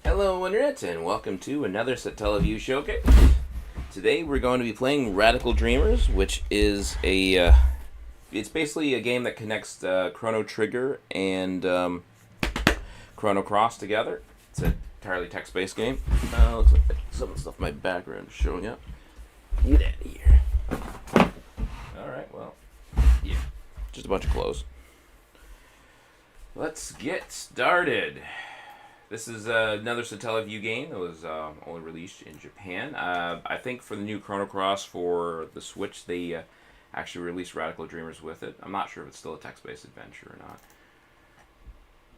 Hello Internet, and welcome to another Satellaview showcase. Today we're going to be playing Radical Dreamers, which is it's basically a game that connects Chrono Trigger and Chrono Cross together. It's an entirely text-based game. Looks like some of the stuff in my background is showing up. Get out of here. Alright, well, yeah, just a bunch of clothes. Let's get started. This is another Satellaview game that was only released in Japan. I think for the new Chrono Cross for the Switch, they actually released Radical Dreamers with it. I'm not sure if it's still a text-based adventure or not.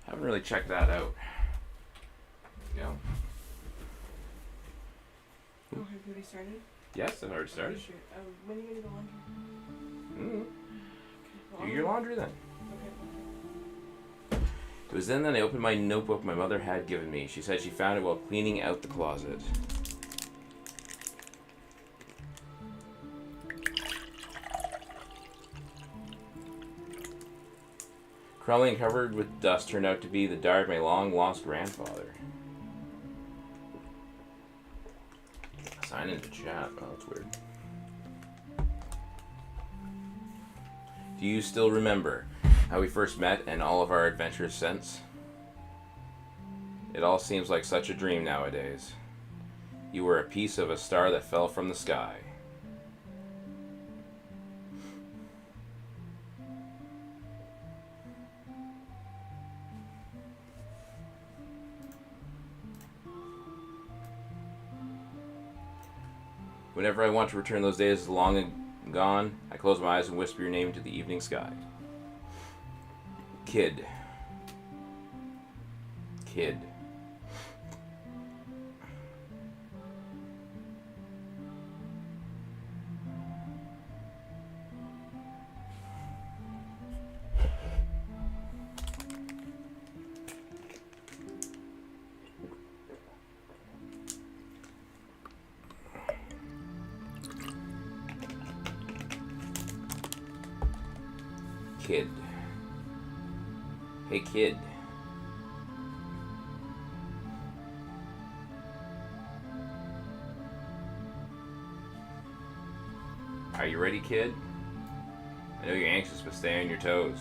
Haven't really checked that out. There you go. Oh, have you already started? Yes, I've already started. Sure. When are you going to the laundry? Okay, do your laundry then. Okay. It was then that I opened my notebook my mother had given me. She said she found it while cleaning out the closet. Crumbling and covered with dust turned out to be the diary of my long-lost grandfather. Sign into chat. Oh, that's weird. Do you still remember how we first met and all of our adventures since? It all seems like such a dream nowadays. You were a piece of a star that fell from the sky. Whenever I want to return those days long and gone, I close my eyes and whisper your name into the evening sky. Kid. Kid. Kid. Hey, kid. Are you ready, kid? I know you're anxious, but stay on your toes.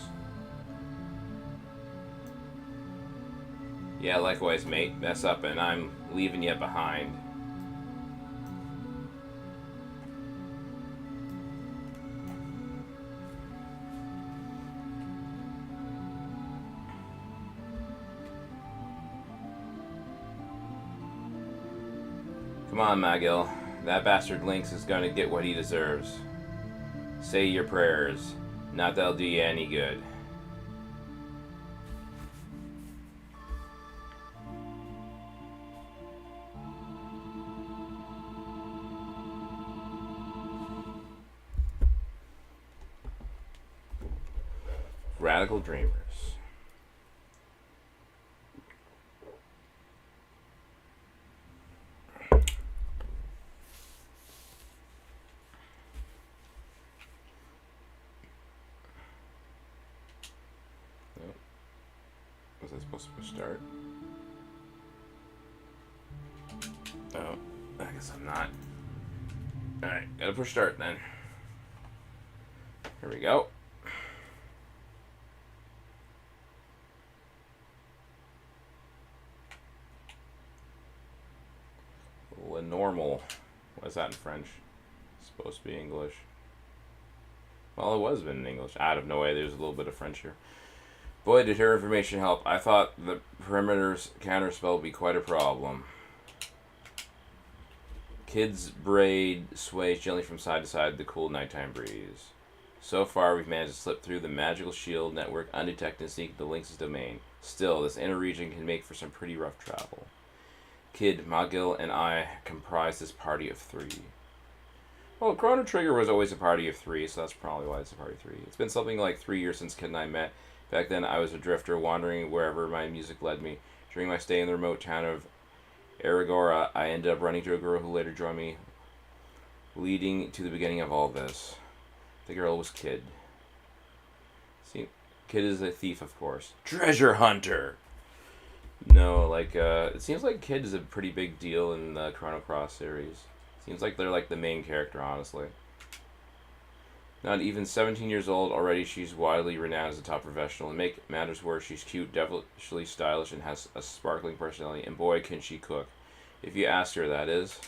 Yeah, likewise, mate. Mess up and I'm leaving you behind. Come on, Magil. That bastard Lynx is gonna get what he deserves. Say your prayers. Not that'll do you any good. Radical Dreamers. Was I supposed to push start? Oh, I guess I'm not. Alright, gotta push start then. Here we go. Normal. What's that in French? It's supposed to be English. Well, it was in English. Out of no way, there's a little bit of French here. Boy, did her information help. I thought the perimeter's counterspell would be quite a problem. Kid's braid sways gently from side to side in the cool nighttime breeze. So far, we've managed to slip through the magical shield network undetected and sneak into Lynx's domain. Still, this inner region can make for some pretty rough travel. Kid, Magil, and I comprise this party of 3. Well, Chrono Trigger was always a party of 3, so that's probably why it's a party of 3. It's been something like 3 years since Kid and I met. Back then, I was a drifter, wandering wherever my music led me. During my stay in the remote town of Aragora, I ended up running to a girl who later joined me, leading to the beginning of all this. The girl was Kid. See, Kid is a thief, of course. Treasure hunter! No, like, it seems like Kid is a pretty big deal in the Chrono Cross series. Seems like they're like the main character, honestly. Not even 17 years old, already she's widely renowned as a top professional. And make matters worse, she's cute, devilishly stylish, and has a sparkling personality. And boy, can she cook. If you ask her, that is.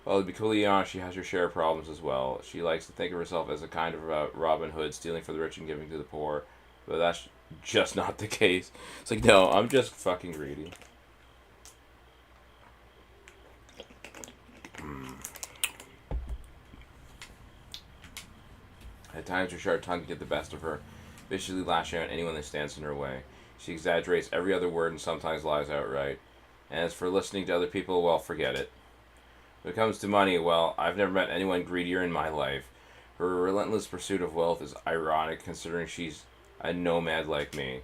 Well, to be completely honest, she has her share of problems as well. She likes to think of herself as a kind of Robin Hood, stealing from the rich and giving to the poor. But that's just not the case. It's like, no, I'm just fucking greedy. At times, her sharp tongue can get the best of her, viciously lashing out at anyone that stands in her way. She exaggerates every other word and sometimes lies outright. And as for listening to other people, well, forget it. When it comes to money, well, I've never met anyone greedier in my life. Her relentless pursuit of wealth is ironic, considering she's a nomad like me.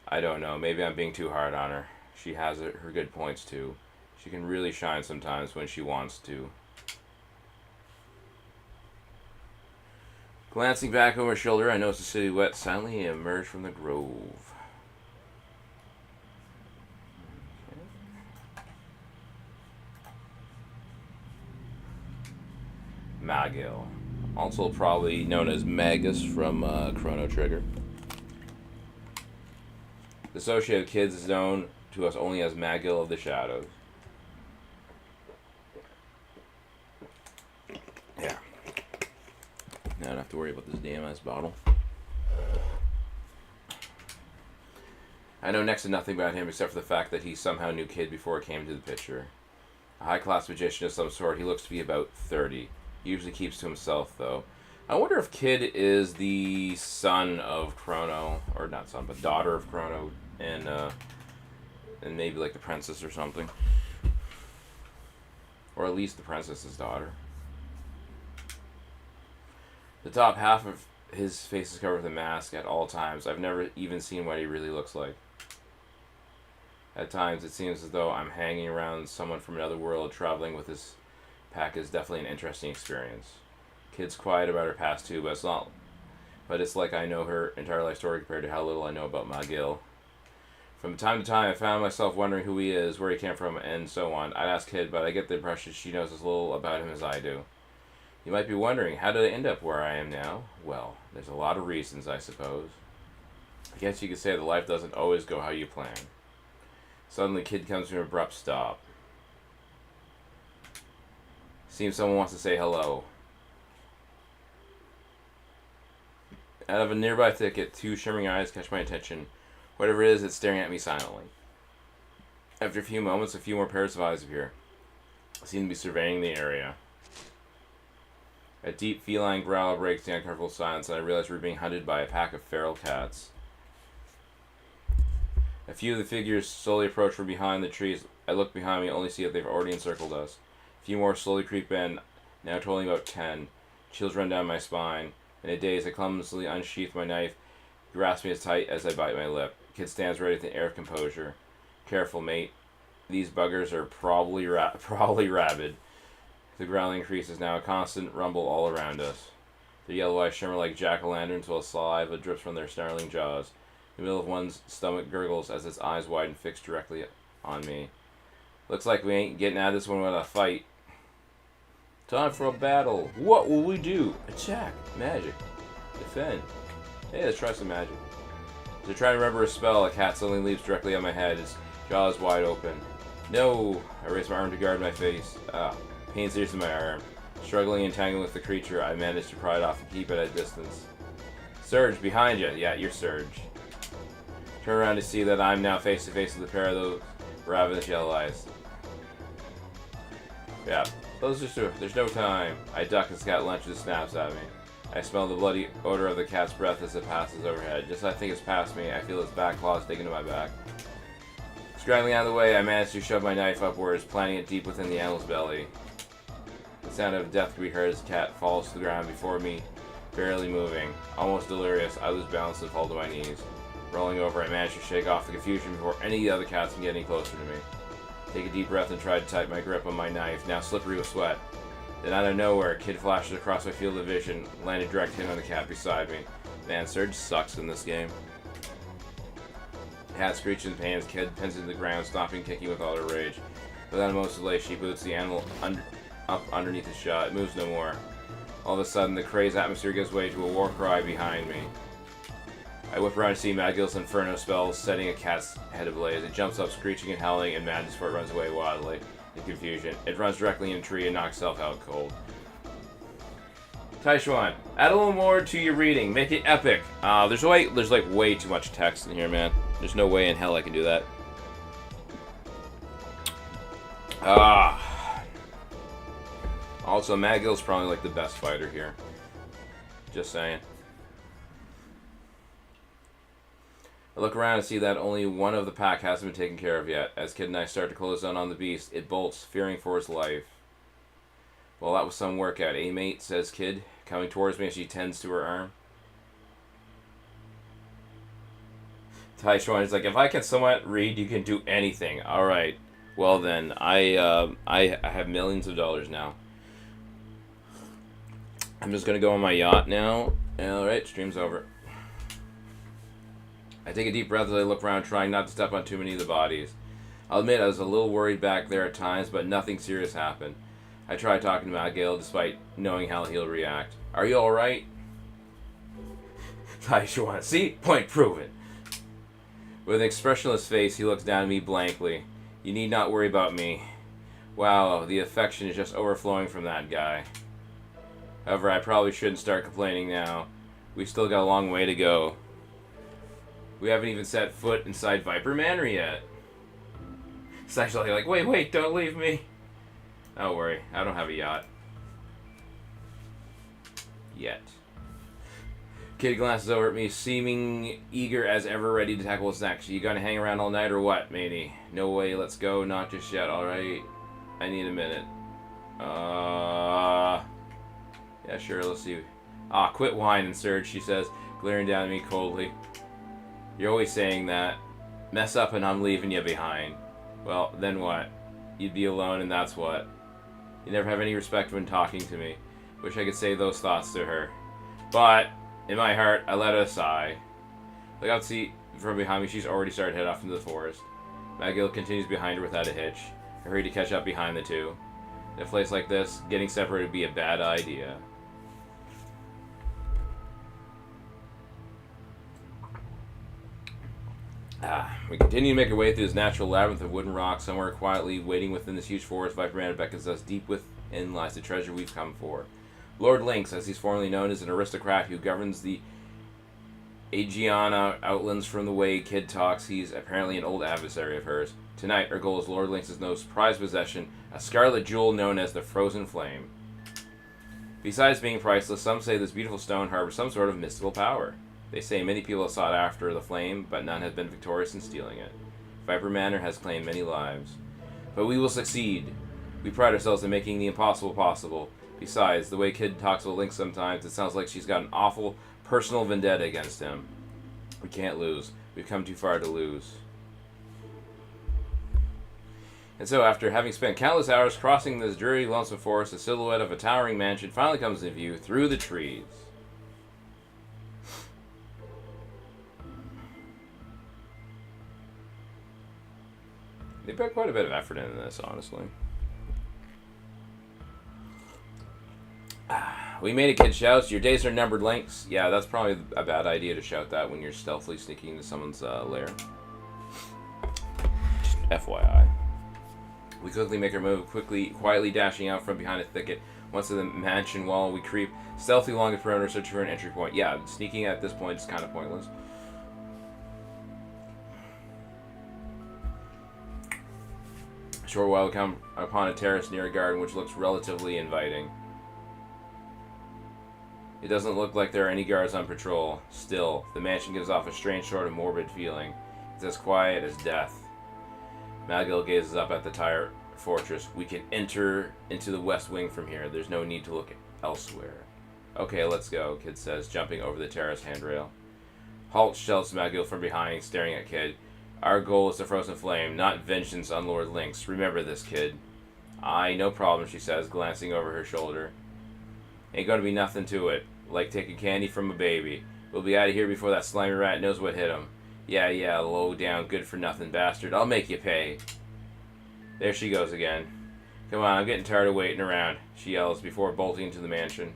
I don't know, maybe I'm being too hard on her. She has her good points, too. She can really shine sometimes when she wants to. Glancing back over her shoulder, I noticed a silhouette silently emerge from the grove. Magil, also probably known as Magus from Chrono Trigger. The Associated Kids is known to us only as Magil of the Shadows. Yeah. Now I don't have to worry about this damn ass bottle. I know next to nothing about him except for the fact that he somehow knew Kid before it came to the picture. A high-class magician of some sort, he looks to be about 30. He usually keeps to himself, though. I wonder if Kid is the son of Chrono, or not son, but daughter of Chrono, and maybe like the princess or something. Or at least the princess's daughter. The top half of his face is covered with a mask at all times. I've never even seen what he really looks like. At times, it seems as though I'm hanging around someone from another world. Traveling with this pack is definitely an interesting experience. Kid's quiet about her past too, but it's like I know her entire life story compared to how little I know about Magil. From time to time, I found myself wondering who he is, where he came from, and so on. I'd ask Kid, but I get the impression she knows as little about him as I do. You might be wondering, how did I end up where I am now? Well, there's a lot of reasons, I suppose. I guess you could say that life doesn't always go how you plan. Suddenly, Kid comes to an abrupt stop. Seems someone wants to say hello. Out of a nearby thicket, two shimmering eyes catch my attention. Whatever it is, it's staring at me silently. After a few moments, a few more pairs of eyes appear. I seem to be surveying the area. A deep feline growl breaks the uncomfortable silence, and I realize we're being hunted by a pack of feral cats. A few of the figures slowly approach from behind the trees. I look behind me, only see that they've already encircled us. A few more slowly creep in, now totaling about 10. Chills run down my spine. In a daze, I clumsily unsheath my knife, grasp me as tight as I bite my lip. Kid stands ready with an air of composure. Careful, mate. These buggers are probably rabid. The growling increases, now a constant rumble all around us. Their yellow eyes shimmer like jack-o'-lanterns while saliva drips from their snarling jaws. The middle of one's stomach gurgles as its eyes widen, fixed directly on me. Looks like we ain't getting out of this one without a fight. Time for a battle. What will we do? Attack. Magic. Defend. Hey, let's try some magic. As I try to remember a spell, a cat suddenly leaps directly on my head, its jaws wide open. No! I raised my arm to guard my face. Pain sears in my arm. Struggling and tangling with the creature, I managed to pry it off and keep it at a distance. Surge, behind you! Yeah, you're Surge. Turn around to see that I'm now face to face with a pair of those ravenous yellow eyes. Yeah, those are true. There's no time. I duck as the cat lunges and snaps at me. I smell the bloody odor of the cat's breath as it passes overhead. Just as I think it's past me, I feel its back claws dig into my back. Scrambling out of the way, I manage to shove my knife upwards, planting it deep within the animal's belly. The sound of death can be heard as the cat falls to the ground before me, barely moving. Almost delirious, I lose balance and fall to my knees. Rolling over, I manage to shake off the confusion before any of the other cats can get any closer to me. Take a deep breath and try to tighten my grip on my knife, now slippery with sweat. Then out of nowhere, a kid flashes across my field of vision, landing direct hit on the cat beside me. Man, Surge sucks in this game. Cat screeches in pain as kid pins into the ground, stomping, kicking with all her rage. Without a moment's delay, she boots the animal up underneath his shot. It moves no more. All of a sudden, the crazed atmosphere gives way to a war cry behind me. I whip around to see Magil's Inferno spell setting a cat's head ablaze. It jumps up, screeching and howling, and madness before it runs away wildly in confusion. It runs directly in a tree and knocks itself out cold. Taishuan, add a little more to your reading. Make it epic. There's like way too much text in here, man. There's no way in hell I can do that. Also, Magil's probably like the best fighter here. Just saying. I look around and see that only one of the pack hasn't been taken care of yet. As Kid and I start to close down on the beast, it bolts, fearing for its life. Well, that was some workout, eh, mate? Says Kid, coming towards me as she tends to her arm. Taishuan is like, if I can somewhat read, you can do anything. Alright. Well then, I have millions of dollars now. I'm just gonna go on my yacht now. Alright, stream's over. I take a deep breath as I look around, trying not to step on too many of the bodies. I'll admit I was a little worried back there at times, but nothing serious happened. I tried talking to Magil, despite knowing how he'll react. Are you alright? Taishuan, see? Point proven. With an expressionless face, he looks down at me blankly. You need not worry about me. Wow, the affection is just overflowing from that guy. However, I probably shouldn't start complaining now. We still got a long way to go. We haven't even set foot inside Viper Manor yet. It's actually like, wait, don't leave me. Don't worry, I don't have a yacht. Yet. Kid glances over at me, seeming eager as ever, ready to tackle what's next. You gonna hang around all night or what, matey? No way, let's go, not just yet, alright? I need a minute. Yeah, sure, let's see. Quit whining, Surge, she says, glaring down at me coldly. You're always saying that. Mess up and I'm leaving you behind. Well, then what? You'd be alone and that's what. You never have any respect when talking to me. Wish I could say those thoughts to her. But, in my heart, I let out a sigh. Look out, see from behind me, she's already started to head off into the forest. Magil continues behind her without a hitch. I hurry to catch up behind the two. In a place like this, getting separated would be a bad idea. We continue to make our way through this natural labyrinth of wooden rocks. Somewhere quietly waiting within this huge forest, Viper Man beckons us. Deep within lies the treasure we've come for. Lord Lynx, as he's formerly known, is an aristocrat who governs the Aegeana outlands. From the way Kid talks, he's apparently an old adversary of hers. Tonight, our goal is Lord Lynx's most prized possession, a scarlet jewel known as the Frozen Flame. Besides being priceless, some say this beautiful stone harbors some sort of mystical power. They say many people have sought after the flame, but none have been victorious in stealing it. Viper Manor has claimed many lives. But we will succeed. We pride ourselves in making the impossible possible. Besides, the way Kid talks about Lynx sometimes, it sounds like she's got an awful personal vendetta against him. We can't lose. We've come too far to lose. And so, after having spent countless hours crossing this dreary, lonesome forest, the silhouette of a towering mansion finally comes into view through the trees. They put quite a bit of effort into this, honestly. We made it, Kid shouts. Your days are numbered, Lynx. Yeah, that's probably a bad idea to shout that when you're stealthily sneaking into someone's lair. Just FYI. We quickly make our move, quietly dashing out from behind a thicket. Once in the mansion wall, we creep stealthily along the perimeter, searching for an entry point. Yeah, sneaking at this point is kind of pointless. A short while we come upon a terrace near a garden, which looks relatively inviting. It doesn't look like there are any guards on patrol. Still, the mansion gives off a strange sort of morbid feeling. It's as quiet as death. Magill gazes up at the tire fortress. We can enter into the west wing from here. There's no need to look elsewhere. Okay, let's go, Kid says, jumping over the terrace handrail. Halt, shouts Magill from behind, staring at Kid. Our goal is the frozen flame, not vengeance on Lord Lynx. Remember this, Kid. Aye, no problem, she says, glancing over her shoulder. Ain't gonna be nothing to it. Like taking candy from a baby. We'll be out of here before that slimy rat knows what hit him. Yeah, low down, good for nothing bastard. I'll make you pay. There she goes again. Come on, I'm getting tired of waiting around, she yells before bolting into the mansion.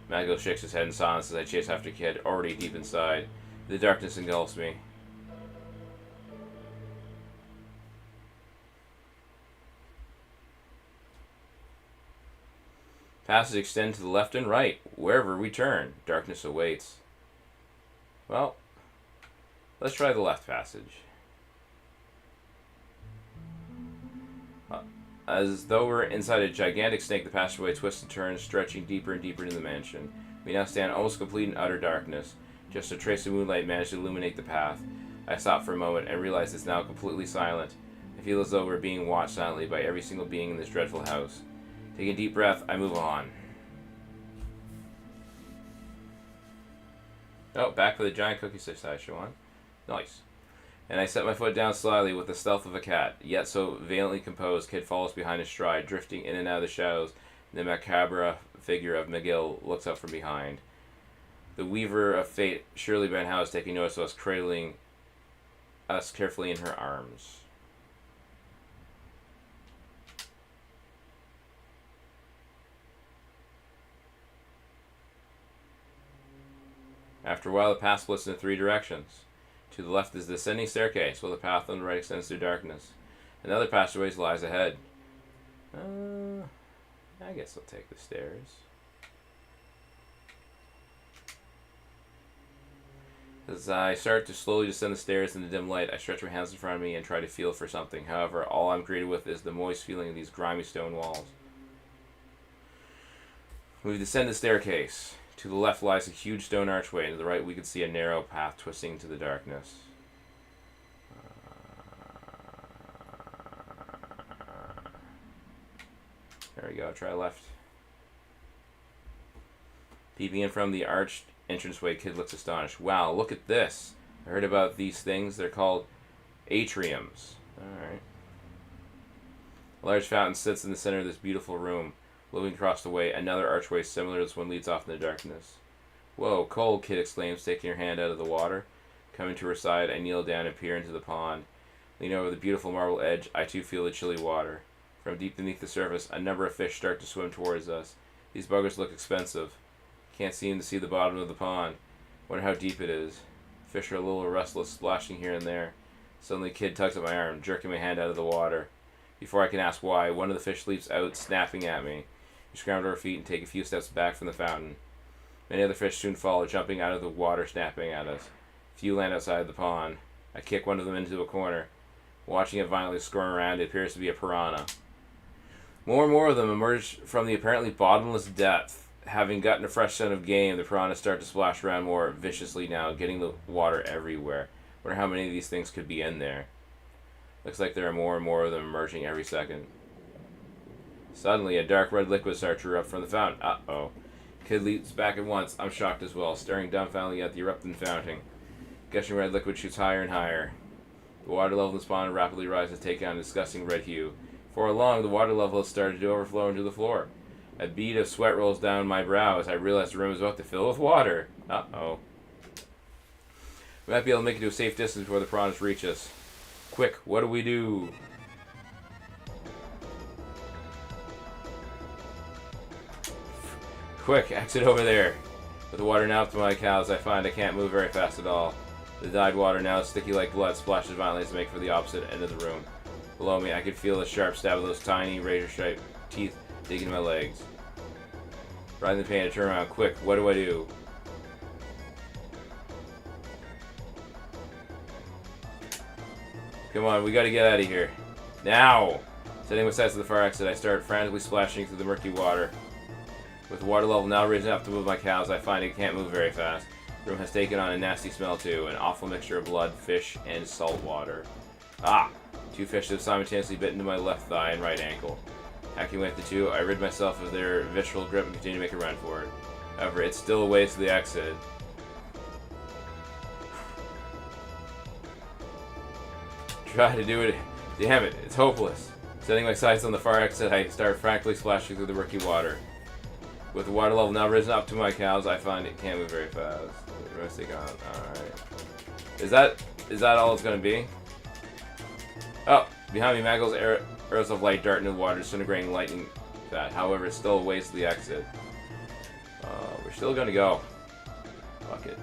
Magill shakes his head in silence as I chase after Kid, already deep inside. The darkness engulfs me. Passages extend to the left and right. Wherever we turn, darkness awaits. Well, let's try the left passage. As though we're inside a gigantic snake, the passageway twists and turns, stretching deeper and deeper into the mansion. We now stand almost complete in utter darkness. Just a trace of moonlight managed to illuminate the path. I stop for a moment and realize it's now completely silent. I feel as though we're being watched silently by every single being in this dreadful house. Taking a deep breath, I move on. Oh, back for the giant cookie sideshow on. Nice. And I set my foot down slyly with the stealth of a cat, yet so valiantly composed, Kid follows behind his stride, drifting in and out of the shadows. The macabre figure of Magill looks up from behind. The weaver of fate, Shirley Van House, taking notice of us, cradling us carefully in her arms. After a while, the path splits into three directions. To the left is the ascending staircase, while the path on the right extends through darkness. Another passageway lies ahead. I guess I'll take the stairs. As I start to slowly descend the stairs in the dim light, I stretch my hands in front of me and try to feel for something. However, all I'm greeted with is the moist feeling of these grimy stone walls. We descend the staircase. To the left lies a huge stone archway, and to the right we can see a narrow path twisting into the darkness. There we go, try left. Peeping in from the arched entranceway, Kid looks astonished. Wow, look at this. I heard about these things. They're called atriums. Alright. A large fountain sits in the center of this beautiful room. Looking across the way, another archway similar to this one leads off in the darkness. Whoa, cold, Kid exclaims, taking her hand out of the water. Coming to her side, I kneel down and peer into the pond. Leaning over the beautiful marble edge, I too feel the chilly water. From deep beneath the surface, a number of fish start to swim towards us. These buggers look expensive. Can't seem to see the bottom of the pond. Wonder how deep it is. Fish are a little restless, splashing here and there. Suddenly, Kid tugs at my arm, jerking my hand out of the water. Before I can ask why, one of the fish leaps out, snapping at me. We scramble to our feet and take a few steps back from the fountain. Many other fish soon follow, jumping out of the water, snapping at us. Few land outside the pond. I kick one of them into a corner. Watching it violently squirm around, it appears to be a piranha. More and more of them emerge from the apparently bottomless depth. Having gotten a fresh scent of game, the piranhas start to splash around more viciously now, getting the water everywhere. Wonder how many of these things could be in there. Looks like there are more and more of them emerging every second. Suddenly, a dark red liquid starts to erupt from the fountain. Uh-oh. Kid leaps back at once. I'm shocked as well, staring dumbfoundedly at the erupting fountain. Gushing red liquid shoots higher and higher. The water level in the pond rapidly rises, taking on a disgusting red hue. Before long, the water level has started to overflow into the floor. A bead of sweat rolls down my brow as I realize the room is about to fill with water. Uh-oh. We might be able to make it to a safe distance before the piranhas reach us. Quick, what do we do? Quick, exit over there. With the water now up to my calves, I find I can't move very fast at all. The dyed water, now sticky like blood, splashes violently as I make for the opposite end of the room. Below me, I could feel the sharp stab of those tiny razor-shaped teeth digging my legs. Riding the pain, I turn around. Quick, what do I do? Come on, we gotta get out of here. Now! Setting my sights to the far exit, I start frantically splashing through the murky water. With the water level now raising up to move my cows, I find it can't move very fast. The room has taken on a nasty smell too, an awful mixture of blood, fish, and salt water. Ah! 2 fish have simultaneously bitten into my left thigh and right ankle. Hacking away at the 2, I rid myself of their visceral grip and continue to make a run for it. However, it's still a ways to the exit. Try to do it. Damn it, it's hopeless. Setting my sights on the far exit, I start frantically splashing through the murky water. With the water level now risen up to my cows, I find it can't move very fast. Alright. Is that all it's gonna be? Oh, behind me, Maggle's arrows of light dart into the water, disintegrating lightning that. However, it's still a ways to the exit. We're still gonna go. Fuck it.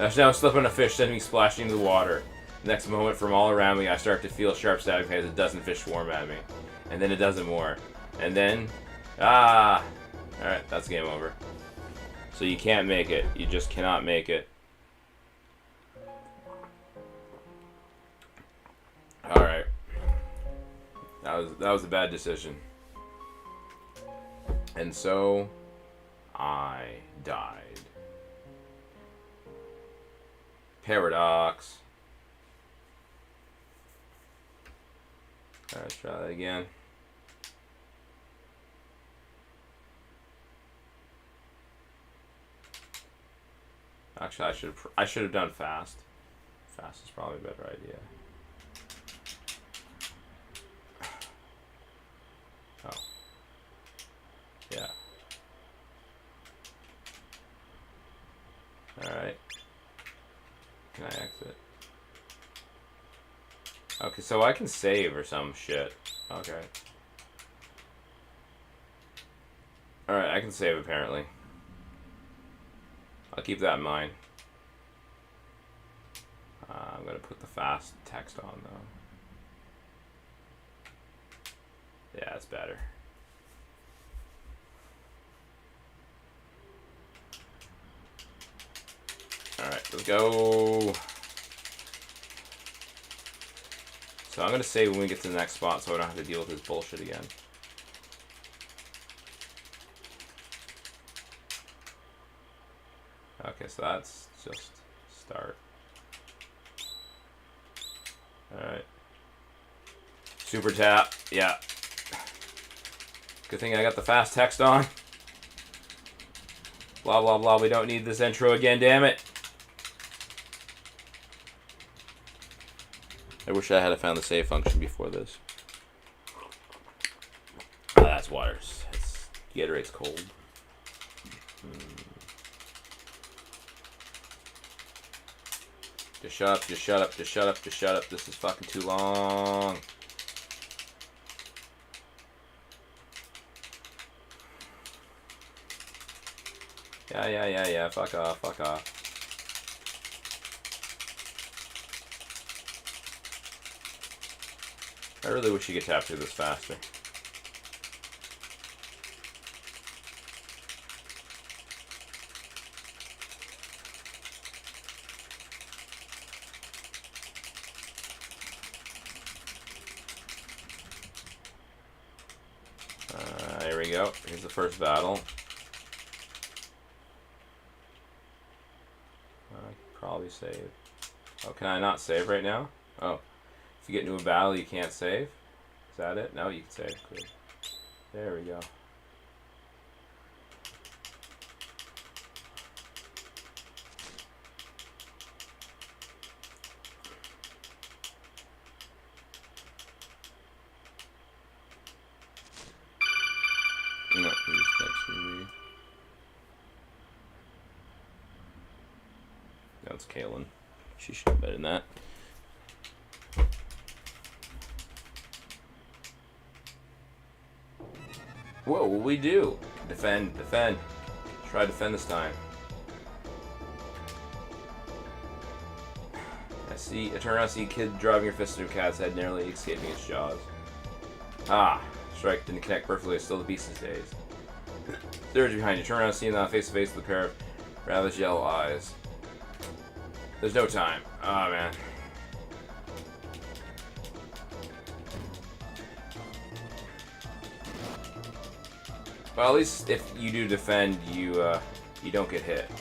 I now slip on a fish, sending me splashing into the water. The next moment, from all around me, I start to feel sharp stabbing pain as a dozen fish swarm at me. And then a dozen more. And then... Ah! Alright, that's game over. So you can't make it. You just cannot make it. Alright. That was a bad decision. And so... I died. Paradox. Alright, let's try that again. Actually, I should have done fast. Fast is probably a better idea. Oh. Yeah. Alright. Can I exit? Okay, so I can save or some shit. Okay. Alright, I can save apparently. I'll keep that in mind. I'm gonna put the fast text on though. Yeah, it's better. Alright, let's go. So I'm gonna save when we get to the next spot so I don't have to deal with this bullshit again. Okay, so that's just start. Alright. Super tap, yeah. Good thing I got the fast text on. Blah blah blah, we don't need this intro again, damn it. I wish I had found the save function before this. Oh, that's water. Gatorade's cold. Just shut up, just shut up, just shut up, just shut up. This is fucking too long. Yeah. Fuck off, fuck off. I really wish you could tap through this faster. There we go. Here's the first battle. I can probably save. Oh, can I not save right now? Oh. If you get into a battle, you can't save? Is that it? No, you can save. Good. There we go. No, he's texting me. No, it's Kaylin. She should have better than that. Whoa, what we do? Defend, defend. Try to defend this time. I turn around and see a kid driving your fist into a cat's head, narrowly escaping its jaws. Ah, strike didn't connect perfectly, it's still the beast's days. Surge behind you, turn around and see him face to face with a pair of ravish yellow eyes. There's no time. Ah, man. Well, at least if you do defend, you don't get hit.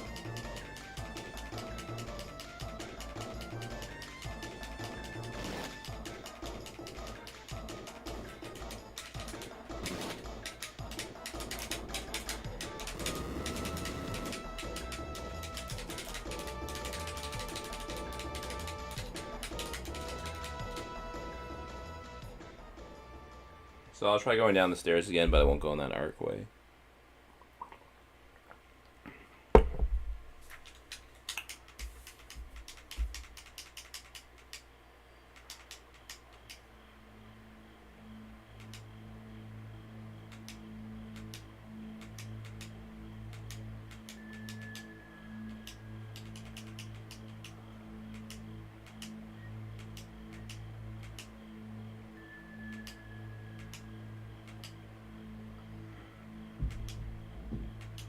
So I'll try going down the stairs again, but I won't go in that archway.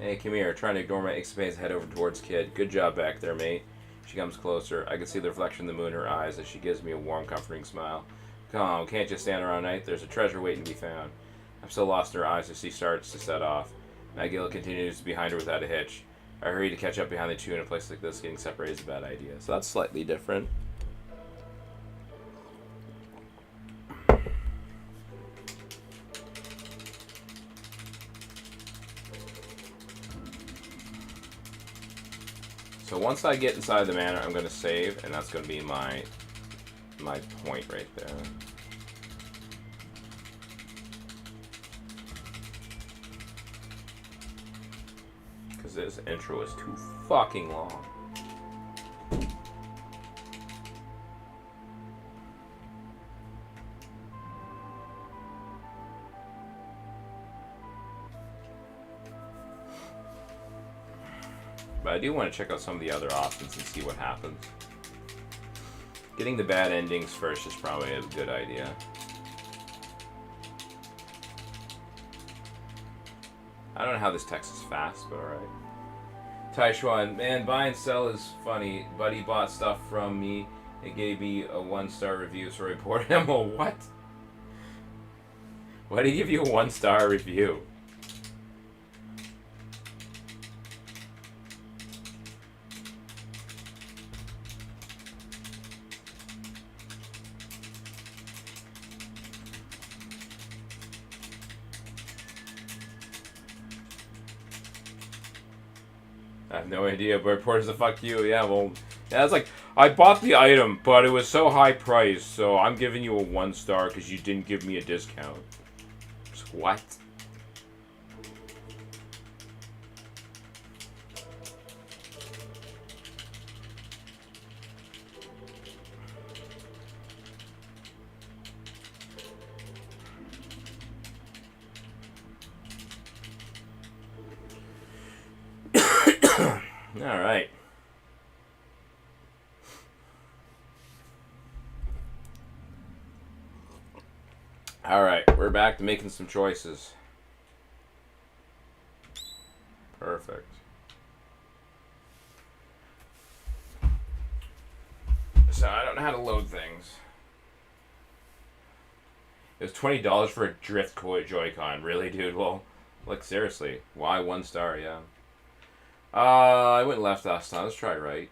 Hey, come here. Trying to ignore my expanse head over towards Kid. Good job back there, mate. She comes closer. I can see the reflection of the moon in her eyes as she gives me a warm, comforting smile. Come on, can't just stand around night. There's a treasure waiting to be found. I'm still lost in her eyes as she starts to set off. Magilla continues behind her without a hitch. I hurry to catch up behind the two. In a place like this, getting separated is a bad idea. So that's slightly different. So once I get inside the manor, I'm going to save, and that's going to be my point right there. Because this intro is too fucking long. But I do want to check out some of the other options and see what happens. Getting the bad endings first is probably a good idea. I don't know how this text is fast, but alright. Taishuan, man, buy and sell is funny. Buddy bought stuff from me and gave me a 1-star review, so I reported him. A what? Why did he give you a 1-star review? I have no idea, but reporters a fuck you. Yeah, well, yeah, it's like, I bought the item, but it was so high priced, so I'm giving you a 1-star because you didn't give me a discount. Just, what? Alright. Alright, we're back to making some choices. Perfect. So I don't know how to load things. It was $20 for a drift Joy-Con. Really, dude? Well, like, seriously. Why 1-star? Yeah. I went left last time. Let's try right.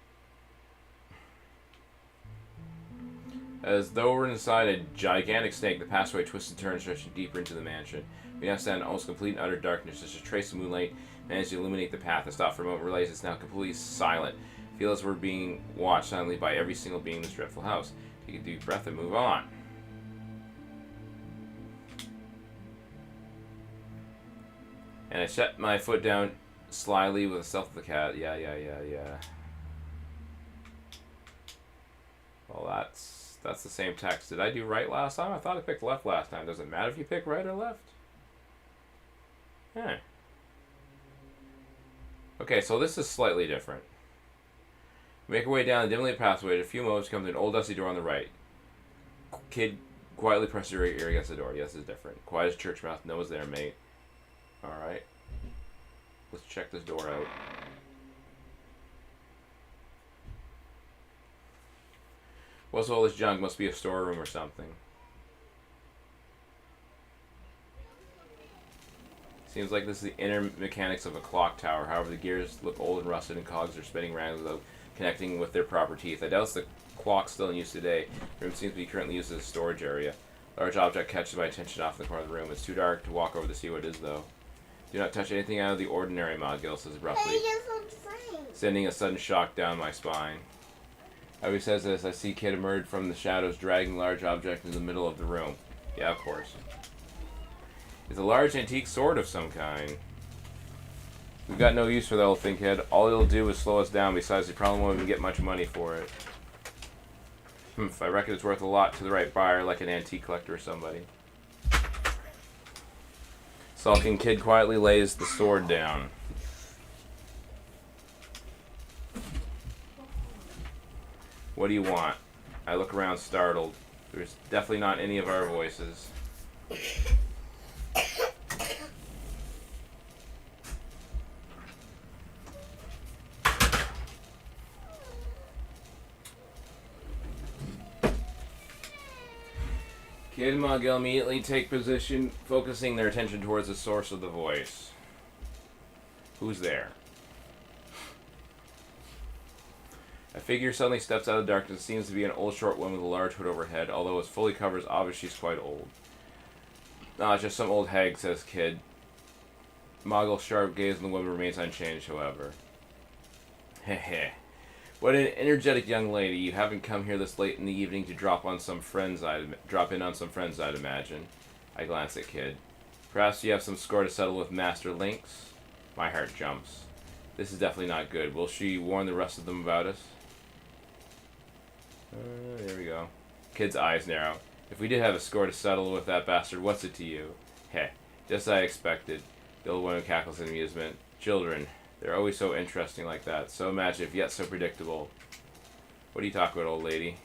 As though we're inside a gigantic snake, the pathway twists and turns, stretching deeper into the mansion. We now stand in almost complete and utter darkness. Just a trace of moonlight manages to illuminate the path. I stop for a moment, realize it's now completely silent. Feel as we're being watched silently by every single being in this dreadful house. Take a deep breath and move on. And I set my foot down slyly with the stealth of the cat. Yeah. Well, that's the same text. Did I do right last time? I thought I picked left last time. Does it matter if you pick right or left? Huh. Okay, so this is slightly different. Make your way down the dimly lit passageway. In a few moments, come to an old dusty door on the right. Kid quietly presses your ear against the door. Yes, it's different. Quiet as church mouse. No one's there, mate. Alright. Let's check this door out. What's all this junk? Must be a storeroom or something. Seems like this is the inner mechanics of a clock tower. However, the gears look old and rusted and cogs are spinning round without connecting with their proper teeth. I doubt the clock's still in use today. The room seems to be currently used as a storage area. A large object catches my attention off in the corner of the room. It's too dark to walk over to see what it is, though. Do not touch anything out of the ordinary, Ma Gill says abruptly, sending a sudden shock down my spine. As he says this, I see Kid emerge from the shadows, dragging a large object into the middle of the room. Yeah, of course. It's a large antique sword of some kind. We've got no use for that old thing, Kid. All it'll do is slow us down. Besides, we probably won't even get much money for it. I reckon it's worth a lot to the right buyer, like an antique collector or somebody. Sulking Kid quietly lays the sword down. What do you want? I look around startled. There's definitely not any of our voices. Kid and Ma Gill immediately take position, focusing their attention towards the source of the voice. Who's there? A figure suddenly steps out of the darkness. It seems to be an old short woman with a large hood over her head, although it's fully covered, it's obvious she's quite old. Nah, it's just some old hag, says Kid. Ma Gill's sharp gaze on the woman remains unchanged, however. Heh. What an energetic young lady. You haven't come here this late in the evening to drop in on some friends, I'd imagine. I glance at Kid. Perhaps you have some score to settle with Master Lynx? My heart jumps. This is definitely not good. Will she warn the rest of them about us? There we go. Kid's eyes narrow. If we did have a score to settle with that bastard, what's it to you? Heh, just as I expected. The old woman cackles in amusement. Children. They're always so interesting like that. So imaginative, yet so predictable. What do you talk about, old lady?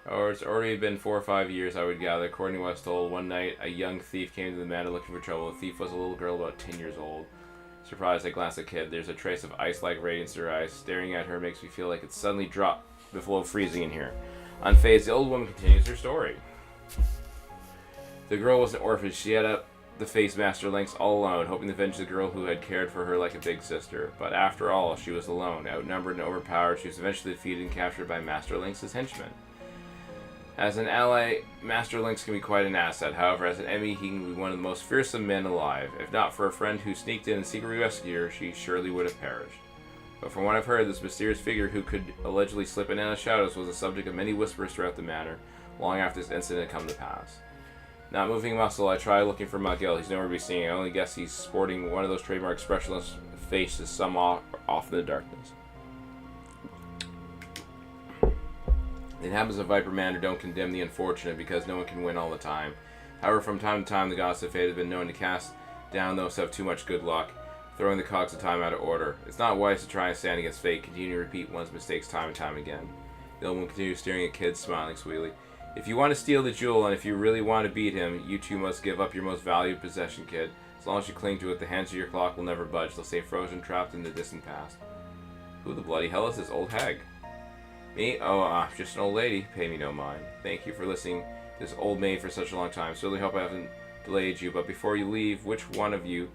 Oh, it's already been 4 or 5 years, I would gather. According to what I was told, one night a young thief came to the manor looking for trouble. The thief was a little girl about 10 years old. Surprised, I glance at Kid. There's a trace of ice-like radiance in her eyes. Staring at her makes me feel like it's suddenly dropped below freezing in here. Unfazed, the old woman continues her story. The girl was an orphan. She had up the face Master Lynx all alone, hoping to avenge the girl who had cared for her like a big sister. But after all, she was alone. Outnumbered and overpowered, she was eventually defeated and captured by Master Lynx's henchmen. As an ally, Master Lynx can be quite an asset. However, as an enemy, he can be one of the most fearsome men alive. If not for a friend who sneaked in and secretly rescued her, she surely would have perished. But from what I've heard, this mysterious figure who could allegedly slip in and out of shadows was the subject of many whispers throughout the manor, long after this incident had come to pass. Not moving a muscle, I try looking for Ma Gill. He's nowhere to be seen. I only guess he's sporting one of those trademark expressionless faces some off in the darkness. The inhabitants of Viper Manor don't condemn the unfortunate because no one can win all the time. However, from time to time, the gods of fate have been known to cast down those who have too much good luck, throwing the cogs of time out of order. It's not wise to try and stand against fate, continue to repeat one's mistakes time and time again. The old woman continues staring at Kid, smiling sweetly. If you want to steal the jewel, and if you really want to beat him, you too must give up your most valued possession, Kid. As long as you cling to it, the hands of your clock will never budge. They'll stay frozen, trapped in the distant past. Who the bloody hell is this old hag? Me? Oh, just an old lady. Pay me no mind. Thank you for listening to this old maid for such a long time. Certainly hope I haven't delayed you, but before you leave, which one of you...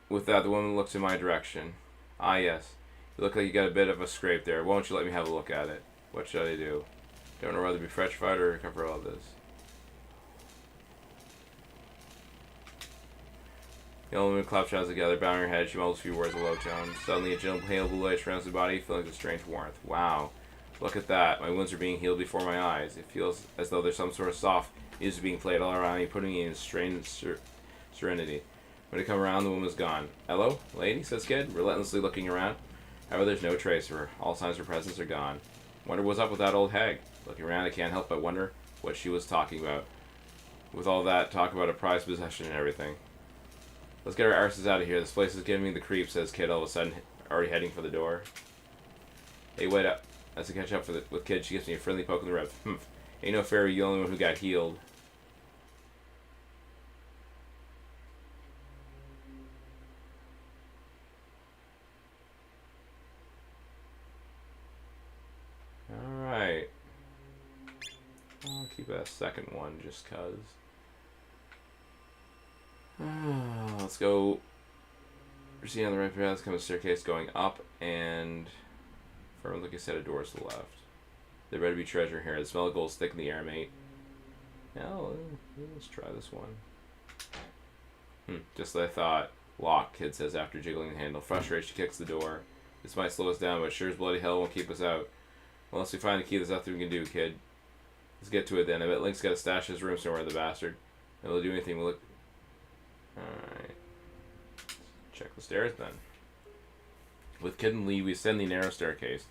With that, the woman looks in my direction. Ah, yes. You look like you got a bit of a scrape there. Why don't you let me have a look at it? What should I do? Don't know whether to be petrified or recover all this. The old woman claps her hands together, bowing her head. She mumbles a few words in a low tone. Suddenly, a gentle pale blue light surrounds her body, filling with a strange warmth. Wow. Look at that. My wounds are being healed before my eyes. It feels as though there's some sort of soft music being played all around me, putting me in a strange serenity. When I come around, the woman is gone. Hello, lady, says Kid, relentlessly looking around. However, there's no trace of her. All signs of her presence are gone. Wonder what's up with that old hag. Looking around, I can't help but wonder what she was talking about. With all that talk about a prized possession and everything. Let's get our arses out of here. This place is giving me the creep, says Kid, all of a sudden, already heading for the door. Hey, wait up. As I catch up with Kid, she gives me a friendly poke in the ribs. Ain't no fairy, you the only one who got healed. Alright. I'll keep a second one just cuz. Let's go. Proceed on the right path. Let's come a staircase going up, and for like I said, a door to the left. There better be treasure here. The smell of gold's thick in the air, mate. Now, let's try this one. Just as I thought. Lock, Kid says after jiggling the handle. Frustrated, she kicks the door. This might slow us down, but sure as bloody hell won't keep us out. Well, unless we find the key, there's nothing we can do, Kid. Let's get to it then. I bet Link's got a stash in his room somewhere, the bastard. If he'll do anything, we'll look. Alright. Check the stairs then. With Kid and Lee, we ascend the narrow staircase.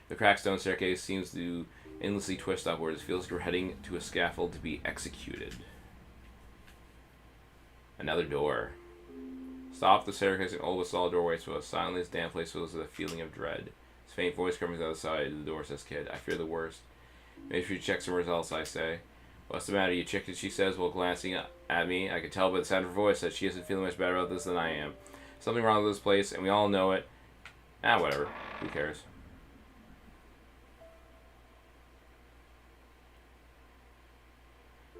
The cracked stone staircase seems to endlessly twist upwards. It feels like we're heading to a scaffold to be executed. Another door. Stop the staircase, and old solid door waits for us. Silently, this damn place fills with a feeling of dread. His faint voice comes out of the side of the door, says Kid. I fear the worst. Maybe we should check somewhere else, I say. What's the matter, you chicken? She says while glancing at me. I can tell by the sound of her voice that she isn't feeling much better about this than I am. Something wrong with this place, and we all know it. Whatever. Who cares?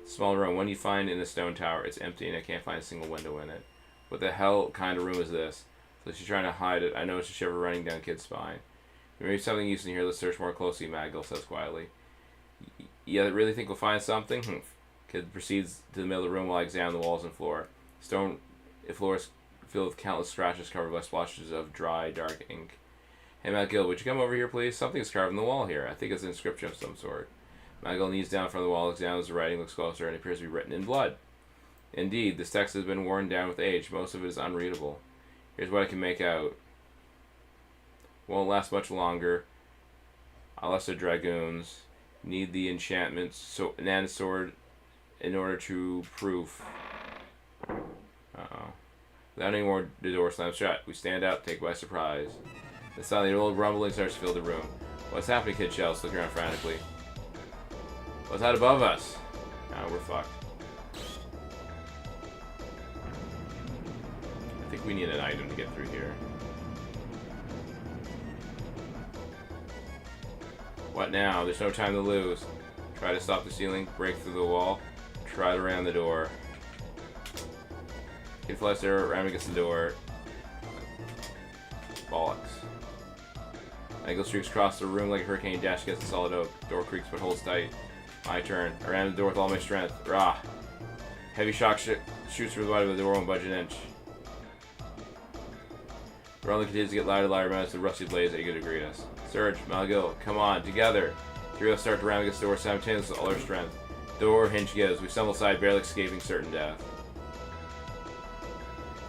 Small room. One you find in the stone tower. It's empty, and I can't find a single window in it. What the hell kind of room is this? So she's trying to hide it. I noticed a shiver running down Kid's spine. There may be something useful in here. Let's search more closely, Maggle says quietly. You really think we'll find something? Kid proceeds to the middle of the room while I examine the walls and floor. Stone floor is filled with countless scratches covered by splashes of dry, dark ink. Hey, McGill, would you come over here, please? Something is carved on the wall here. I think it's an inscription of some sort. McGill kneels down from the wall, examines the writing, looks closer, and it appears to be written in blood. Indeed, this text has been worn down with age. Most of it is unreadable. Here's what I can make out. Won't last much longer. Alessa Dragoons need the enchantment Nan sword in order to proof. Without any more, the door slams shut. We stand up, taken by surprise. The suddenly an old rumbling starts to fill the room. What's happening, Kid shouts, looking around frantically. What's that above us? We're fucked. I think we need an item to get through here. What now? There's no time to lose. Try to stop the ceiling, break through the wall, try to ram the door. Kid flies there, ram against the door. Bollocks. Angle streaks across the room like a hurricane, dash against the solid oak. Door creaks but holds tight. My turn. I ram the door with all my strength. Rah! Heavy shock shoots through the body, but the door won't budge an inch. The rumbling continues to get louder and louder as the rusty blades are eager to greet us. Surge, Malgil, come on, together. Three of us start to ram against the door simultaneously with all our strength. Door hinge gives. We stumble aside, barely escaping certain death.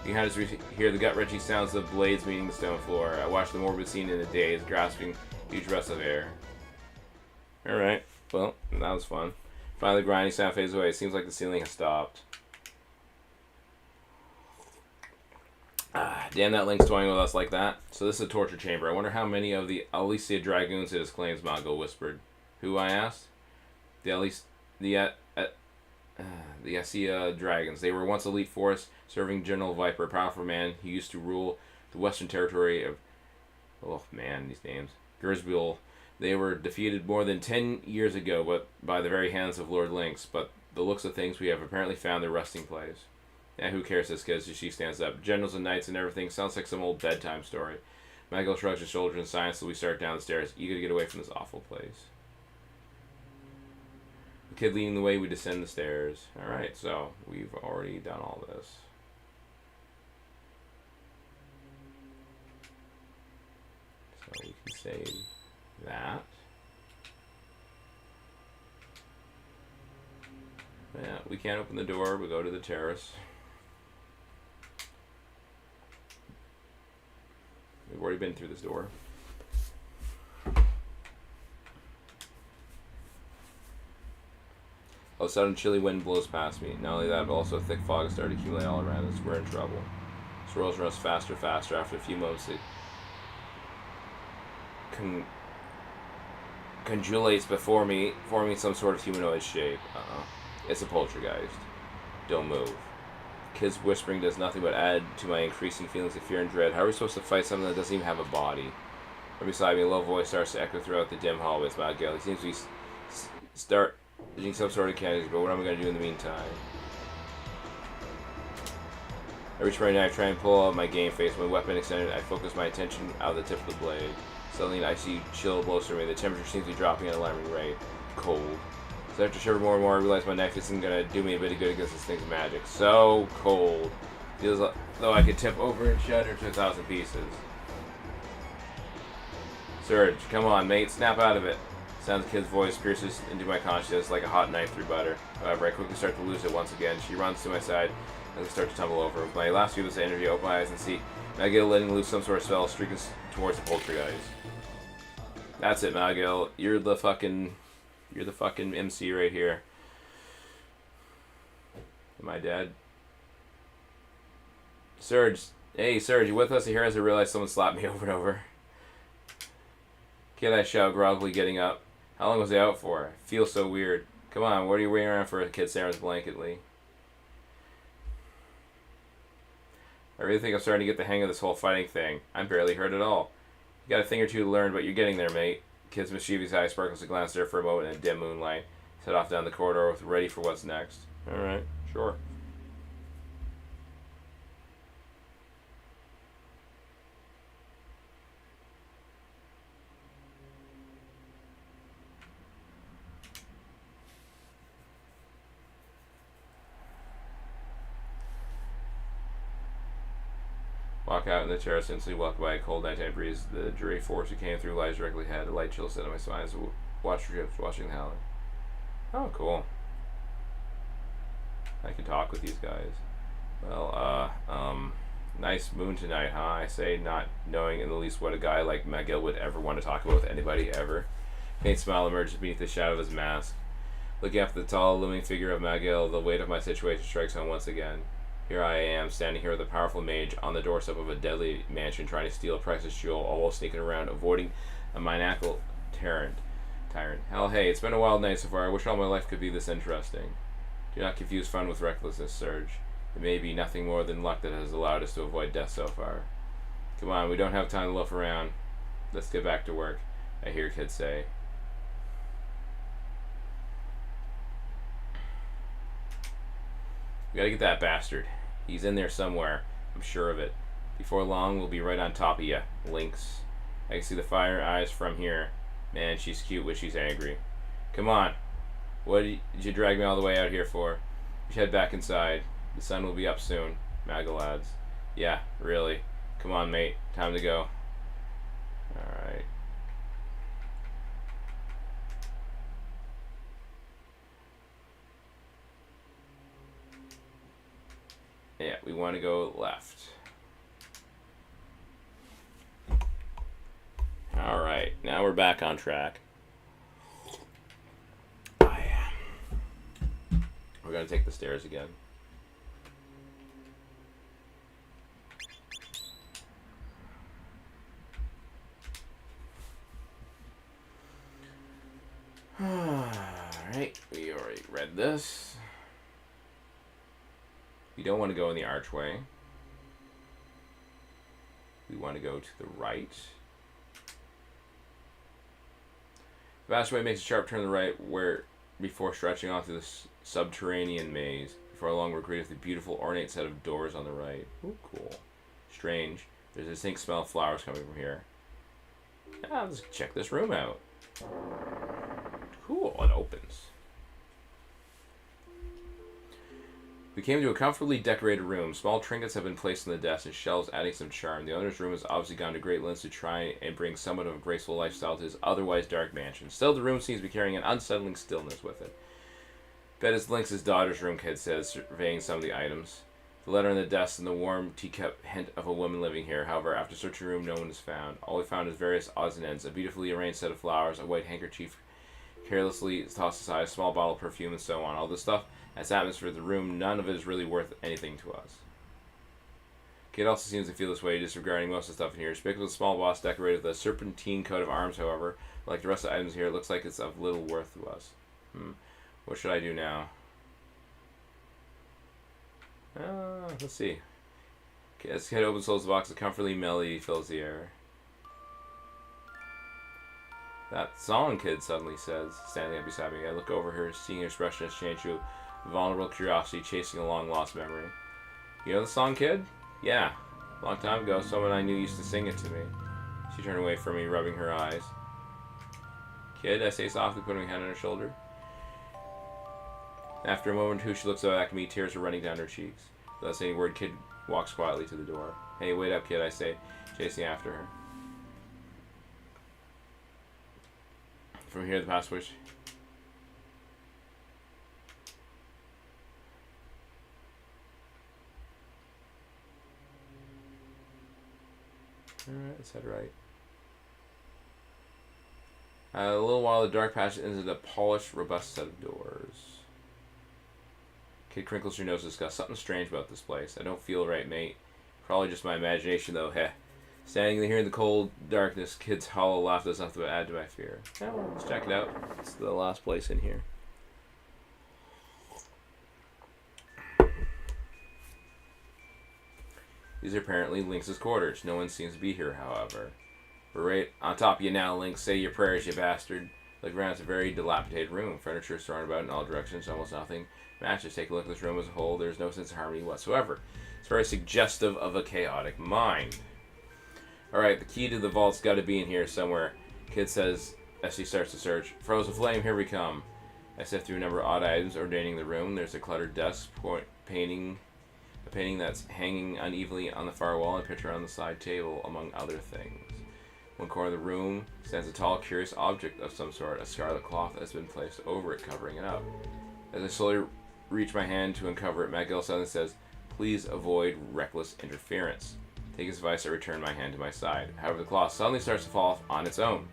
Behind us, we hear the gut-wrenching sounds of blades meeting the stone floor. I watch the morbid scene in a daze, grasping huge breaths of air. Alright, well, that was fun. Finally, the grinding sound fades away. It seems like the ceiling has stopped. Damn, that Link's toying with us like that. So this is a torture chamber. I wonder how many of the Alicia Dragoons it claims, Mongo whispered. Who, I asked? The Asia Dragons. They were once elite force, serving General Viper, a powerful man who used to rule the western territory of... Oh, man, these names. Gersbil. They were defeated more than 10 years ago but by the very hands of Lord Lynx, but the looks of things we have apparently found their resting place. Yeah, who cares, this kid, as she stands up. Generals and knights and everything sounds like some old bedtime story. Michael shrugs his shoulders in silence as we start down the stairs, eager to get away from this awful place. The kid leading the way, we descend the stairs. Alright, so we've already done all this. So we can save that. Yeah, we can't open the door, we go to the terrace. We've already been through this door. A sudden chilly wind blows past me. Not only that, but also a thick fog has started accumulating all around us. We're in trouble. Swirls runs faster, faster. After a few moments, it congealates before me, forming some sort of humanoid shape. It's a poltergeist. Don't move. Kids whispering does nothing but add to my increasing feelings of fear and dread. How are we supposed to fight something that doesn't even have a body? Right beside me, a low voice starts to echo throughout the dim hallway. It's Miguel. He seems to be using some sort of candies, but what am I going to do in the meantime? I reach for my knife, try and pull out my game face. My weapon extended, I focus my attention out of the tip of the blade. Suddenly, an icy chill blows through me. The temperature seems to be dropping at an alarming rate. Cold. So after shiver more and more, I realize my knife isn't going to do me a bit of good against this thing's magic. So cold. Feels like though I could tip over and shatter to 1,000 pieces. Surge, come on, mate, snap out of it. Sounds the kid's voice pierces into my consciousness like a hot knife through butter. However, I quickly start to lose it once again. She runs to my side as I start to tumble over. With my last few bits of energy, I open my eyes and see Magil letting loose some sort of spell, streaking towards the poltergeist. That's it, Magil. You're the fucking MC right here. Am I dead? Surge. Hey, Surge, you with us? I hear as I realize someone slapped me over and over. Kid, I shout, groggily getting up. How long was I out for? I feel so weird. Come on, what are you waiting around for? Kid stares blanketly. I really think I'm starting to get the hang of this whole fighting thing. I'm barely hurt at all. You got a thing or two to learn, but you're getting there, mate. Kid's mischievous eye sparkles a glance there for a moment in a dim moonlight. Head off down the corridor, ready for what's next. Alright, sure. Walk out in the terrace, instantly walked by a cold nighttime breeze. The dreary force that came through lies directly ahead. A light chill set on my spine as I watched trips, watching the howler. Oh, cool. I can talk with these guys. Well, nice moon tonight, huh? I say, not knowing in the least what a guy like Magil would ever want to talk about with anybody, ever. Faint smile emerges beneath the shadow of his mask. Looking after the tall, looming figure of Magil, the weight of my situation strikes home once again. Here I am, standing here with a powerful mage on the doorstep of a deadly mansion, trying to steal a priceless jewel, all while sneaking around, avoiding a maniacal tyrant. Hell, hey, it's been a wild night so far. I wish all my life could be this interesting. Do not confuse fun with recklessness, Surge. It may be nothing more than luck that has allowed us to avoid death so far. Come on, we don't have time to loaf around. Let's get back to work, I hear kids say. We gotta get that bastard. He's in there somewhere. I'm sure of it. Before long, we'll be right on top of you, Lynx. I can see the fire eyes from here. Man, she's cute, but she's angry. Come on. What did you drag me all the way out here for? We should head back inside. The sun will be up soon, Magil adds. Yeah, really. Come on, mate. Time to go. Alright. Yeah, we want to go left. Alright, now we're back on track. Oh, yeah. We're going to take the stairs again. Alright, we already read this. We don't want to go in the archway. We want to go to the right. The passageway makes a sharp turn to the right before stretching off through the subterranean maze. Before long, we're greeted with a beautiful ornate set of doors on the right. Ooh, cool. Strange. There's a distinct smell of flowers coming from here. Let's check this room out. Cool, it opens. We came to a comfortably decorated room. Small trinkets have been placed on the desk and shelves, adding some charm. The owner's room has obviously gone to great lengths to try and bring somewhat of a graceful lifestyle to his otherwise dark mansion. Still, the room seems to be carrying an unsettling stillness with it. Bet it's Lynx's daughter's room, Kid says, surveying some of the items. The letter on the desk and the warm teacup hint of a woman living here. However, after searching the room, no one is found. All we found is various odds and ends, a beautifully arranged set of flowers, a white handkerchief carelessly tossed aside, a small bottle of perfume, and so on. All this stuff adds atmosphere to the room. None of it is really worth anything to us. Kid also seems to feel this way, disregarding most of the stuff in here. Speaks with a small box decorated with a serpentine coat of arms, however. Like the rest of the items here, it looks like it's of little worth to us. What should I do now? Let's see. As Kid opens the box, a comfortably melody fills the air. That song, Kid suddenly says, standing up beside me. I look over her, seeing her expression has changed to a vulnerable curiosity chasing a long-lost memory. You know the song, Kid? Yeah. A long time ago, someone I knew used to sing it to me. She turned away from me, rubbing her eyes. Kid, I say softly, putting my hand on her shoulder. After a moment or two, she looks back at me, tears are running down her cheeks. Without saying a word, Kid walks quietly to the door. Hey, wait up, Kid, I say, chasing after her. From here, the password. Alright, is that right? A little while, the dark passage enters a polished, robust set of doors. Kid crinkles her nose in disgust. Something strange about this place. I don't feel right, mate. Probably just my imagination, though. Heh. Standing here in the cold darkness, Kid's hollow laugh does nothing but add to my fear. Oh, let's check it out. It's the last place in here. These are apparently Lynx's quarters. No one seems to be here, however. We're right on top of you now, Lynx. Say your prayers, you bastard. Look around, it's a very dilapidated room. Furniture is thrown about in all directions, almost nothing matches. Take a look at this room as a whole. There's no sense of harmony whatsoever. It's very suggestive of a chaotic mind. Alright, the key to the vault's got to be in here somewhere, Kid says as he starts to search. Frozen flame, here we come. I sift through a number of odd items ordaining the room. There's a cluttered desk, a painting that's hanging unevenly on the far wall, and a picture on the side table, among other things. One corner of the room stands a tall, curious object of some sort, a scarlet cloth that has been placed over it, covering it up. As I slowly reach my hand to uncover it, McGill suddenly says, "Please avoid reckless interference." Take his advice, I return my hand to my side. However, the cloth suddenly starts to fall off on its own.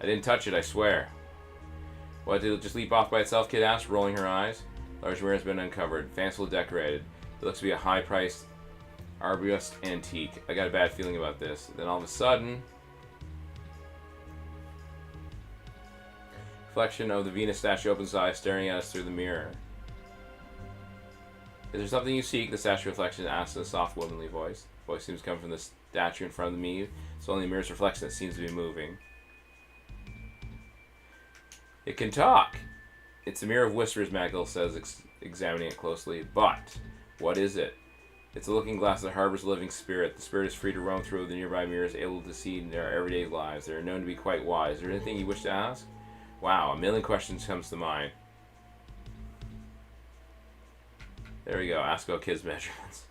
I didn't touch it, I swear. What, did it just leap off by itself? Kid asked, rolling her eyes. Large mirror has been uncovered, fancifully decorated. It looks to be a high-priced arbutus antique. I got a bad feeling about this. Then all of a sudden, reflection of the Venus statue opens its eyes, staring at us through the mirror. Is there something you seek? The statue reflection asks in a soft, womanly voice. The voice seems to come from the statue in front of me. It's only the mirror's reflection that seems to be moving. It can talk. It's a mirror of whispers, Magdal says, examining it closely. But what is it? It's a looking glass that harbors a living spirit. The spirit is free to roam through the nearby mirrors, able to see in their everyday lives. They are known to be quite wise. Is there anything you wish to ask? Wow, a million questions comes to mind. There we go. Ask about Kid's measurements.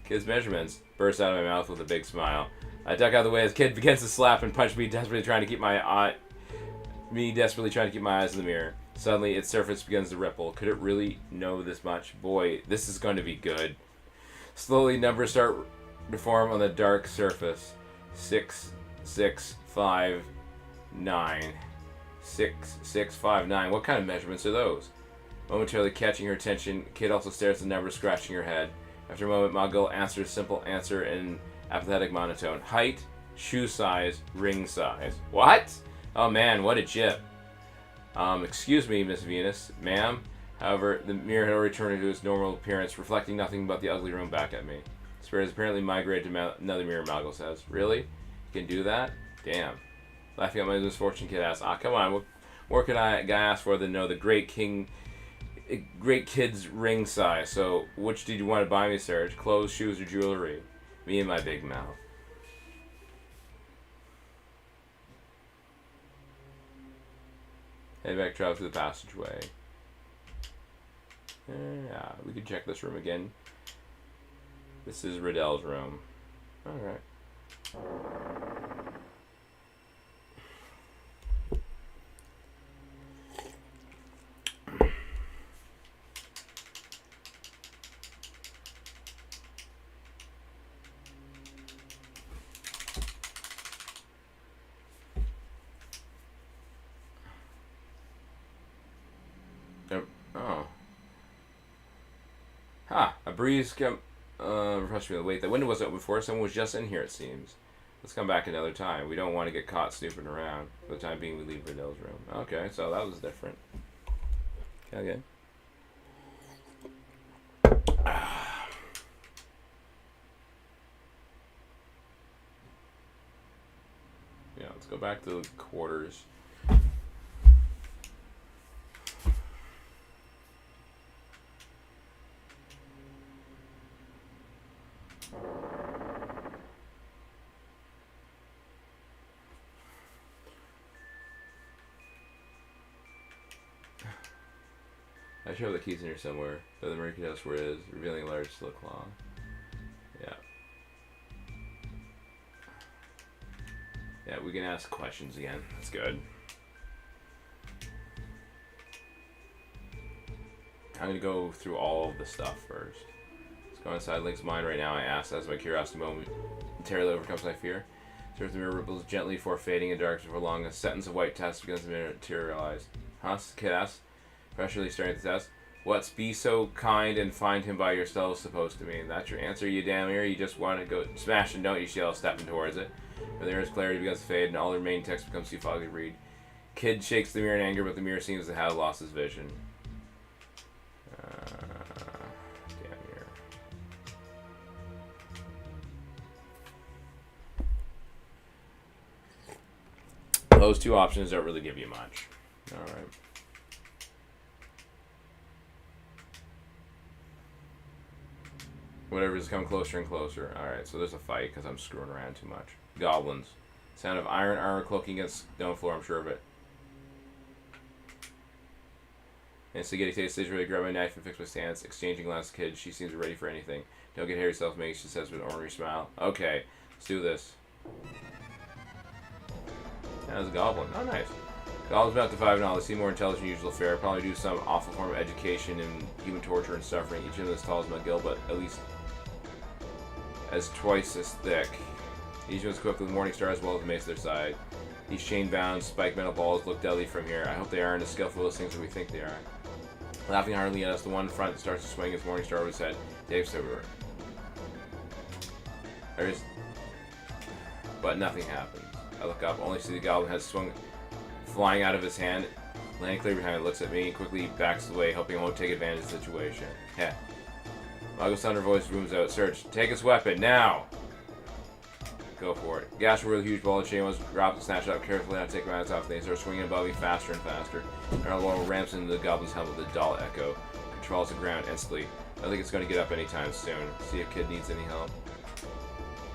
Kid's measurements burst out of my mouth with a big smile. I duck out of the way as Kid begins to slap and punch me, desperately trying to keep my eyes in the mirror. Suddenly, its surface begins to ripple. Could it really know this much? Boy, this is going to be good. Slowly, numbers start to form on the dark surface. 6, 6, 5, 9. 6, 6, 5, 9. What kind of measurements are those? Momentarily catching her attention, Kid also stares at the numbers, scratching her head. After a moment, Magdal answers a simple answer in apathetic monotone. Height, shoe size, ring size. What? Oh man, what a chip. Excuse me, Miss Venus. Ma'am. However, the mirror had already returned to its normal appearance, reflecting nothing but the ugly room back at me. The spirit has apparently migrated to another mirror, Magdal says. Really? You can do that? Damn. Laughing at my misfortune, Kid asks, come on, what more could I ask for than know the great Kid's ring size? So, which did you want to buy me, Serge? Clothes, shoes, or jewelry? Me and my big mouth. Head back, travel through the passageway. Yeah, we could check this room again. This is Riddell's room. Alright. A breeze came. Rushed me. Wait, the window was open before. Someone was just in here, it seems. Let's come back another time. We don't want to get caught snooping around. For the time being, we leave Riddell's room. Okay, so that was different. Okay. Yeah, let's go back to the quarters. I should have the keys in here somewhere. Though the Mercury house where it is, revealing a large silk claw. Yeah. Yeah, we can ask questions again. That's good. I'm gonna go through all of the stuff first. Let's go inside Link's mind right now. I ask as my curiosity momentarily overcomes my fear. Serves the mirror ripples gently before fading in darkness before long. A sentence of white text begins to materialize. Huh? Kid asks, pressurely staring at the test. What's be so kind and find him by yourself supposed to mean? That's your answer, you damn ear. You just want to go smash and don't you? She yells, stepping towards it. But there is clarity begins to fade, and all the remaining text becomes too foggy to read. Kid shakes the mirror in anger, but the mirror seems to have lost his vision. Damn mirror. Those two options don't really give you much. Alright. Whatever's come closer and closer. Alright, so there's a fight because I'm screwing around too much. Goblins. Sound of iron armor cloaking against stone floor, I'm sure of it. Instantly getting stage ready, grab my knife and fix my stance. Exchanging glances, kid. She seems ready for anything. Don't get ahead of yourself, mate, she says with an ornery smile. Okay, let's do this. That was a goblin. Oh, nice. Goblins about to 5 and all. They seem more intelligent than usual fare. Probably do some awful form of education and human torture and suffering. Each of them as tall as McGill, but at least as twice as thick. Each of them is equipped with Morningstar as well as a mace at their side. These chain-bound, spiked metal balls look deadly from here. I hope they aren't as skillful as things that we think they are. Laughing heartily at us, the one in front starts to swing his Morningstar over his head. Dave's over. But nothing happens. I look up, only see the goblin head swung flying out of his hand. Landing clear behind it, looks at me, quickly backs away, hoping I won't take advantage of the situation. Heh. Mago's thunder voice booms out. Search, take his weapon, now! Go for it. Gash where the huge ball of chain was dropped and snatched up carefully, not take my eyes off. They start swinging above me faster and faster. And our little ramps into the goblin's helmet with a dull echo. Controls the ground instantly. I think it's going to get up anytime soon. See if Kid needs any help.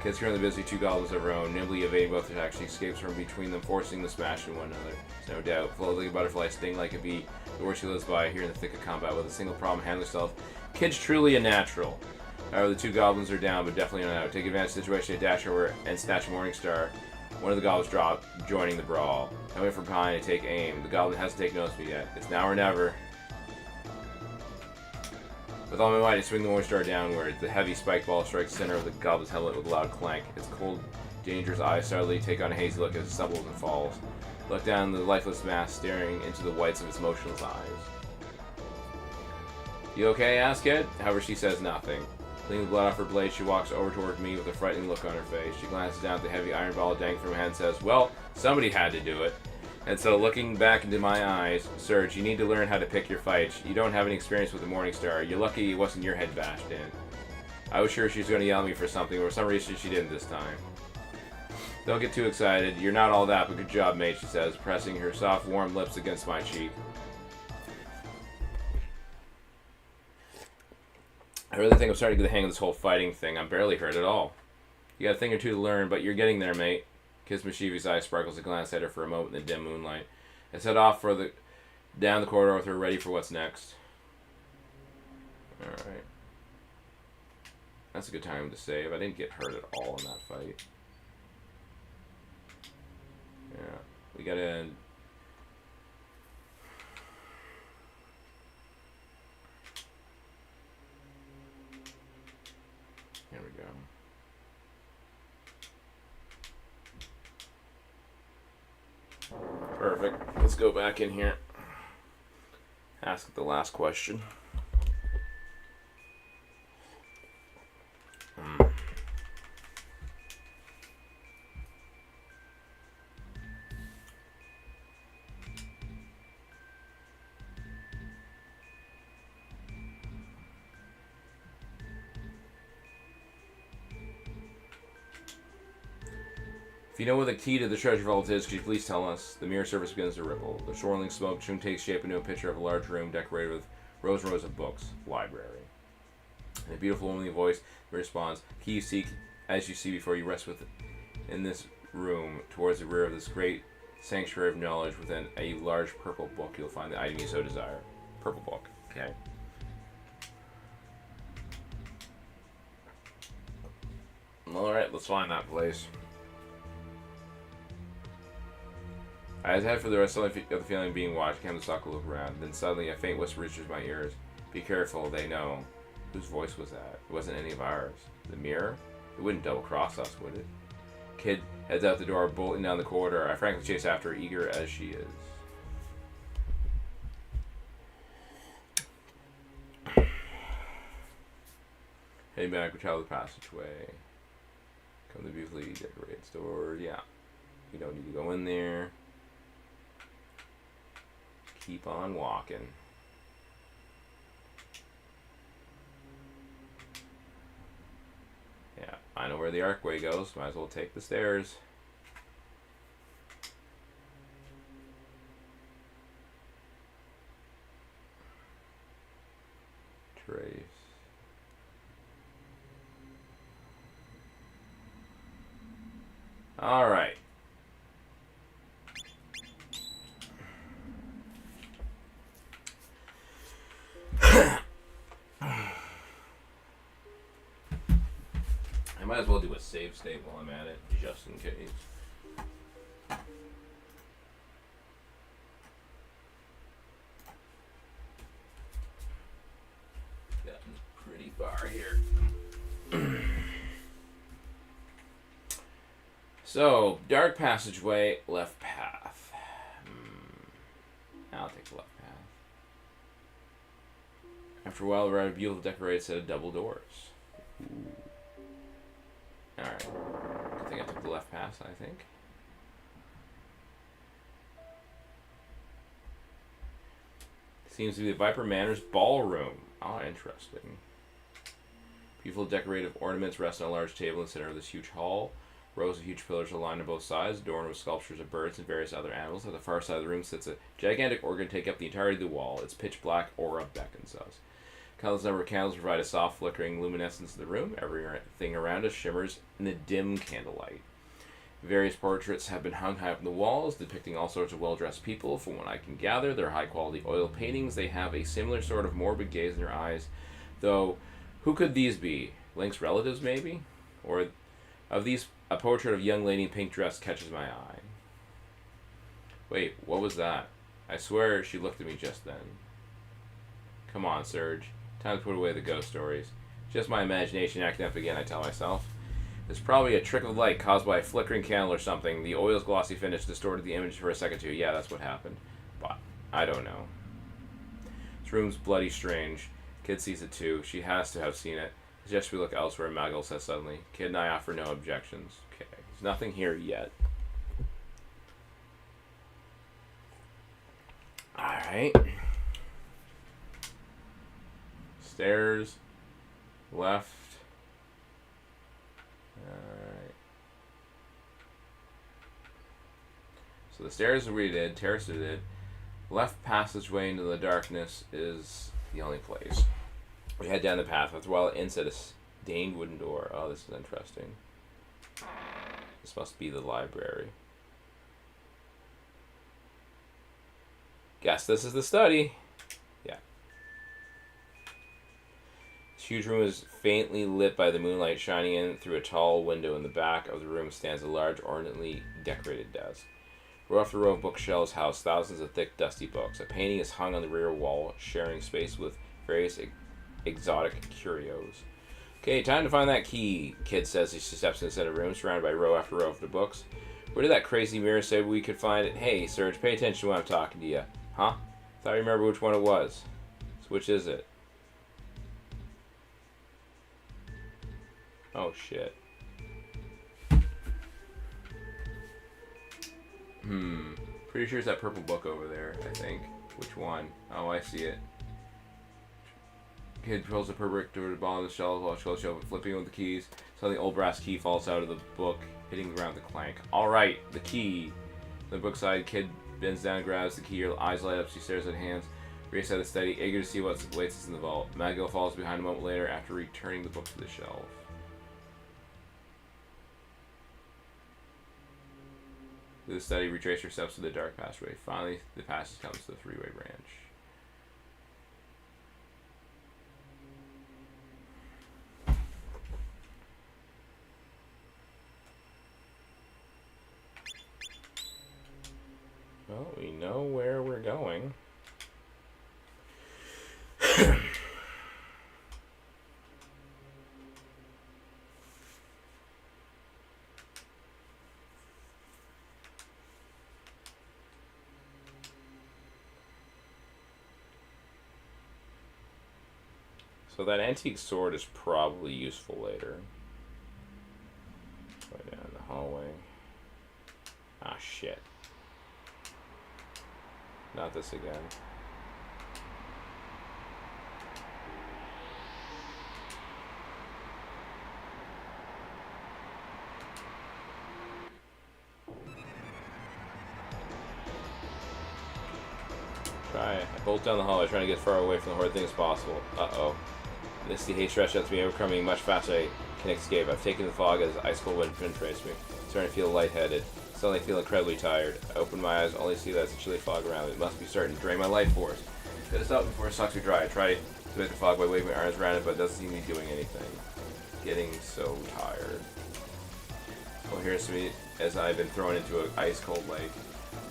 Kid's currently busy, 2 goblins of her own, nimbly evading both attacks. She escapes from between them, forcing the smash into one another. There's no doubt. Flows like a butterfly, sting like a bee. The war she lives by here in the thick of combat with a single problem, handle herself. Kid's truly a natural. However, the 2 goblins are down, but definitely not out. Take advantage of the situation, dash over and snatch a Morningstar. One of the goblins drop, joining the brawl. I wait for behind to take aim. The goblin hasn't taken notice of me yet. It's now or never. With all my might, I swing the Morningstar downward. The heavy spiked ball strikes the center of the goblin's helmet with a loud clank. Its cold, dangerous eyes suddenly take on a hazy look as it stumbles and falls. Look down the lifeless mass, staring into the whites of its motionless eyes. You okay? Asks Kid. However, she says nothing. Cleaning the blood off her blade, she walks over toward me with a frightening look on her face. She glances down at the heavy iron ball dangling from her hand and says, well, somebody had to do it. And so, looking back into my eyes, Serge, you need to learn how to pick your fights. You don't have any experience with the Morningstar. You're lucky it wasn't your head bashed in. I was sure she was going to yell at me for something, but for some reason she didn't this time. Don't get too excited. You're not all that, but good job, mate, she says, pressing her soft, warm lips against my cheek. I really think I'm starting to get the hang of this whole fighting thing. I'm barely hurt at all. You got a thing or two to learn, but you're getting there, mate. Kiss Mischievous eye sparkles a glance at her for a moment in the dim moonlight. I set off for down the corridor with her, ready for what's next. Alright. That's a good time to save. I didn't get hurt at all in that fight. Yeah. We gotta... Here we go. Perfect. Let's go back in here. Ask the last question. If you know where the key to the treasure vault is, could you please tell us? The mirror surface begins to ripple. The swirling smoke soon takes shape into a picture of a large room decorated with rows and rows of books. Library. In a beautiful womanly voice responds, "Key you seek, as you see before you rest in this room, towards the rear of this great sanctuary of knowledge. Within a large purple book, you'll find the item you so desire." Purple book. Okay. Alright, let's find that place. I had for the rest of the feeling of being watched. I came to stop to look around. Then suddenly a faint whisper reaches my ears. "Be careful, they know." Whose voice was that? It wasn't any of ours. The mirror? It wouldn't double-cross us, would it? Kid heads out the door, bolting down the corridor. I frankly chase after her, eager as she is. Heading back, we travel the passageway. Come to the beautifully decorated store. Yeah. You don't need to go in there. Keep on walking. Yeah, I know where the archway goes. Might as well take the stairs. Trace. All right. I might as well do a save state while I'm at it, just in case. Gotten pretty far here. So, dark passageway, left path. I'll take the left path. After a while, we're at a beautiful decorated set of double doors. Ooh. Alright. I think I took the left path, I think. Seems to be the Viper Manor's ballroom. Oh, interesting. Beautiful decorative ornaments rest on a large table in the center of this huge hall. Rows of huge pillars are lined on both sides, adorned with sculptures of birds and various other animals. At the far side of the room sits a gigantic organ taking up the entirety of the wall. Its pitch black aura beckons us. Countless number of candles provide a soft, flickering luminescence in the room. Everything around us shimmers in the dim candlelight. Various portraits have been hung high up on the walls, depicting all sorts of well-dressed people. From what I can gather, they're high-quality oil paintings. They have a similar sort of morbid gaze in their eyes. Though, who could these be? Link's relatives, maybe? Or of these, a portrait of a young lady in pink dress catches my eye. Wait, what was that? I swear she looked at me just then. Come on, Serge. Time to put away the ghost stories. Just my imagination acting up again, I tell myself. It's probably a trick of light caused by a flickering candle or something. The oil's glossy finish distorted the image for a second or two. Yeah, that's what happened. But I don't know. This room's bloody strange. Kid sees it too. She has to have seen it. Suggests we look elsewhere, Maggle says suddenly. Kid and I offer no objections. Okay, there's nothing here yet. Alright. Stairs. Left. Alright. So the stairs we did, terrace we did. Left passageway into the darkness is the only place. We head down the path. After a while, inside a stained wooden door. Oh, this is interesting. This must be the library. Guess this is the study. Yeah. This huge room is faintly lit by the moonlight shining in through a tall window. In the back of the room stands a large, ornately decorated desk. Row after row of bookshelves house thousands of thick, dusty books. A painting is hung on the rear wall, sharing space with various exotic curios. Okay, time to find that key, Kid says as she steps into the center of the room, surrounded by row after row of the books. Where did that crazy mirror say we could find it? Hey, Serge, pay attention when I'm talking to you. Huh? Thought I remember which one it was. So which is it? Oh, shit. Pretty sure it's that purple book over there, I think. Which one? Oh, I see it. Kid pulls a brick to the bottom of the shelf while she shows flipping with the keys. Suddenly, old brass key falls out of the book, hitting the ground with a clank. All right, the key. On the book side, Kid bends down and grabs the key. Her eyes light up. She stares at her hands. Grace at a steady, eager to see what awaits us in the vault. Maggie follows behind a moment later after returning the book to the shelf. With a steady, retrace her steps to the dark passageway. Finally, the passage comes to the three-way branch. Well, we know where we're going. So that antique sword is probably useful later. Go down the hallway. Ah, shit. Not this again. I bolt down the hallway, trying to get as far away from the horrid thing as possible. Uh-oh. Misty haze stretched out to me, overcoming much faster than I can escape. I've taken the fog as ice cold wind penetrates me. I'm starting to feel lightheaded. Suddenly I feel incredibly tired. I open my eyes, only see that it's a chilly fog around me. It must be starting to drain my life force. Gotta stop before it sucks me dry. I try to make the fog by waving my arms around it, but it doesn't seem to be doing anything. Getting so tired. Coherence to me as I've been thrown into an ice cold lake.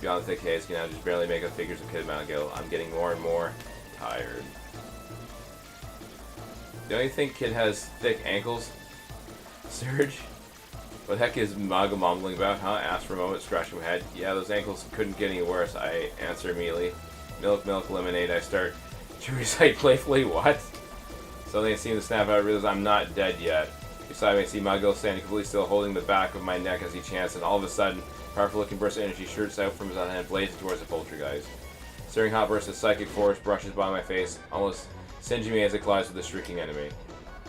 Beyond the thick haze, can now just barely make out figures of Kid Mountgill. I'm getting more and more tired. Don't you think Kid has thick ankles, Serge? What the heck is Maga mumbling about, huh? Asked for a moment, scratching my head. Yeah, those ankles couldn't get any worse, I answer immediately. Milk, milk, lemonade, I start to recite playfully. What? Suddenly I seem to snap out and realize I'm not dead yet. Beside me, I see Muggill standing completely still, holding the back of my neck as he chants, and all of a sudden, a powerful looking burst of energy shoots out from his other hand, blazing towards the poltergeist. Searing hot burst of psychic force brushes by my face, almost singeing me as it collides with the shrieking enemy.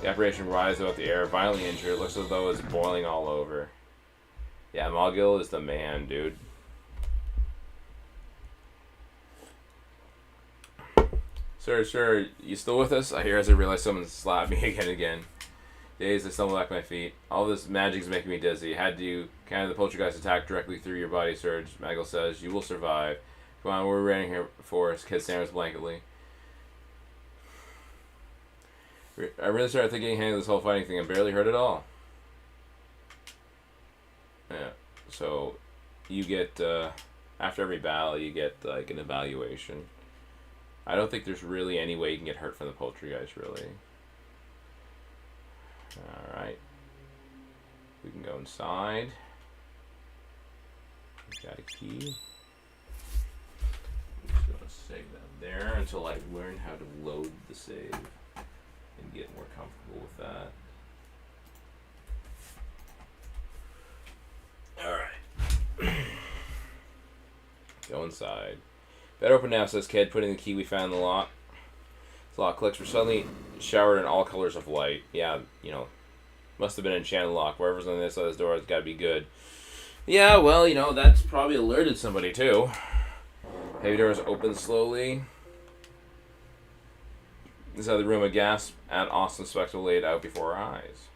The apparition rises about the air, violently injured. It looks as though it's boiling all over. Yeah, Muggill is the man, dude. Sir, you still with us? I hear as I realize someone slapped me again and again. Dazed, I stumble back to my feet. All this magic's making me dizzy. Had you counter the poltergeist attack directly through your body, Serge? Muggill says, you will survive. Come on, we're running here for us. Kid stares blankly. I really started thinking hang of this whole fighting thing. I barely heard it all. Yeah, so you get, after every battle, you get like an evaluation. I don't think there's really any way you can get hurt from the poltergeist, really. Alright. We can go inside. We've got a key. I'm just going to save that there until I learn how to load the save and get more comfortable with that. Alright. Go inside. Better open now, says Kid, putting the key we found in the lock. The lock clicks. We're suddenly showered in all colors of light. Yeah, you know, must have been an enchanted lock. Wherever's on this side of this door, it's got to be good. Yeah, well, you know, that's probably alerted somebody, too. Heavy doors open slowly. Inside the room, a gasp at Austin's spectacle laid out before our eyes.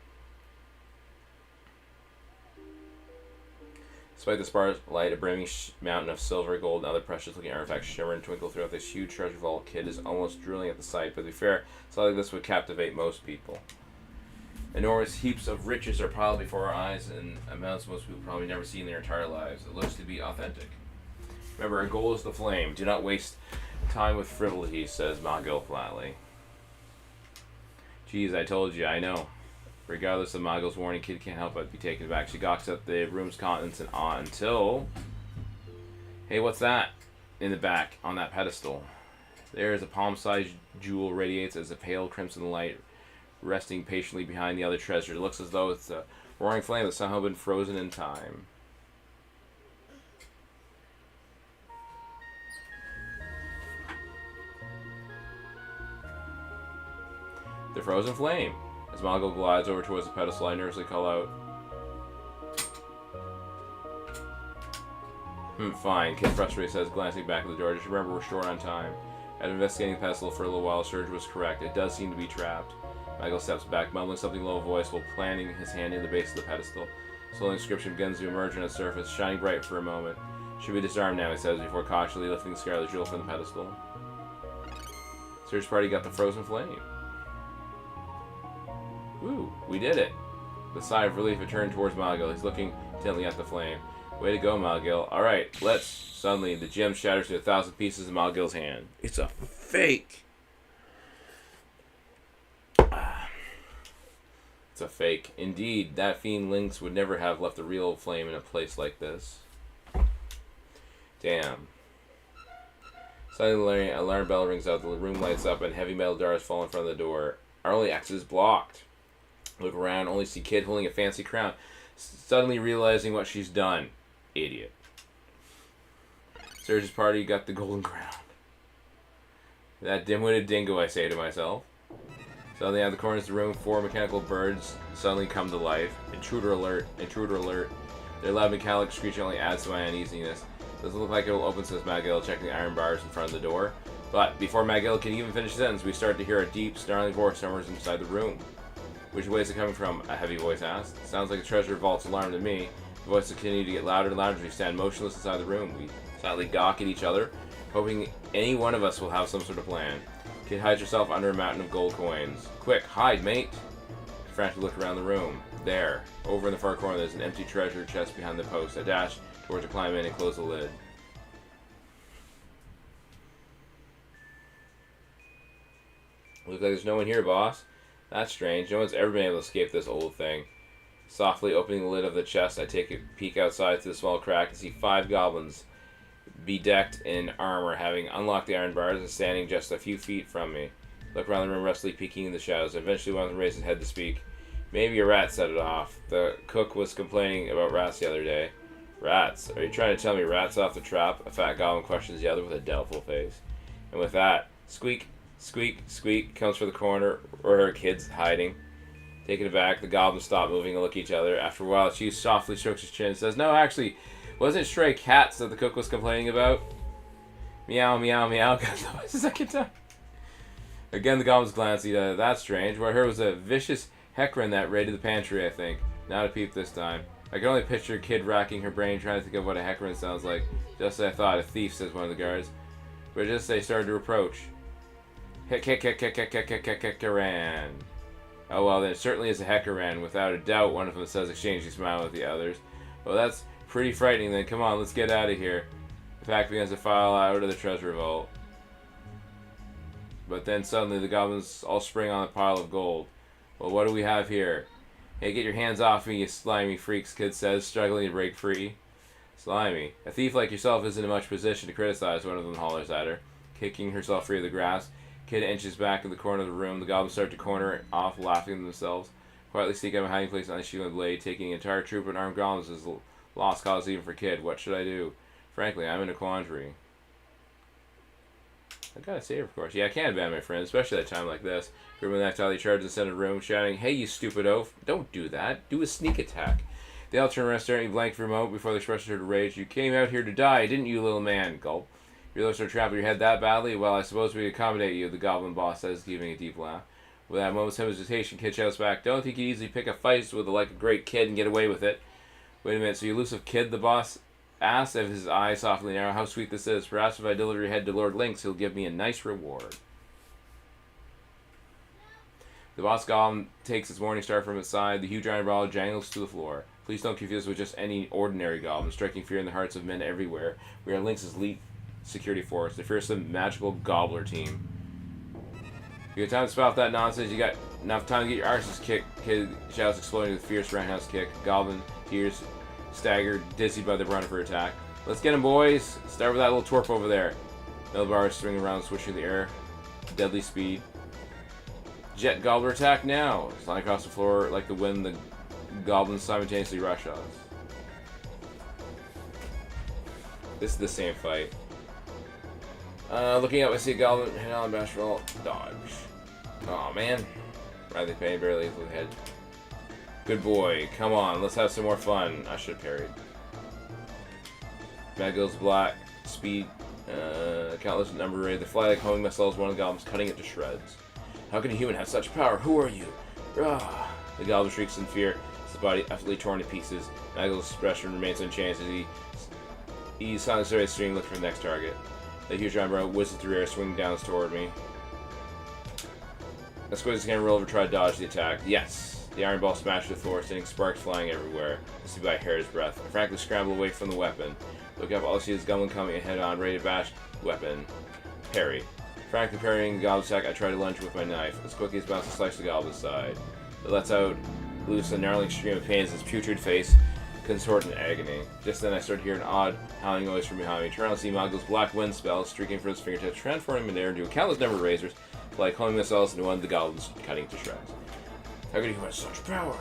Despite the sparse light, a brimming mountain of silver, gold, and other precious-looking artifacts shimmer and twinkle throughout this huge treasure vault. Kid is almost drooling at the sight, but to be fair, something like this would captivate most people. Enormous heaps of riches are piled before our eyes in amounts most people probably never see in their entire lives. It looks to be authentic. Remember, our goal is the flame. Do not waste time with frivolity, says Muggill flatly. Geez, I told you, I know. Regardless of Muggill's warning, Kid can't help but be taken aback. She gawks at the room's contents in awe until... Hey, what's that? In the back, on that pedestal. There is a palm-sized jewel radiates as a pale crimson light, resting patiently behind the other treasure. It looks as though it's a roaring flame that's somehow been frozen in time. The frozen flame. As Mongo glides over towards the pedestal, I nervously call out. Fine, Kid frustrated says, glancing back at the door. Just remember, we're short on time. After investigating the pedestal for a little while, Surge was correct. It does seem to be trapped. Michael steps back, mumbling something low voice while planting his hand near the base of the pedestal. Slowly, the inscription begins to emerge on its surface, shining bright for a moment. Should be disarmed now, he says, before cautiously lifting the scarlet jewel from the pedestal. Surge's party got the frozen flame. Ooh, we did it. With a sigh of relief, it turned towards Malgil. He's looking intently at the flame. Way to go, Malgil. Alright, let's. Suddenly, the gem shatters to 1,000 pieces in Malgil's hand. It's a fake. It's a fake. Indeed, that fiend Lynx would never have left a real flame in a place like this. Damn. Suddenly, an alarm bell rings out, the room lights up, and heavy metal doors fall in front of the door. Our only exit is blocked. Look around, only see Kid holding a fancy crown, suddenly realizing what she's done. Idiot. Surge's party got the golden crown. That dim-witted dingo, I say to myself. Suddenly, out of the corners of the room, 4 mechanical birds suddenly come to life. Intruder alert, intruder alert. Their loud metallic screech only adds to my uneasiness. Doesn't look like it will open, says Magill, checking the iron bars in front of the door. But before Magill can even finish the sentence, we start to hear a deep, snarling voice somewhere inside the room. Which way is it coming from? A heavy voice asked. Sounds like a treasure vault's alarm to me. The voices continue to get louder and louder as we stand motionless inside the room. We silently gawk at each other, hoping any one of us will have some sort of plan. Kid hides herself under a mountain of gold coins. Quick, hide, mate! Frantically look around the room. There, over in the far corner, there's an empty treasure chest behind the post. I dash towards to climb in and close the lid. Looks like there's no one here, boss. That's strange. No one's ever been able to escape this old thing. Softly opening the lid of the chest, I take a peek outside through the small crack and see 5 goblins, bedecked in armor, having unlocked the iron bars and standing just a few feet from me. Look around the room, rustily peeking in the shadows. Eventually, one of them raised his head to speak. Maybe a rat set it off. The cook was complaining about rats the other day. Rats? Are you trying to tell me rats off the trap? A fat goblin questions the other with a doubtful face. And with that, squeak, squeak, squeak comes from the corner where her kid's hiding. Taken aback, the goblins stop moving and look at each other. After a while, she softly strokes his chin and says, "No, actually, wasn't it stray cats that the cook was complaining about?" Meow, meow, meow. Got the voice a second time. Again, the goblins glanced at each other. That's strange. What I heard was a vicious hecarim that raided the pantry, I think. Not a peep this time. I can only picture a kid racking her brain trying to think of what a hecarim sounds like. Just as I thought, a thief, says one of the guards. But just as they started to approach. Hecaran. Oh well, then it certainly is a hecaran. Without a doubt, one of them says, exchanging smile with the others. Well, that's pretty frightening then. Come on, let's get out of here. The pack begins to file out of the treasure vault. But then suddenly the goblins all spring on a pile of gold. Well, what do we have here? Hey, get your hands off me, you slimy freaks, Kid says, struggling to break free. Slimy. A thief like yourself isn't in much position to criticize, one of them hollers at her. Kicking herself free of the grasp, Kid inches back in the corner of the room. The goblins start to corner off, laughing to themselves. Quietly sneak out of a hiding place on the shield and blade, taking an entire troop of armed goblins is lost cause even for Kid. What should I do? Frankly, I'm in a quandary. I gotta save, of course. Yeah, I can't abandon my friends, especially at a time like this. Grim and Nactali charge the center of the room, shouting, "Hey, you stupid oaf! Don't do that. Do a sneak attack." They all turn around, staring blank for a moment before the expression turned to rage. "You came out here to die, didn't you, little man?" Gulp. "Your lips are trapped in your head that badly? Well, I suppose we accommodate you," the goblin boss says, giving a deep laugh. Without a moment's hesitation, Kid shouts back, "Don't think you easily pick a fight with like a great kid and get away with it." "Wait a minute, so you elusive kid?" the boss asked, as his eyes softly narrow. "How sweet this is. Perhaps if I deliver your head to Lord Lynx, he'll give me a nice reward." The boss goblin takes its morning star from its side. The huge iron ball jangles to the floor. Please don't confuse us with just any ordinary goblin, striking fear in the hearts of men everywhere. We are Lynx's elite security force, the fearsome magical gobbler team. You got time to spout that nonsense? You got enough time to get your arses kicked? Kid shouts, exploding with a fierce roundhouse kick. Goblin tears, staggered, dizzied by the brunt of her attack. "Let's get him, boys! Start with that little twerp over there." Metal bars swinging around, swishing in the air. Deadly speed. Jet gobbler attack now! Flying across the floor like the wind, the goblins simultaneously rush us. This is the same fight. Looking up, I see a goblin head on bashful. Dodge. Oh man. Riley Payne barely hit the head. Good boy. Come on, let's have some more fun. I should have parried. Mad goes black. Speed. Countless number raid. They fly like homing missiles. One of the goblins cutting it to shreds. How can a human have such power? Who are you? Rah! The goblin shrieks in fear. His body utterly torn to pieces. Magel's expression remains unchanged as he silently string looking for the next target. The huge eyebrow whistles through air, swinging down toward me. I squeezed his camera roll over to try to dodge the attack. Yes! The iron ball smashed the floor, sending sparks flying everywhere. I see by a hair's breadth. I frankly scramble away from the weapon. Look up, all I see is goblin coming head on, ready to bash the weapon. Parry. Frankly parrying the goblin's attack, I try to lunge with my knife. As quickly as possible, slice the goblin's side. It lets out loose a gnarling scream of pain as his putrid face contort in agony. Just then I start to hear an odd howling noise from behind me. Turn around and see Magel's black wind spell streaking from his fingertips, transforming him in air into a countless number of razors, like homing missiles into one of the goblins, cutting to shreds. How could he have such power?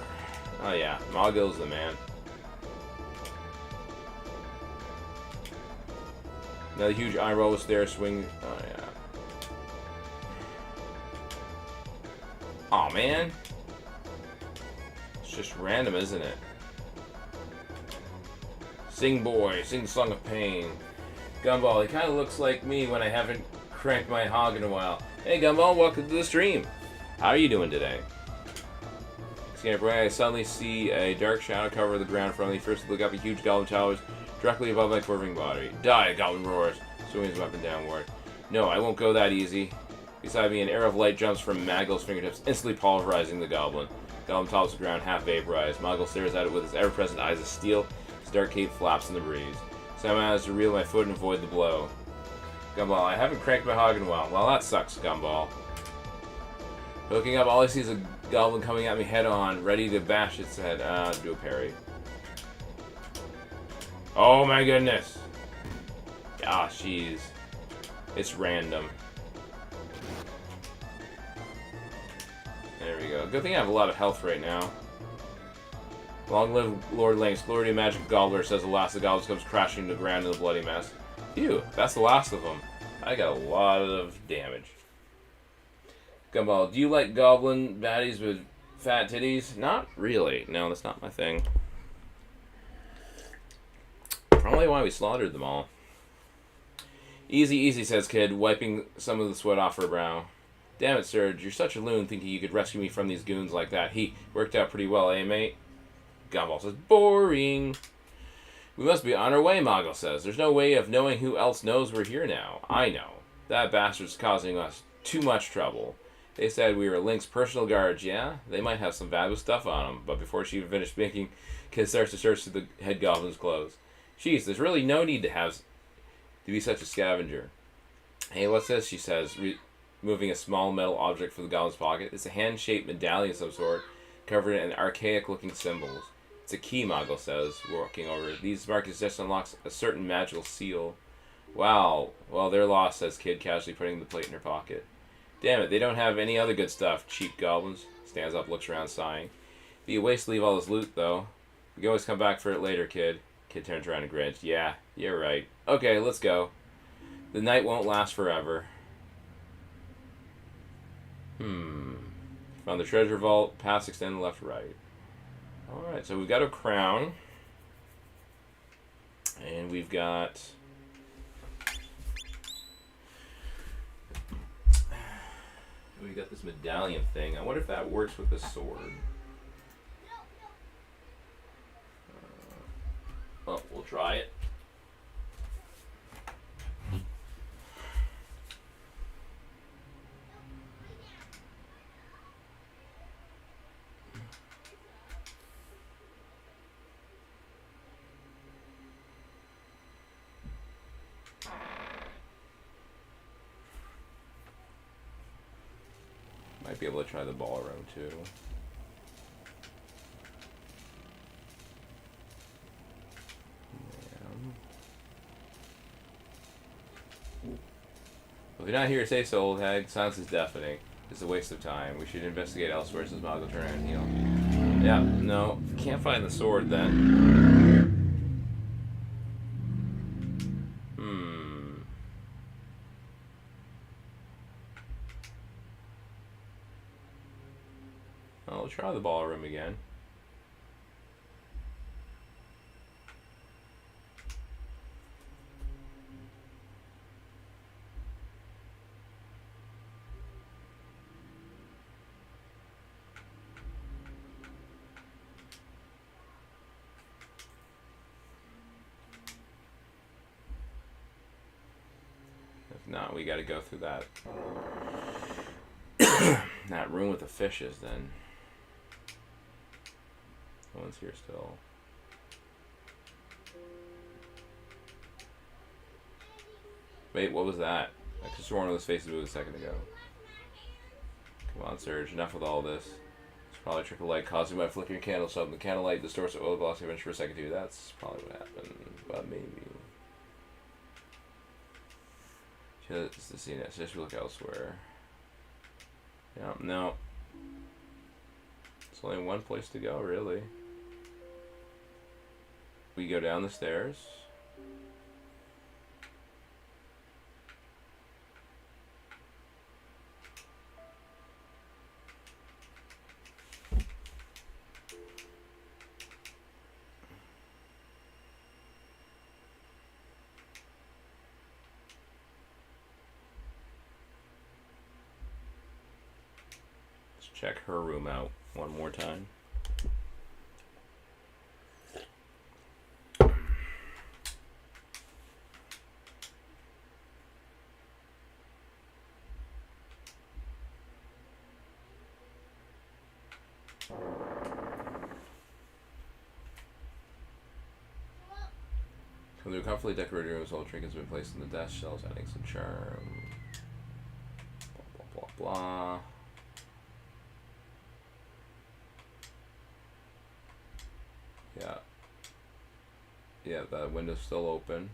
Oh yeah, Magel's the man. Now the huge iron ball was there, swing. Oh yeah. Oh man. It's just random, isn't it? Sing boy, sing song of pain. Gumball, he kind of looks like me when I haven't cranked my hog in a while. Hey Gumball, welcome to the stream. How are you doing today? I suddenly see a dark shadow cover the ground in front of me. First look up, a huge goblin towers directly above my quivering body. Die, goblin roars, swinging his weapon downward. No, I won't go that easy. Beside me, an arrow of light jumps from Magel's fingertips, instantly pulverizing the goblin. Goblin tops the ground, half vaporized. Magel stares at it with his ever-present eyes of steel. His dark cape flaps in the breeze. So I managed to reel my foot and avoid the blow. Gumball, I haven't cranked my hog in a while. Well, that sucks, Gumball. Looking up, all I see is a goblin coming at me head-on, ready to bash its head. Do a parry. Oh my goodness! Ah, jeez. It's random. There we go. Good thing I have a lot of health right now. Long live Lord Lynx. Glory to Magic Gobbler, says the last of the goblins comes crashing to the ground in a bloody mess. Phew, that's the last of them. I got a lot of damage. Gumball, do you like goblin baddies with fat titties? Not really. No, that's not my thing. Probably why we slaughtered them all. Easy, easy, says Kid, wiping some of the sweat off her brow. Damn it, Serge, you're such a loon thinking you could rescue me from these goons like that. He worked out pretty well, eh, mate? Gumball says, boring. We must be on our way, Magel says. There's no way of knowing who else knows we're here now. I know. That bastard's causing us too much trouble. They said we were Link's personal guards. Yeah, they might have some valuable stuff on them. But before she even finished speaking, Kid starts to search through the head goblin's clothes. Jeez, there's really no need to be such a scavenger. Hey, what's this? She says, moving a small metal object from the goblin's pocket. It's a hand-shaped medallion of some sort, covered in archaic-looking symbols. It's a key, Magel says, walking over. These markings just unlocks a certain magical seal. Wow. Well, they're lost, says Kid, casually putting the plate in her pocket. Damn it, they don't have any other good stuff, cheap goblins. Stands up, looks around, sighing. Be a waste to leave all this loot, though. We can always come back for it later, Kid. Kid turns around and grins. Yeah, you're right. Okay, let's go. The night won't last forever. From the treasure vault, pass extend left, right. Alright, so we've got a crown. And we've got... we got this medallion thing. I wonder if that works with the sword. Well, we'll try it. Might be able to try the ballroom too. Well, if you're not here to say so, old hag, silence is deafening. It's a waste of time. We should investigate elsewhere, says Magel, turn around and heal. Yeah, no. Can't find the sword then. I'll try the ballroom again. If not, we got to go through that that room with the fishes then. No one's here still. Wait, what was that? I could have sworn one of those faces moved a second ago. Come on, Surge. Enough with all this. It's probably a trick of light caused by flickering candle sub. The candlelight distorts the oil velocity of for a second too. That's probably what happened. But maybe. Just to see that. So just look elsewhere. Yeah, no. It's only one place to go, really. We go down the stairs. Check her room out one more time. Come to a comfortably decorated room, all trinkets have been placed in the desk shelves, adding some charm. Blah, blah, blah, blah. Yeah. Yeah, the window's still open.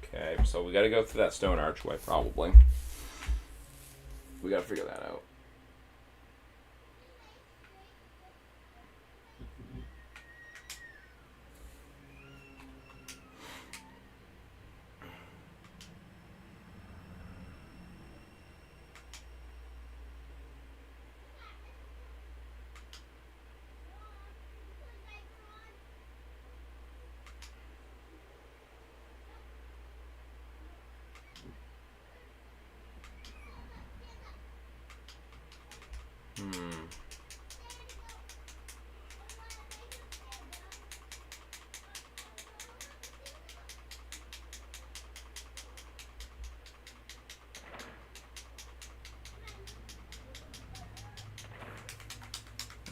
Okay, so we gotta go through that stone archway, probably. We gotta figure that out.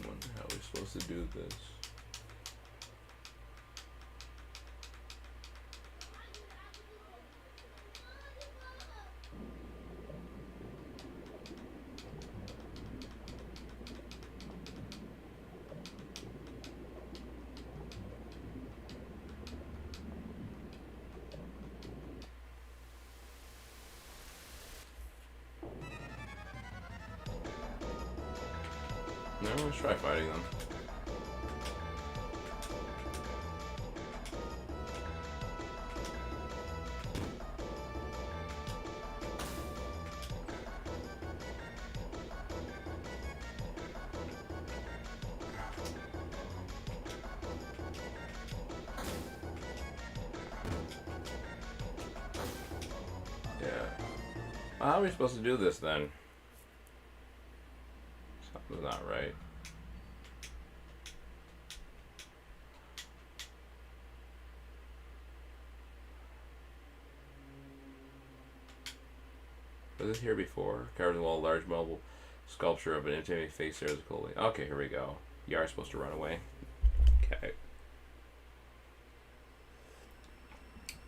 Wonder how we're supposed to do this. No, let's try fighting them. Yeah. How are we supposed to do this then? Something's not right. Was this here before? Carved in the wall, large mobile sculpture of an intimidating face stares coldly. Okay, here we go. You are supposed to run away. Okay.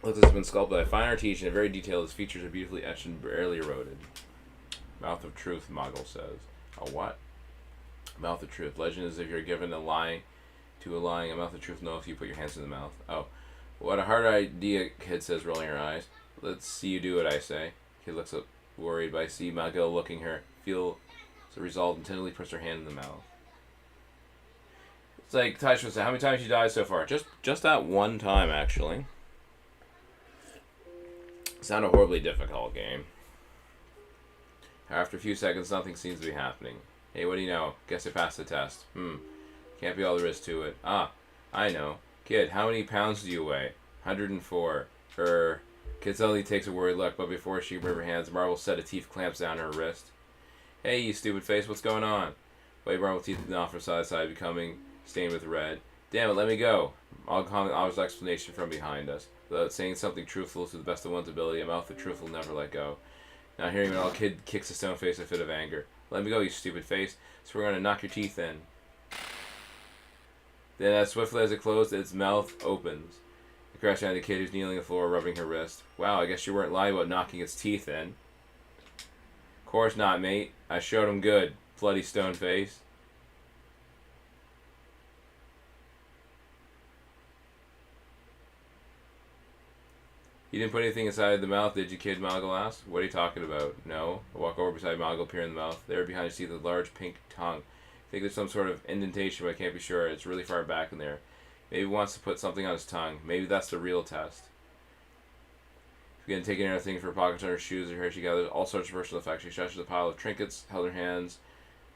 Look, this has been sculpted by fine artisan and very detailed. Its features are beautifully etched and barely eroded. Mouth of truth, Mogul says. A what? Mouth of truth. Legend is if you're given a lie to a lying, a mouth of truth know if you put your hands in the mouth. Oh. What a hard idea, kid says, rolling her eyes. Let's see you do it, I say. Kid looks up worried, but I see Mogul looking her. Feel the resolve and tentatively puts her hand in the mouth. It's like Taisha said, how many times you died so far? Just that one time, actually. It's not a horribly difficult game. After a few seconds, nothing seems to be happening. Hey, what do you know? Guess I passed the test. Can't be all there is to it. Ah, I know. Kid, how many pounds do you weigh? 104. Kid suddenly takes a worried look, but before she can move her hands, Marvel's set of teeth clamps down her wrist. Hey, you stupid face, what's going on? Wait, Marvel's teeth off from side to side, becoming stained with red. Damn it, let me go. I'll comment Oliver's explanation from behind us. Without saying something truthful to the best of one's ability, a mouth of truth will never let go. Now hearing it all, Kid kicks the stone face in a fit of anger. Let me go, you stupid face, so we're going to knock your teeth in. Then as swiftly as it closed, its mouth opens. It crashed down the kid who's kneeling on the floor, rubbing her wrist. Wow, I guess you weren't lying about knocking its teeth in. Course not, mate. I showed him good, bloody stone face. You didn't put anything inside the mouth, did you, kid? Moggle asked. What are you talking about? No. I walk over beside Moggle, peer in the mouth. There behind you see the large pink tongue. I think there's some sort of indentation, but I can't be sure. It's really far back in there. Maybe he wants to put something on his tongue. Maybe that's the real test. She began taking everything from her pockets on her shoes and her. She gathered all sorts of personal effects. She touched a pile of trinkets, held her hands,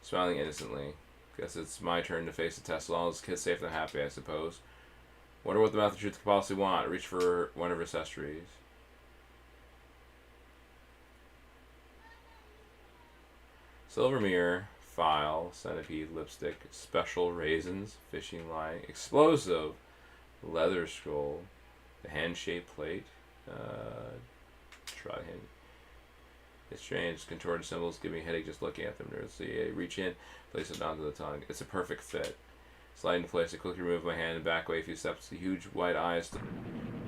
smiling innocently. Guess it's my turn to face the test. As long as the kid's safe and happy, I suppose. Wonder what the mouth of truth could possibly want. Reach for one of her accessories. Silver mirror, file, centipede, lipstick, special raisins, fishing line, explosive, leather scroll, the hand-shaped plate. Try hand. It's strange. Contorted symbols give me a headache just looking at them. Reach in, place it onto the tongue. It's a perfect fit. Slide into place, I quickly remove my hand and back away a few steps. The huge white eyes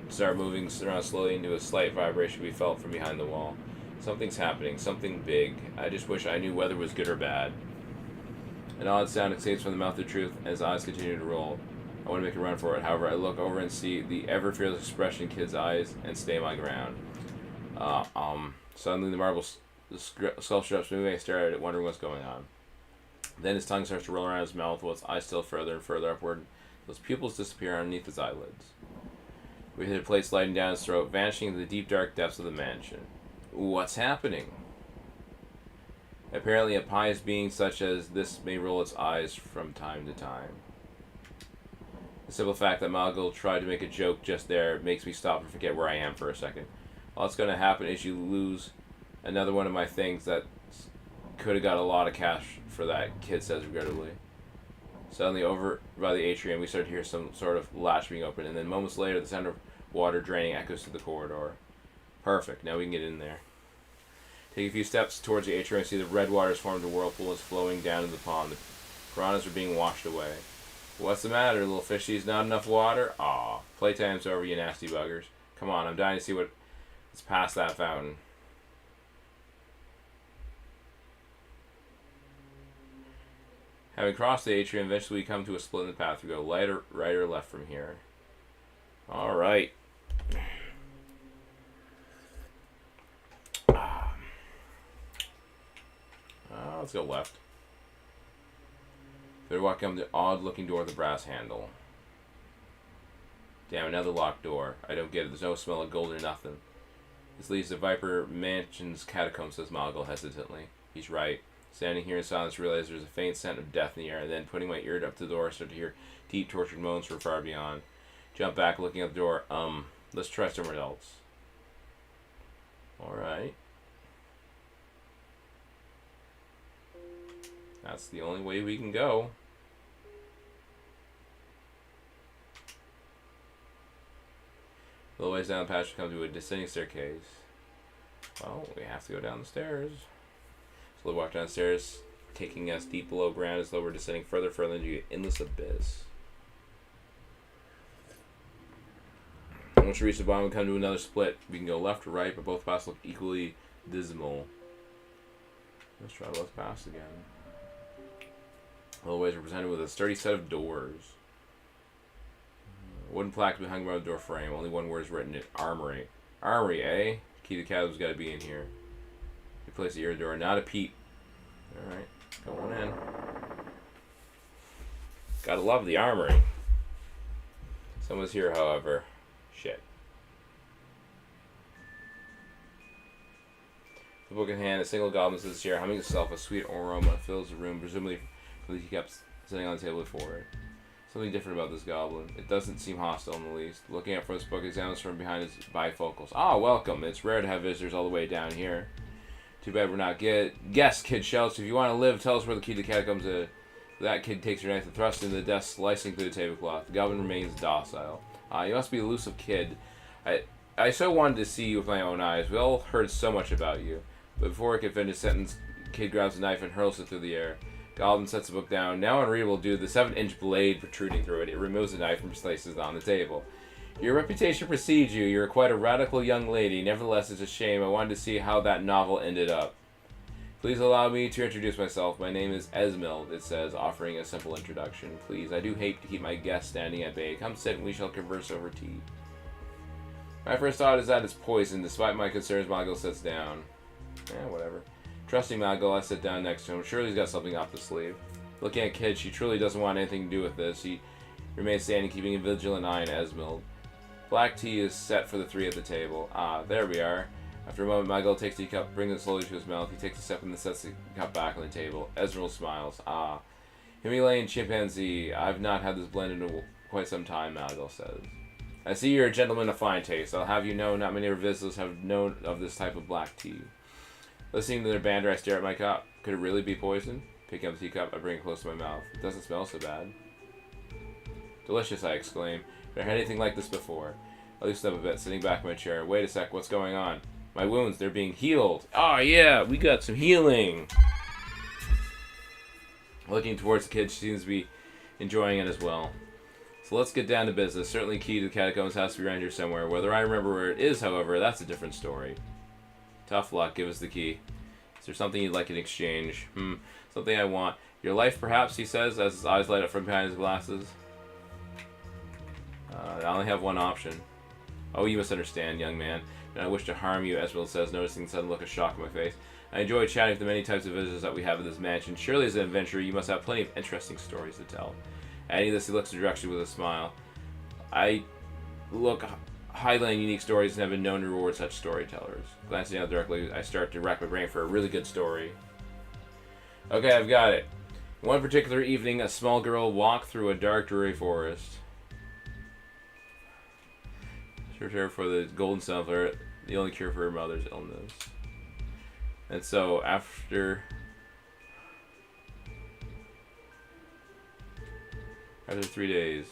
start moving around slowly into a slight vibration we felt from behind the wall. Something's happening, something big. I just wish I knew whether it was good or bad. An odd sound escapes from the mouth of truth as eyes continue to roll. I want to make a run for it. However, I look over and see the ever-fearless expression in Kid's eyes and stay my ground. Suddenly the marble sculpture ups moving. I stare at it, wondering what's going on. Then his tongue starts to roll around his mouth while his eyes still further and further upward. Those pupils disappear underneath his eyelids. We hit a plate sliding down his throat, vanishing into the deep dark depths of the mansion. What's happening? Apparently a pious being such as this may roll its eyes from time to time. The simple fact that Moggle tried to make a joke just there makes me stop and forget where I am for a second. All that's going to happen is you lose another one of my things that could have got a lot of cash for that, Kid says regrettably. Suddenly, over by the atrium, we start to hear some sort of latch being opened, and then moments later, the sound of water draining echoes through the corridor. Perfect, now we can get in there. Take a few steps towards the atrium and see the red waters formed a whirlpool and is flowing down into the pond. The piranhas are being washed away. What's the matter, little fishies? Not enough water? Aw, playtime's over, you nasty buggers. Come on, I'm dying to see what is past that fountain. Having crossed the atrium, eventually we come to a split in the path. We go right or left from here. Alright. Let's go left. They're walking up the odd-looking door with a brass handle. Damn, another locked door. I don't get it. There's no smell of gold or nothing. This leads to Viper Mansion's catacombs, says Moggle hesitantly. He's right. Standing here in silence, I realize there's a faint scent of death in the air, and then putting my ear up to the door, I start to hear deep, tortured moans from far beyond. Jump back, looking at the door. Let's try somewhere else. Alright. That's the only way we can go. A little ways down the passage, we come to a descending staircase. Well, we have to go down the stairs. So we walk downstairs, taking us deep below ground as though we're descending further into the endless abyss. Once we reach the bottom, we come to another split. We can go left or right, but both paths look equally dismal. Let's try left pass again. All the ways we're presented with a sturdy set of doors. Wooden plaque behind the door frame. Only one word is written in armory. Armory, eh? Key to the cabin's got to be in here. You place the ear door, not a peep. Alright, going in. Gotta love the armory. Someone's here, however. Shit. The book in hand, a single goblin sits in his chair, humming himself. A sweet aroma fills the room, presumably from the teacups sitting on the table before it. Something different about this goblin. It doesn't seem hostile in the least. Looking up from his book, examines from behind his bifocals. Ah, welcome. It's rare to have visitors all the way down here. Too bad we're not guests, kid shouts. If you want to live, tell us where the key to the catacombs is. That kid takes your knife and thrusts into the desk, slicing through the tablecloth. The goblin remains docile. You must be a elusive kid. I so wanted to see you with my own eyes. We all heard so much about you. But before I could finish his sentence, kid grabs a knife and hurls it through the air. Goblin sets the book down. Now unreadable due to the 7-inch blade protruding through it. It removes the knife and places it on the table. Your reputation precedes you. You're quite a radical young lady. Nevertheless, it's a shame. I wanted to see how that novel ended up. Please allow me to introduce myself. My name is Esmeld, it says, offering a simple introduction. Please, I do hate to keep my guests standing at bay. Come sit and we shall converse over tea. My first thought is that it's poison. Despite my concerns, Magel sits down. Whatever. Trusting Magel, I sit down next to him. Surely he's got something up his sleeve. Looking at Kid, she truly doesn't want anything to do with this. He remains standing, keeping a vigilant eye on Esmeld. Black tea is set for the three at the table. There we are. After a moment, Magel takes the cup, brings it slowly to his mouth. He takes a sip and then sets the cup back on the table. Esmeld smiles. Himalayan chimpanzee. I've not had this blend in quite some time, Magel says. I see you're a gentleman of fine taste. I'll have you know not many of our visitors have known of this type of black tea. Listening to their banter, I stare at my cup. Could it really be poison? Picking up the teacup, I bring it close to my mouth. It doesn't smell so bad. Delicious, I exclaim. Never had anything like this before. I loosen up a bit, sitting back in my chair. Wait a sec, what's going on? My wounds, they're being healed. Oh yeah, we got some healing. Looking towards the kid, she seems to be enjoying it as well. So let's get down to business. Certainly key to the catacombs has to be around here somewhere. Whether I remember where it is, however, that's a different story. Tough luck, give us the key. Is there something you'd like in exchange? Something I want. Your life, perhaps, he says, as his eyes light up from behind his glasses. I only have one option. Oh, you misunderstand, young man. And I wish to harm you, Esmeld says, noticing the sudden look of shock on my face. I enjoy chatting with the many types of visitors that we have at this mansion. Surely as an adventurer, you must have plenty of interesting stories to tell. Adding this, he looks in direction with a smile. I look highly on unique stories and have been known to reward such storytellers. Glancing out directly, I start to rack my brain for a really good story. Okay, I've got it. One particular evening, a small girl walked through a dark, dreary forest. Search her for the golden sunflower, the only cure for her mother's illness. And so, after 3 days,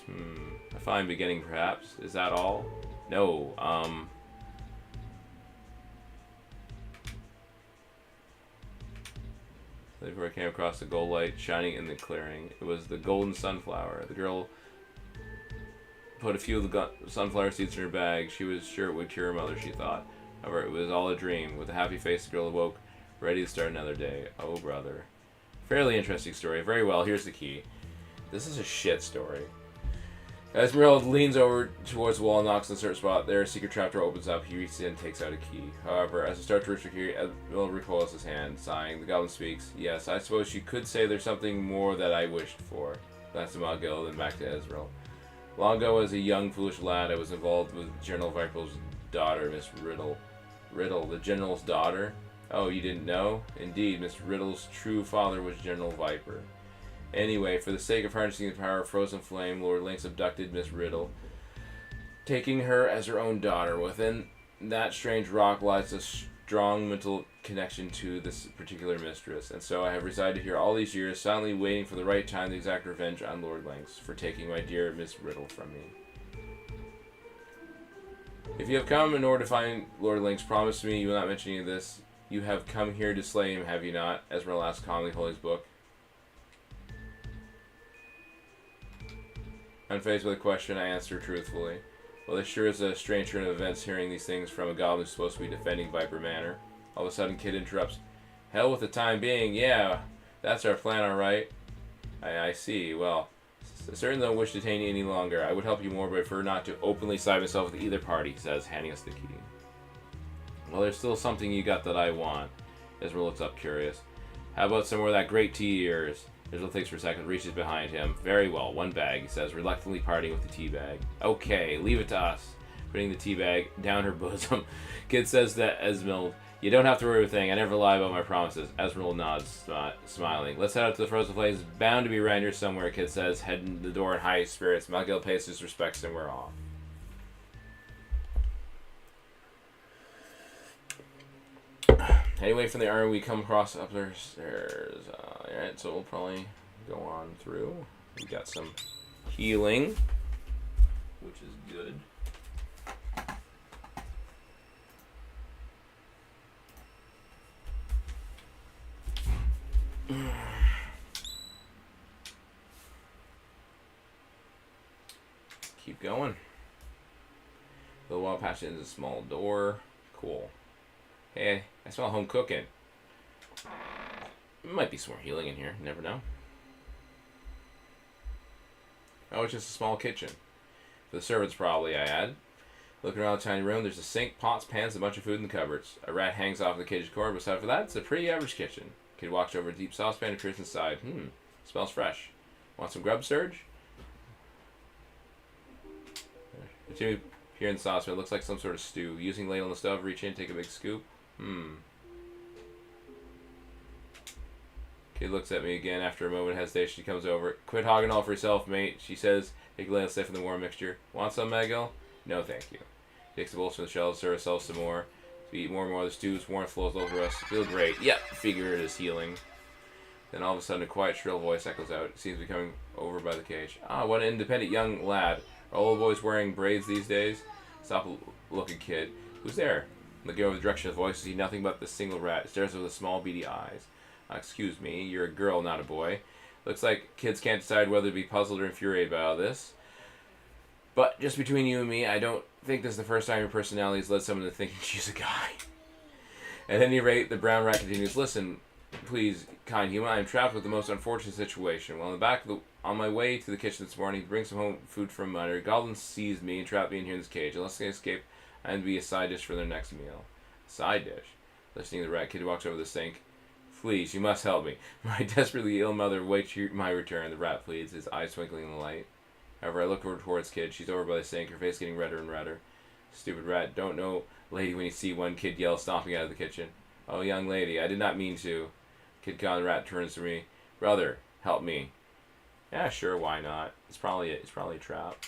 a fine beginning, perhaps. Is that all? No, before I came across the gold light shining in the clearing. It was the golden sunflower. The girl put a few of the sunflower seeds in her bag. She was sure it would cure her mother, she thought. However, it was all a dream. With a happy face, the girl awoke, ready to start another day. Oh, brother. Fairly interesting story. Very well, here's the key. This is a shit story. Esmeralda leans over towards the wall and knocks on a certain spot. There, a secret trapdoor opens up. He reaches in and takes out a key. However, as I start to reach the key, Esmeralda recoils his hand, sighing. The goblin speaks. Yes, I suppose you could say there's something more that I wished for. That's to Magil, then back to Ezreal. Long ago, as a young, foolish lad, I was involved with General Viper's daughter, Miss Riddle. Riddle, the General's daughter? Oh, you didn't know? Indeed, Miss Riddle's true father was General Viper. Anyway, for the sake of harnessing the power of Frozen Flame, Lord Lynx abducted Miss Riddle, taking her as her own daughter. Within that strange rock lies a strong mental connection to this particular mistress, and so I have resided here all these years, silently waiting for the right time to exact revenge on Lord Lynx for taking my dear Miss Riddle from me. If you have come in order to find Lord Lynx, promise me you will not mention any of this. You have come here to slay him, have you not? Esmeralda asked calmly, holding his book. Unfazed by the question, I answered truthfully. Well, this sure is a strange turn of events hearing these things from a goblin who's supposed to be defending Viper Manor. All of a sudden, Kid interrupts. Hell with the time being, yeah, that's our plan, alright. I see, well, I certainly don't wish to detain you any longer. I would help you more, but I prefer not to openly side myself with either party, he says, handing us the key. Well, there's still something you got that I want. Ezra looks up curious. How about some more of that great tea of yours? Ezra thinks for a second, reaches behind him. Very well, one bag, he says, reluctantly parting with the tea bag. Okay, leave it to us. putting the tea bag down her bosom. Kid says that Esmeralda, you don't have to worry a thing. I never lie about my promises. Esmeralda nods, smiling. Let's head out to the frozen place. It's bound to be around here somewhere, Kid says, heading to the door in high spirits. Miguel pays his respects and we're off. Anyway, from the army, we come across up the stairs. Alright, so we'll probably go on through. We got some healing, which is good. Keep going. The wall patch into a small door. Cool. Hey, I smell home cooking. Might be some more healing in here. Never know. Oh, it's just a small kitchen. For the servants, probably, I add. Looking around the tiny room, there's a sink, pots, pans, and a bunch of food in the cupboards. A rat hangs off the cage cord. Besides for that, it's a pretty average kitchen. Kid walks over a deep saucepan and peers inside. Smells fresh. Want some grub, Surge? Continue here in the saucepan. It looks like some sort of stew. Using ladle on the stove, reach in, take a big scoop. Kid looks at me again. After a moment of hesitation, she comes over. Quit hogging all for yourself, mate, she says. Take a ladle, stiff in the warm mixture. Want some, Miguel? No, thank you. Takes the bowls from the shelves, serve herself some more. We eat more and more of the stews. Warmth flows over us. Feel great. Yep, figure it is healing. Then all of a sudden, a quiet, shrill voice echoes out. It seems to be coming over by the cage. Ah, what an independent young lad. Are all the boys wearing braids these days? Stop looking, kid. Who's there? Looking over the direction of the voice, see nothing but the single rat. It stares with small, beady eyes. Excuse me, you're a girl, not a boy. Looks like kids can't decide whether to be puzzled or infuriated by all this. But just between you and me, I don't think this is the first time your personality has led someone to thinking she's a guy. At any rate, the brown rat continues. Listen, please, kind human, I am trapped with the most unfortunate situation. While on my way to the kitchen this morning, to bring some home food from mother, goblins seized me and trapped me in here in this cage. Unless I escape, I am to be a side dish for their next meal. Side dish? Listening to the rat, kid walks over to the sink. Please, you must help me. My desperately ill mother waits my return. The rat pleads, his eyes twinkling in the light. However, I look over towards kid. She's over by the sink, her face getting redder and redder. Stupid rat, don't know, lady, when you see one kid yell, stomping out of the kitchen. Oh, young lady, I did not mean to. Kid Conrad turns to me. Brother, help me. Yeah, sure, why not? It's probably a trap.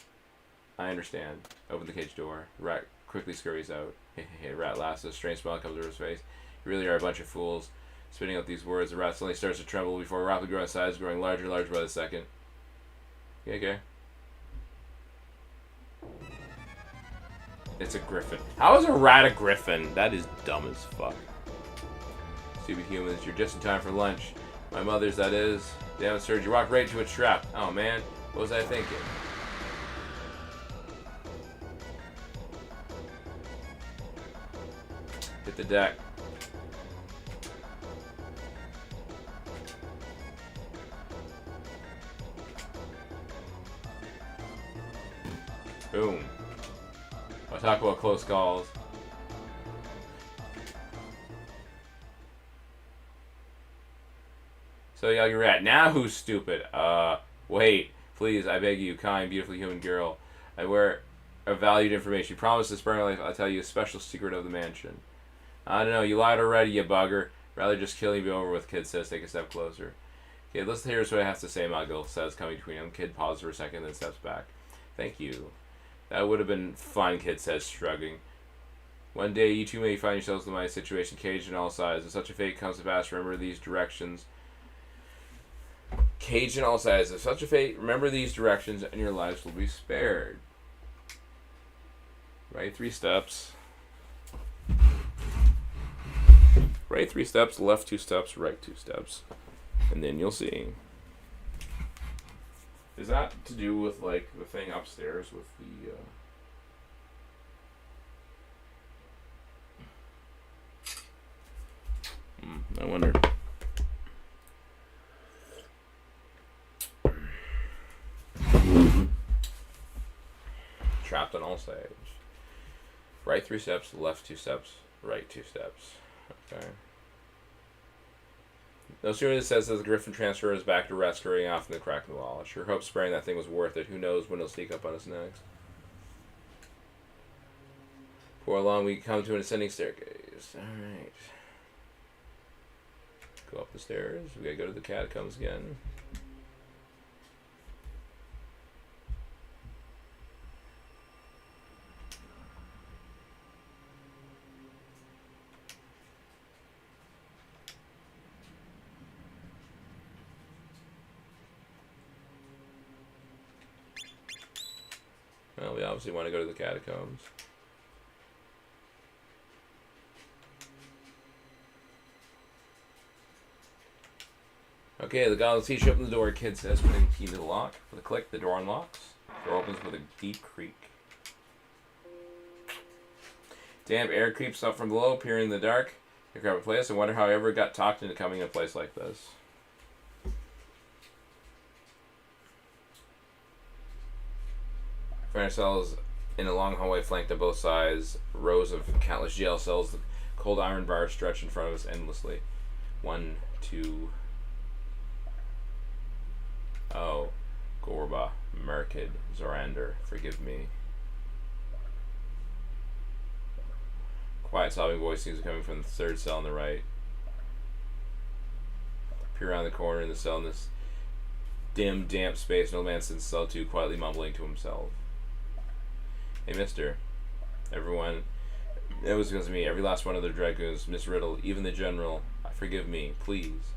I understand. Open the cage door. The rat quickly scurries out. The rat laughs. A strange smile comes over his face. You really are a bunch of fools. Spitting out these words, the rat suddenly starts to tremble before rapidly growing size, growing larger and larger by the second. Okay. It's a griffin. How is a rat a griffin? That is dumb as fuck. Stupid humans, you're just in time for lunch. My mother's, that is. Damn it, Serge, you walked right into a trap. Oh man, what was I thinking? Hit the deck. Boom. I'll talk about close calls. So yeah, you're at. Now who's stupid? Wait. Please, I beg you, kind, beautiful human girl. I wear a valued information. You promise to spare my life, I'll tell you a special secret of the mansion. I don't know, you lied already, you bugger. Rather just killing me over with, kid says, take a step closer. Kid, listen, here's what I have to say, Muggle says, coming between them. Kid pauses for a second, then steps back. Thank you. That would have been fun, kid says, shrugging. One day, you two may find yourselves in my situation, caged in all sides. If such a fate comes to pass, remember these directions. Caged in all sides. If such a fate, remember these directions, and your lives will be spared. Right 3 steps. Right 3 steps, left 2 steps, right 2 steps. And then you'll see. Is that to do with, like, the thing upstairs with the, I wonder. Trapped on all sides. Right 3 steps, left 2 steps, right 2 steps. Okay. No sooner it says that the griffin transfers back to rat scurrying off in the crack in the wall. I sure hope spraying that thing was worth it. Who knows when it'll sneak up on us next. Before long, we come to an ascending staircase. Alright. Go up the stairs. We gotta go to the catacombs again. Well, we obviously want to go to the catacombs. Okay, the goblin teacher opened the door. Kid says, putting the key to the lock. With a click, the door unlocks. The door opens with a deep creak. Damp air creeps up from below, peering in the dark. I grab a place. I wonder how I ever got talked into coming in a place like this. Find ourselves in a long hallway flanked on both sides. Rows of countless jail cells. The cold iron bars stretch in front of us endlessly. 1, 2... Oh, Gorba, Merkid, Zorander, forgive me. Quiet sobbing voice seems to be coming from the third cell on the right. Peer around the corner in the cell in this dim, damp space. An old man sits in cell 2, quietly mumbling to himself. Hey, mister. Everyone, it was because of me. Every last one of the dragoons, Miss Riddle, even the general. Forgive me, please.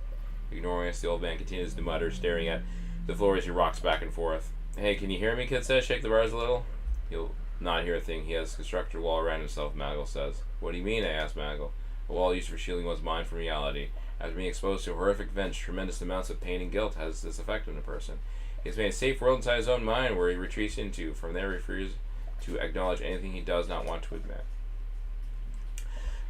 Ignoring us, the old man continues to mutter, staring at the floor as he rocks back and forth. Hey, can you hear me? Kid says. Shake the bars a little. He'll not hear a thing. He has a constructed wall around himself, Maggle says. What do you mean? I asked Maggle. A wall used for shielding one's mind from reality. After being exposed to horrific events, tremendous amounts of pain and guilt has this effect on a person. He has made a safe world inside his own mind where he retreats into. From there, he refuses to acknowledge anything he does not want to admit.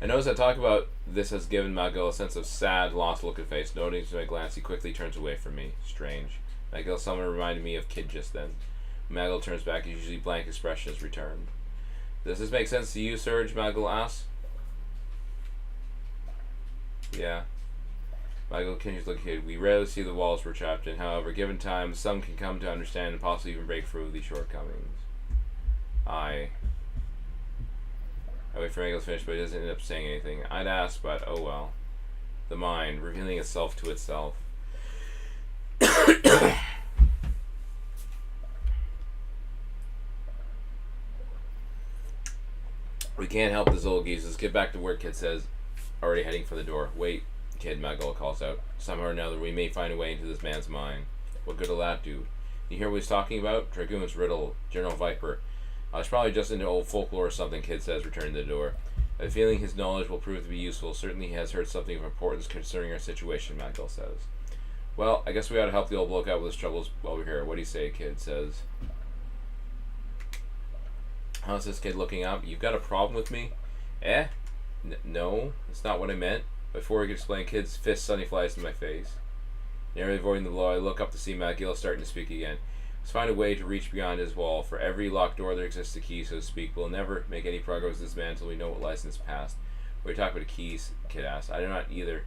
I notice that talk about this has given Maggle a sense of sad, lost look of face. Noting to my glance, he quickly turns away from me. Strange. Maggle's summon reminded me of Kid just then. Maggle turns back, his usually blank expression is returned. Does this make sense to you, Surge? Maggle asks. Yeah. Maggle continues to look at Kid. We rarely see the walls we're trapped in. However, given time, some can come to understand and possibly even break through these shortcomings. I wait for Maggle to finish, but he doesn't end up saying anything. I'd ask, but oh well. The mind, revealing itself to itself. We can't help this old geese. Let's get back to work, Kid says, already heading for the door. Wait, Kid, Maggle calls out. Somehow or another, we may find a way into this man's mind. What good will that do? You hear what he's talking about? Dragoons, Riddle, General Viper. It's probably just into old folklore or something, Kid says, returning to the door. I have a feeling his knowledge will prove to be useful. Certainly he has heard something of importance concerning our situation, Maggle says. Well, I guess we ought to help the old bloke out with his troubles while we're here. What do you say, Kid says. How's this Kid looking up? You've got a problem with me? No, that's not what I meant. Before he could explain, Kid's fist suddenly flies to my face. Narrowly avoiding the blow, I look up to see Maggle starting to speak again. Let's find a way to reach beyond his wall. For every locked door there exists a key, so to speak. We'll never make any progress with this man until we know what lies in his past. What are you talking about keys? Kid asks. I do not either,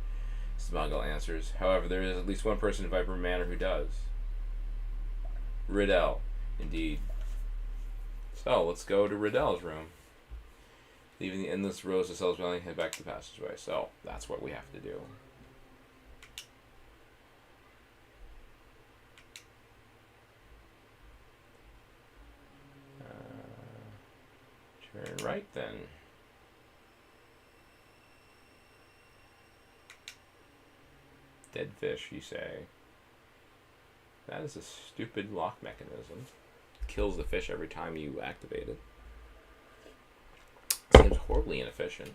Maggle answers. However, there is at least one person in Viper Manor who does. Riddell. Indeed. So, let's go to Riddell's room. Leaving the endless rows of cells behind, head back to the passageway. So, that's what we have to do. Turn right then. Dead fish, you say. That is a stupid lock mechanism. Kills the fish every time you activate it. Seems horribly inefficient.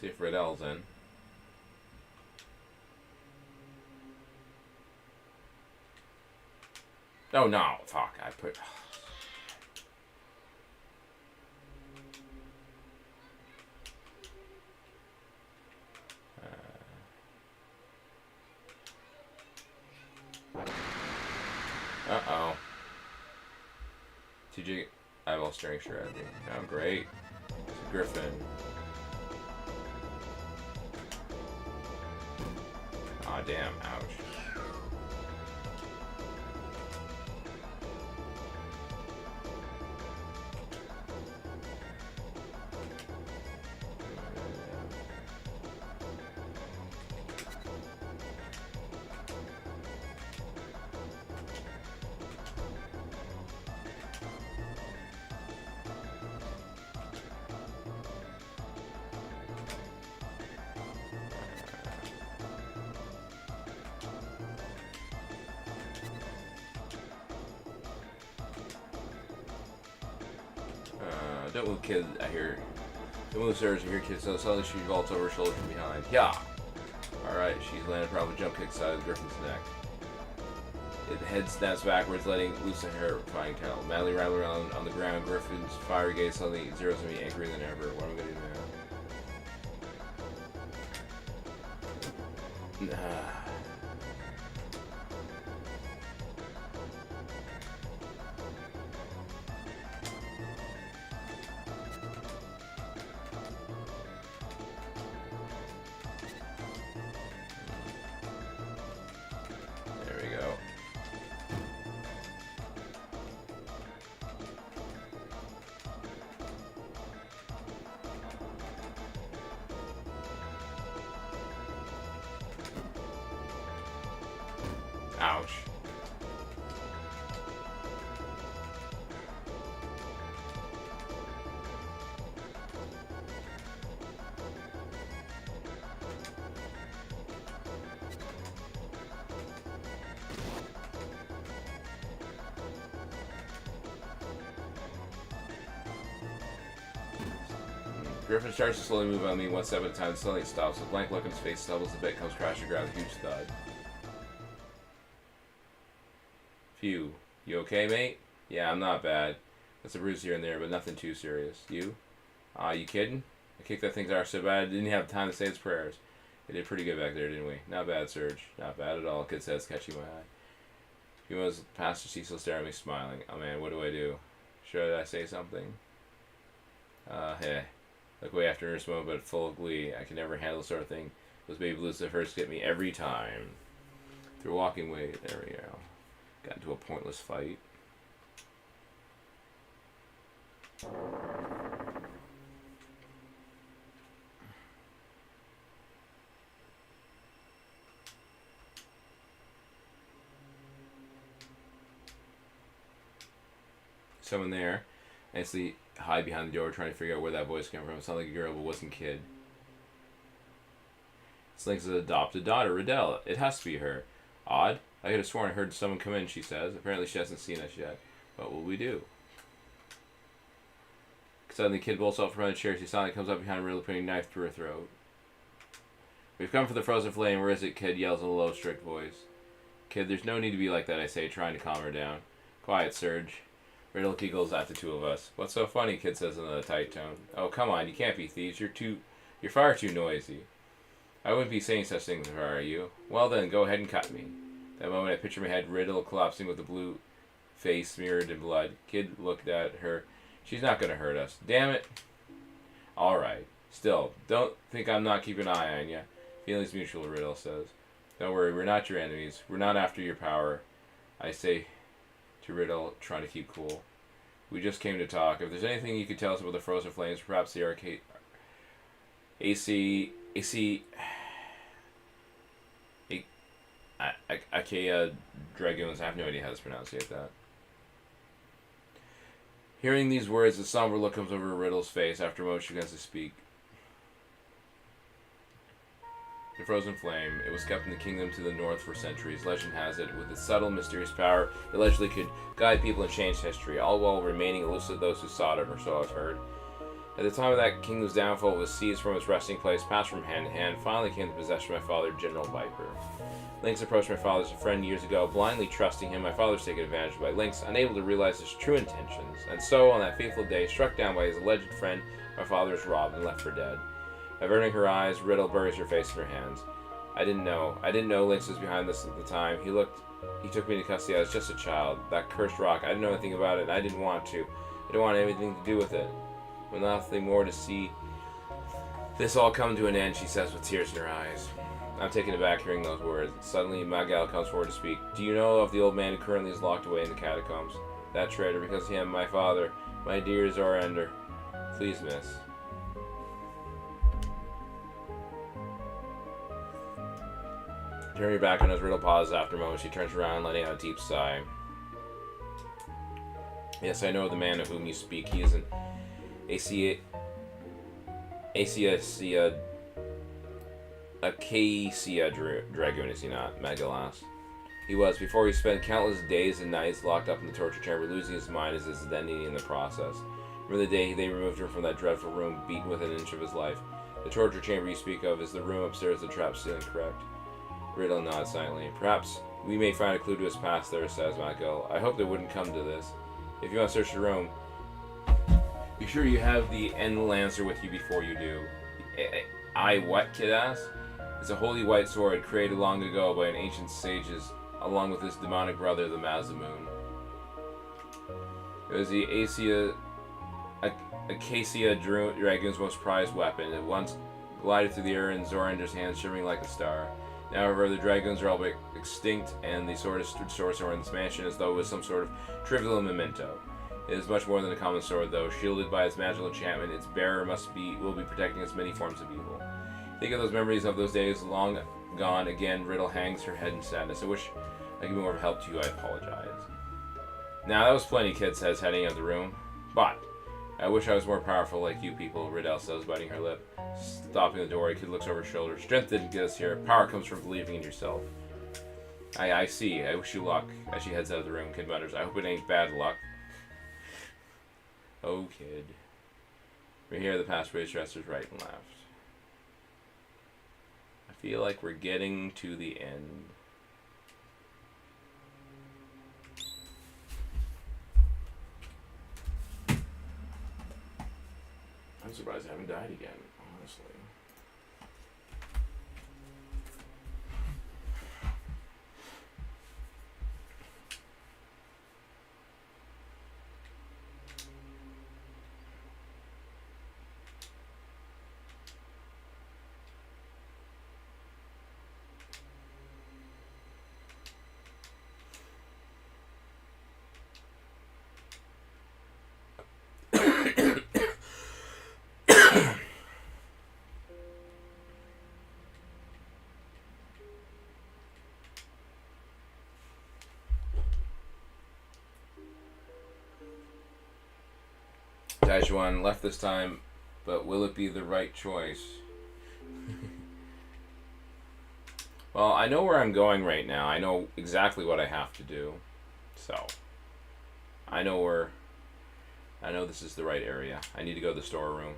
See if Riddell's in. Oh no, fuck, I put... Uh-oh. TJ eyeball staring straight at me. Oh, great. It's a griffin. Aw, damn. Ouch. Don't move, kid. I hear. Don't move, sirs. I hear, kid. So suddenly she vaults over her shoulder from behind. Yeah. All right. She's landed probably jump kick side of the griffin's neck. The head snaps backwards, letting loose a terrifying tail. Madly rattling around on the ground. Griffin's fiery gaze suddenly zeroes on me, angrier than ever. What am I gonna do now? Nah. Ouch. Griffin starts to slowly move on me one step at a time, suddenly it stops. A blank look in his face stumbles a bit, comes crashing to the ground with a huge thud. Phew. You okay, mate? Yeah, I'm not bad. That's a bruise here and there, but nothing too serious. You? You kidding? I kicked that thing's arse so bad I didn't have time to say its prayers. We did pretty good back there, didn't we? Not bad, Serge. Not bad at all, kid says, catching my eye. He was past the seat, still staring at me, smiling. Oh man, what do I do? Should I say something? Hey. Look away after a moment, but full of glee. I can never handle this sort of thing. Those baby blues at first get me every time. Through a walking way, there we go. Got into a pointless fight. Someone there. I instantly hide behind the door trying to figure out where that voice came from. It sounded like a girl, but wasn't kid. It's Link's adopted daughter, Riddell. It has to be her. Odd. I could have sworn I heard someone come in, she says. Apparently she hasn't seen us yet. What will we do? Suddenly the kid bolts out from under the chair. She suddenly comes up behind Riddle, putting a knife through her throat. We've come for the frozen flame. Where is it, kid? Yells in a low, strict voice. Kid, there's no need to be like that, I say, trying to calm her down. Quiet, Serge. Riddle giggles at the two of us. What's so funny, kid says in a tight tone. Oh, come on, you can't be thieves. You're far too noisy. I wouldn't be saying such things if I were you. Well then, go ahead and cut me. That moment I picture my head, Riddle collapsing with a blue face smeared in blood. Kid looked at her. She's not going to hurt us. Damn it. Alright. Still, don't think I'm not keeping an eye on you. Feelings mutual, Riddle says. Don't worry, we're not your enemies. We're not after your power. I say to Riddle, trying to keep cool. We just came to talk. If there's anything you could tell us about the frozen flames, perhaps the Achaea Dragoons. I have no idea how to pronounce that. Hearing these words, a somber look comes over Riddle's face. After a moment, she begins to speak. The frozen flame. It was kept in the kingdom to the north for centuries. Legend has it, with its subtle, mysterious power, it allegedly could guide people and change history, all while remaining elusive to those who sought it, or so I've heard. At the time of that kingdom's downfall, it was seized from its resting place, passed from hand to hand, finally came to possession of my father, General Viper. Lynx approached my father as a friend years ago, blindly trusting him. My father was taken advantage of by Lynx, unable to realize his true intentions, and so, on that fateful day, struck down by his alleged friend, my father was robbed and left for dead. Averting her eyes, Riddle buries her face in her hands. I didn't know. I didn't know Lynx was behind this at the time. He took me to custody. I was just a child. That cursed rock. I didn't know anything about it, and I didn't want to. I didn't want anything to do with it. With nothing more to see this all come to an end, she says with tears in her eyes. I'm taken aback hearing those words. Suddenly, Magal comes forward to speak. Do you know of the old man who currently is locked away in the catacombs? That traitor, because of him, my father, my dear Zorender. Please, miss. Turn your back on his riddle pauses after a moment. She turns around, letting out a deep sigh. Yes, I know the man of whom you speak. He is an Acacia Dragoon, is he not? Magal asked. He was, before he spent countless days and nights locked up in the torture chamber, losing his mind as his identity in the process. Remember the day they removed him from that dreadful room, beaten within an inch of his life. The torture chamber you speak of is the room upstairs, the trap ceiling, correct? Riddle nods silently. Perhaps we may find a clue to his past there, says Magal. I hope they wouldn't come to this. If you want to search the room, be sure you have the end lancer with you before you do. What? Kid asked. It's a holy white sword created long ago by an ancient sages, along with his demonic brother, the Mazamoon. It was the Acacia Dragoon's most prized weapon. It once glided through the air in Zorander's hands, shimmering like a star. Now, however, the dragoons are all but extinct, and the sword is stored somewhere in this mansion as though it was some sort of trivial memento. It is much more than a common sword, though. Shielded by its magical enchantment, its bearer will be protecting its many forms of evil. Think of those memories of those days long gone. Again, Riddle hangs her head in sadness. I wish I could be more of a help to you. I apologize. Now, that was plenty, Kid says, heading out of the room. But I wish I was more powerful like you people, Riddle says, biting her lip. Stopping the door, Kid looks over her shoulder. Strength didn't get us here. Power comes from believing in yourself. I see. I wish you luck. As she heads out of the room, Kid mutters, I hope it ain't bad luck. Oh, Kid. We hear the password dressers right and left. I feel like we're getting to the end. I'm surprised I haven't died again, honestly. Dajuan left this time, but will it be the right choice? Well, I know where I'm going right now. I know exactly what I have to do. So, I know this is the right area. I need to go to the storeroom.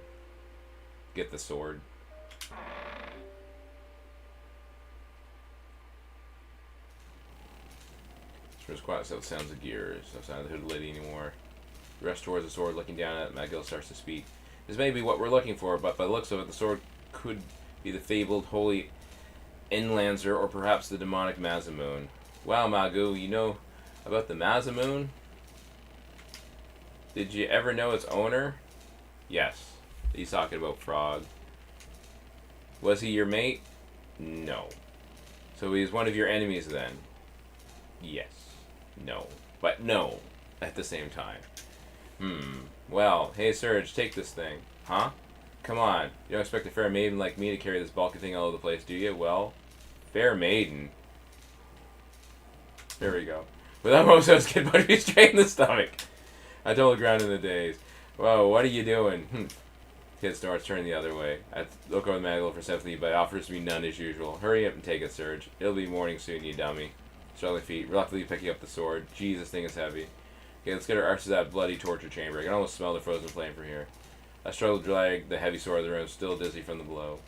Get the sword. There's quite some sounds of gears. No sign of the hooded lady anymore. The rest towards the sword, looking down at it. Magal starts to speak. This may be what we're looking for, but by the looks of it, the sword could be the fabled holy Inlanzer, or perhaps the demonic Mazamoon. Wow, Magu, you know about the Mazamoon? Did you ever know its owner? Yes. He's talking about Frog. Was he your mate? No. So he's one of your enemies then? Yes. No. But no. At the same time. Well, hey Surge, take this thing. Huh? Come on. You don't expect a fair maiden like me to carry this bulky thing all over the place, do you? Well, fair maiden. There we go. Without most of us, Kid punched me straight in the stomach. I told the ground in the daze. Whoa, what are you doing? Kid snorts, turning the other way. I look over the Magal for sympathy, but offers me none as usual. Hurry up and take it, Surge. It'll be morning soon, you dummy. Struggling feet, reluctantly picking up the sword. Jeez, this thing is heavy. Okay, let's get our arses out of that bloody torture chamber. I can almost smell the frozen flame from here. I struggle to drag the heavy sword of the room, still dizzy from the blow.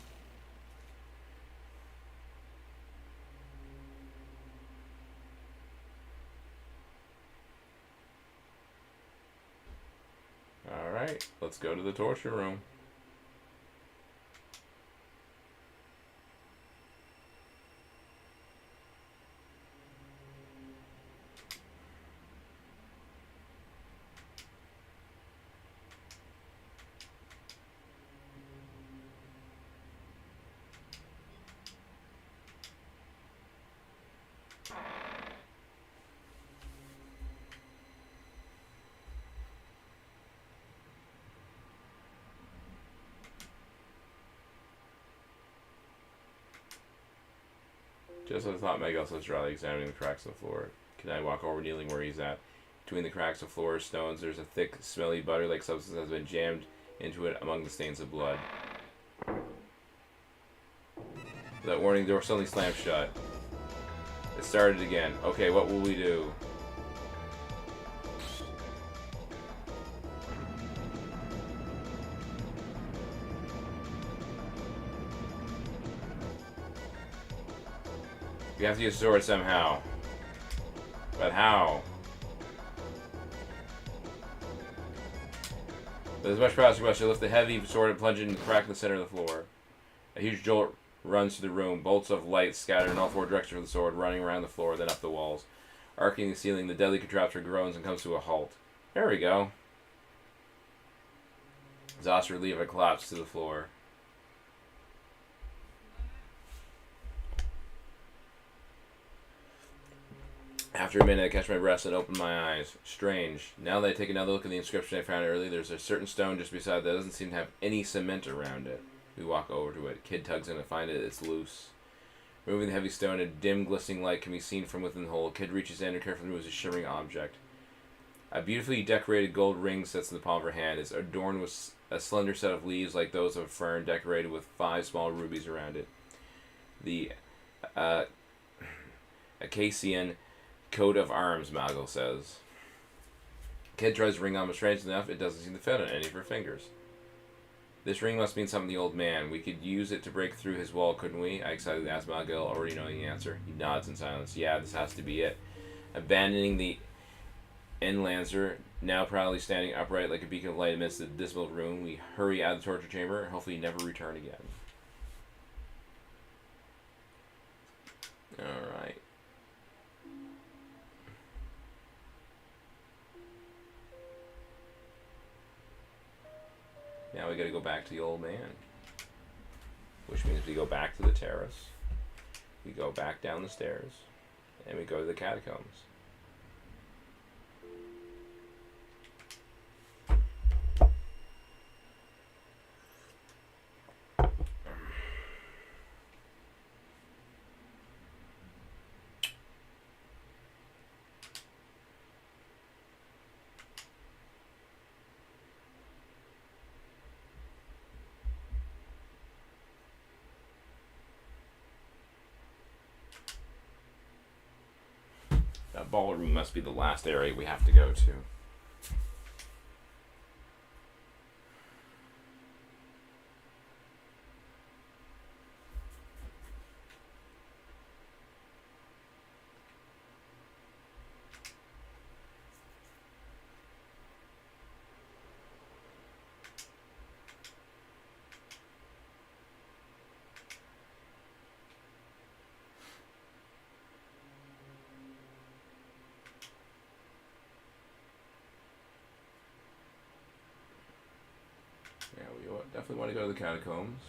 Alright, let's go to the torture room. Just as I thought, Meg also was dryly examining the cracks in the floor. Can I walk over, kneeling where he's at? Between the cracks of floor stones, there's a thick, smelly, butter-like substance that has been jammed into it among the stains of blood. Without warning, the door suddenly slammed shut. It started again. Okay, what will we do? We have to use a sword somehow. But how? With as much power as you must, you lift the heavy sword and plunge it into the crack in the center of the floor. A huge jolt runs through the room. Bolts of light scatter in all four directions of the sword, running around the floor, then up the walls. Arcing the ceiling, the deadly contraption groans and comes to a halt. There we go. Exhausted relief, I collapse to the floor. After a minute, I catch my breath and open my eyes. Strange. Now that I take another look at the inscription I found earlier, there's a certain stone just beside that doesn't seem to have any cement around it. We walk over to it. Kid tugs in to find it. It's loose. Removing the heavy stone, a dim, glistening light can be seen from within the hole. Kid reaches in and carefully removes a shimmering object. A beautifully decorated gold ring sits in the palm of her hand. It's adorned with a slender set of leaves like those of a fern, decorated with 5 small rubies around it. The Acacian coat of arms, Maggle says. Kid tries to ring on, but strange enough, it doesn't seem to fit on any of her fingers. This ring must mean something to the old man. We could use it to break through his wall, couldn't we? I excitedly asked Maggle, already knowing the answer. He nods in silence. Yeah, this has to be it. Abandoning the Enlancer, now proudly standing upright like a beacon of light amidst the dismal room, we hurry out of the torture chamber and hopefully never return again. Alright. Now we gotta go back to the old man. Which means we go back to the terrace. We go back down the stairs. And we go to the catacombs. That ballroom must be the last area we have to go to. Yeah, we definitely want to go to the catacombs.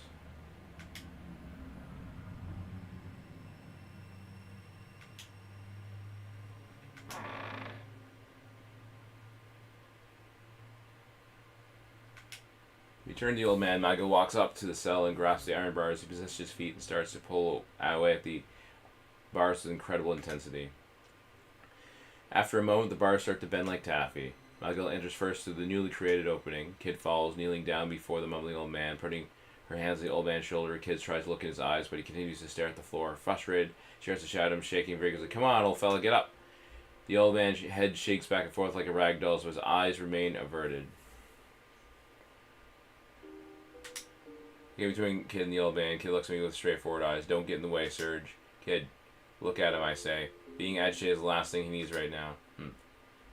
We turn to the old man. Maggle walks up to the cell and grasps the iron bars. He positions his feet and starts to pull away at the bars with incredible intensity. After a moment, the bars start to bend like taffy. Maggle enters first through the newly created opening. Kid follows, kneeling down before the mumbling old man, putting her hands on the old man's shoulder. Kid tries to look in his eyes, but he continues to stare at the floor. Frustrated, she starts to shout at him, shaking vigorously. Come on, old fella, get up! The old man's head shakes back and forth like a rag doll, so his eyes remain averted. Between Kid and the old man, Kid looks at me with straightforward eyes. Don't get in the way, Serge. Kid, look at him, I say. Being agitated is the last thing he needs right now.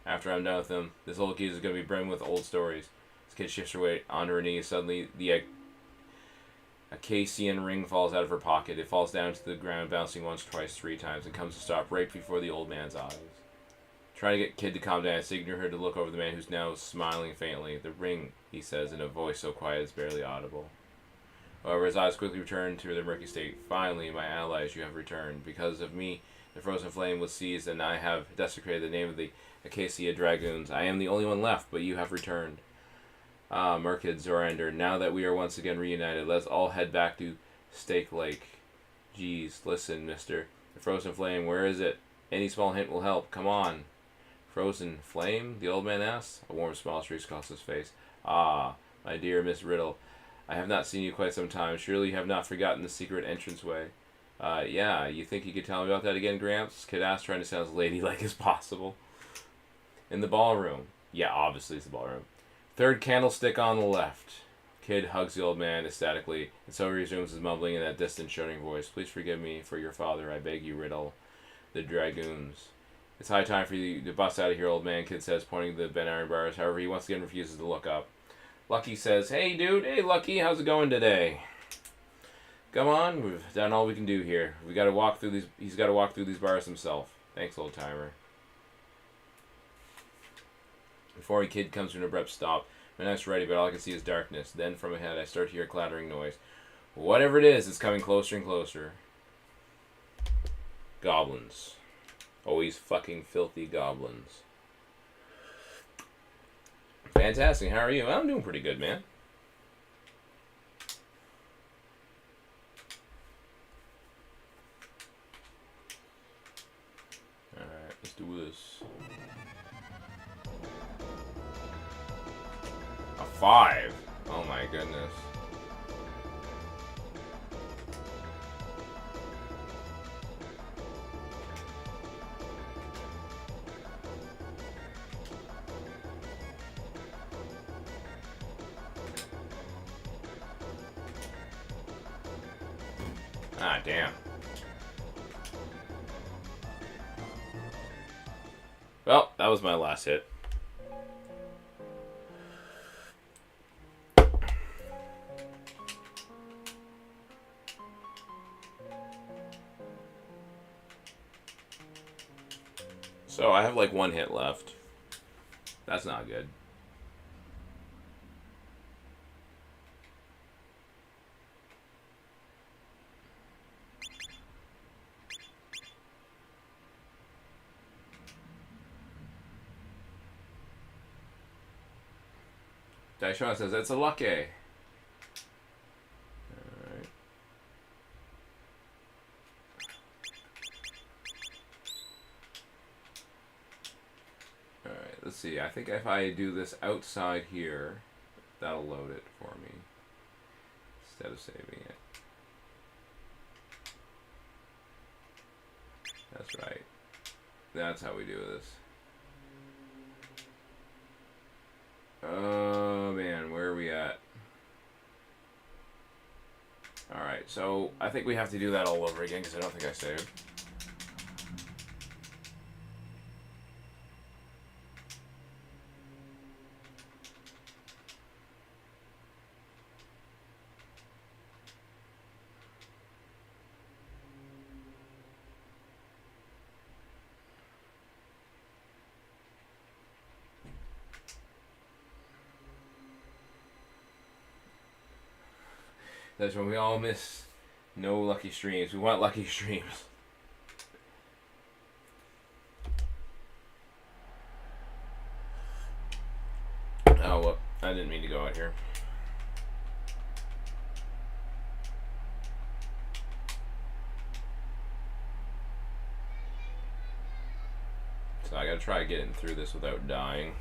After I'm done with him, this old kid is going to be brimming with old stories. This kid shifts her weight onto her knees. Suddenly, the Acacian ring falls out of her pocket. It falls down to the ground, bouncing once, twice, 3 times, and comes to stop right before the old man's eyes. Trying to get Kid to calm down, I signal her to look over the man who's now smiling faintly. The ring, he says in a voice so quiet it's barely audible. However, his eyes quickly return to their murky state. Finally, my allies, you have returned. Because of me, the frozen flame was seized, and I have desecrated the name of the Acacia Dragoons. I am the only one left, but you have returned. Ah, Merkid, Zorander, now that we are once again reunited, let's all head back to Stake Lake. Geez, listen, mister. The frozen flame, where is it? Any small hint will help. Come on. Frozen flame? The old man asks. A warm smile streaks across his face. Ah, my dear Miss Riddle. I have not seen you quite some time. Surely you have not forgotten the secret entranceway. Yeah, you think you could tell me about that again, Gramps? Kid asked, trying to sound as ladylike as possible. In the ballroom. Yeah, obviously it's the ballroom. Third candlestick on the left. Kid hugs the old man ecstatically, and so resumes his mumbling in that distant, shouting voice. Please forgive me for your father, I beg you, Riddle. The dragoons. It's high time for you to bust out of here, old man, Kid says, pointing to the bent iron bars. However, he once again refuses to look up. Lucky says, hey, dude. Hey, Lucky, how's it going today? Come on, we've done all we can do here. We got to walk through these. He's got to walk through these bars himself. Thanks, old timer. Before a kid comes to an abrupt stop, my knife's ready, but all I can see is darkness. Then, from ahead, I start to hear a clattering noise. Whatever it is, it's coming closer and closer. Goblins. Always fucking filthy goblins. Fantastic. How are you? I'm doing pretty good, man. Alright, let's do this. A 5? Oh my goodness. Ah, damn. Well, that was my last hit. So I have like one hit left. That's not good. Daishawn says, it's a lucky. Alright. Alright, let's see. I think if I do this outside here, that'll load it for me. Instead of saving it. That's right. That's how we do this. Oh man, where are we at? Alright, so I think we have to do that all over again because I don't think I saved. That's when we all miss no lucky streams. We want lucky streams. Oh, well, I didn't mean to go out here. So I gotta try getting through this without dying.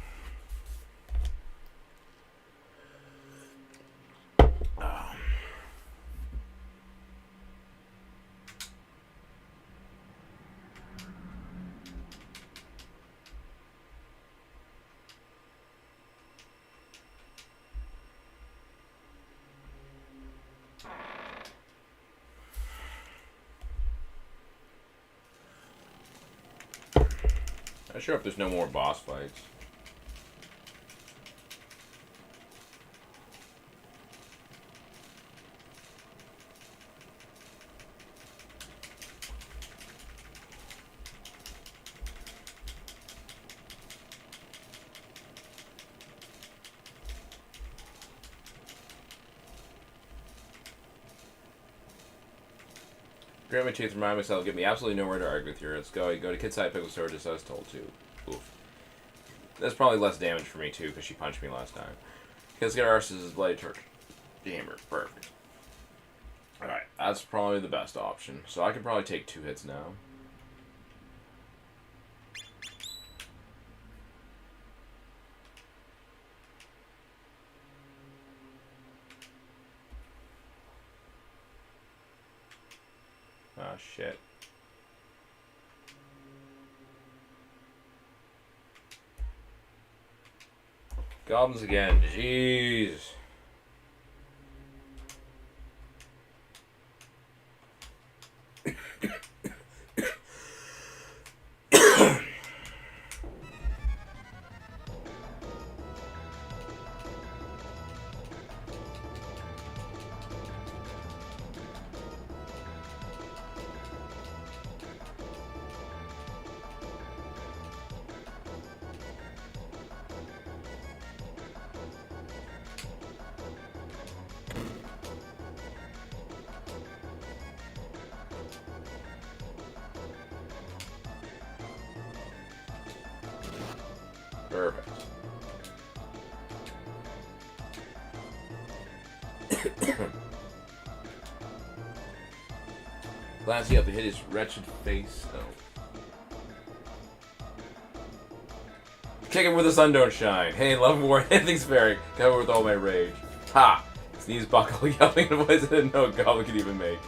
Not sure if there's no more boss fights. Grant my teeth, remind myself, get me absolutely nowhere to argue with you. Let's go. You go to Kid Side Pickle Store just as I was told to. Oof. That's probably less damage for me too, because she punched me last time. Let's get our arses' bloody torch. Hammer. Perfect. Alright, that's probably the best option. So I can probably take 2 hits now. Ah, shit. Goblins again. Jeez. Perfect. Glancing up to hit his wretched face. Oh. Kick him where the sun don't shine. Hey, love war, anything's fair. Cover with all my rage. Ha! Sneeze, buckle, yelling in a voice that no goblin could even make.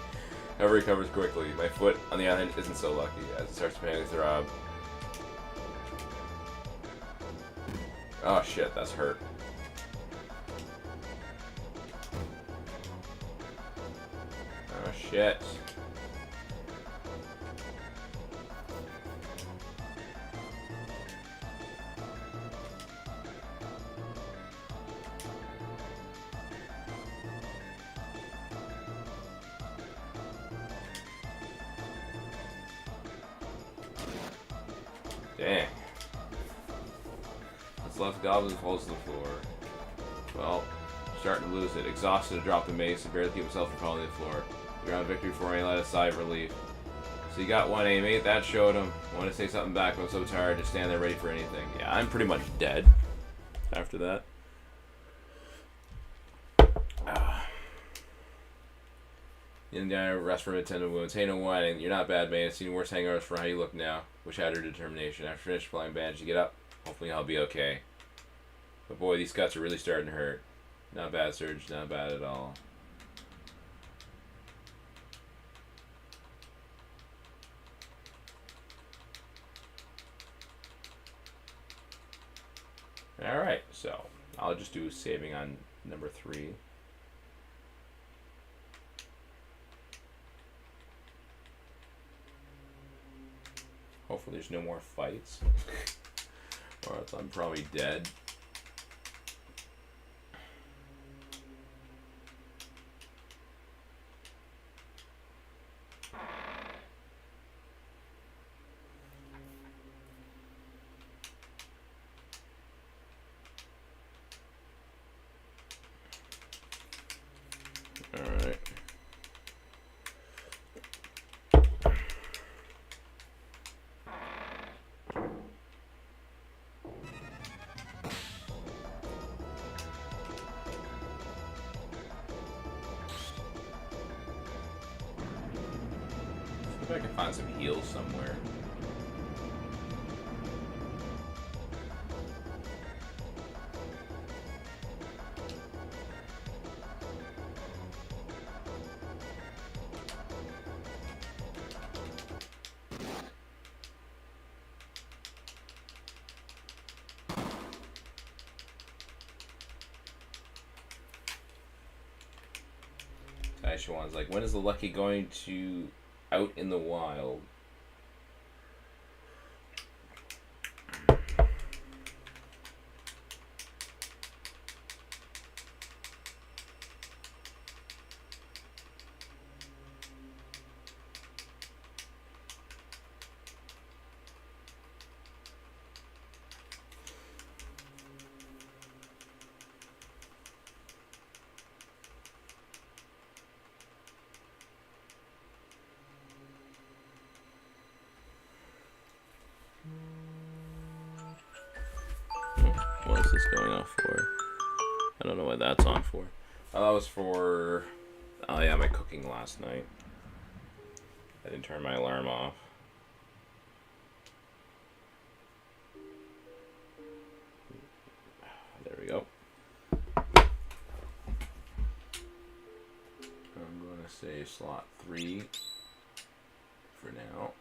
However, he recovers quickly. My foot, on the other hand, isn't so lucky as it starts to panic throb. Oh shit, that's hurt. Oh shit. Dang. What's left, goblin falls to the floor. Well, starting to lose it. Exhausted to drop the mace and barely keep himself from falling to the floor. You're on victory for he let a sigh of relief. So you got one aim, mate. That showed him. I want to say something back, but I'm so tired to stand there ready for anything. Yeah, I'm pretty much dead after that. Young guy rest from attendant wounds. Hey, no whining. You're not bad, man. I've seen worse hangovers for how you look now. Wish I had her determination. After finished playing bandage, you get up. Hopefully I'll be okay. But boy, these cuts are really starting to hurt. Not bad, Surge. Not bad at all. Alright, so I'll just do saving on number 3. Hopefully there's no more fights. Or else I'm probably dead. Alright. See if I can find some heals somewhere. Taishuan's like, when is the Lucky going to out in the wild? What is this going off for? I don't know what that's on for. Oh, that was for Oh yeah, my cooking last night. I didn't turn my alarm off. There we go. I'm going to say slot 3 for now.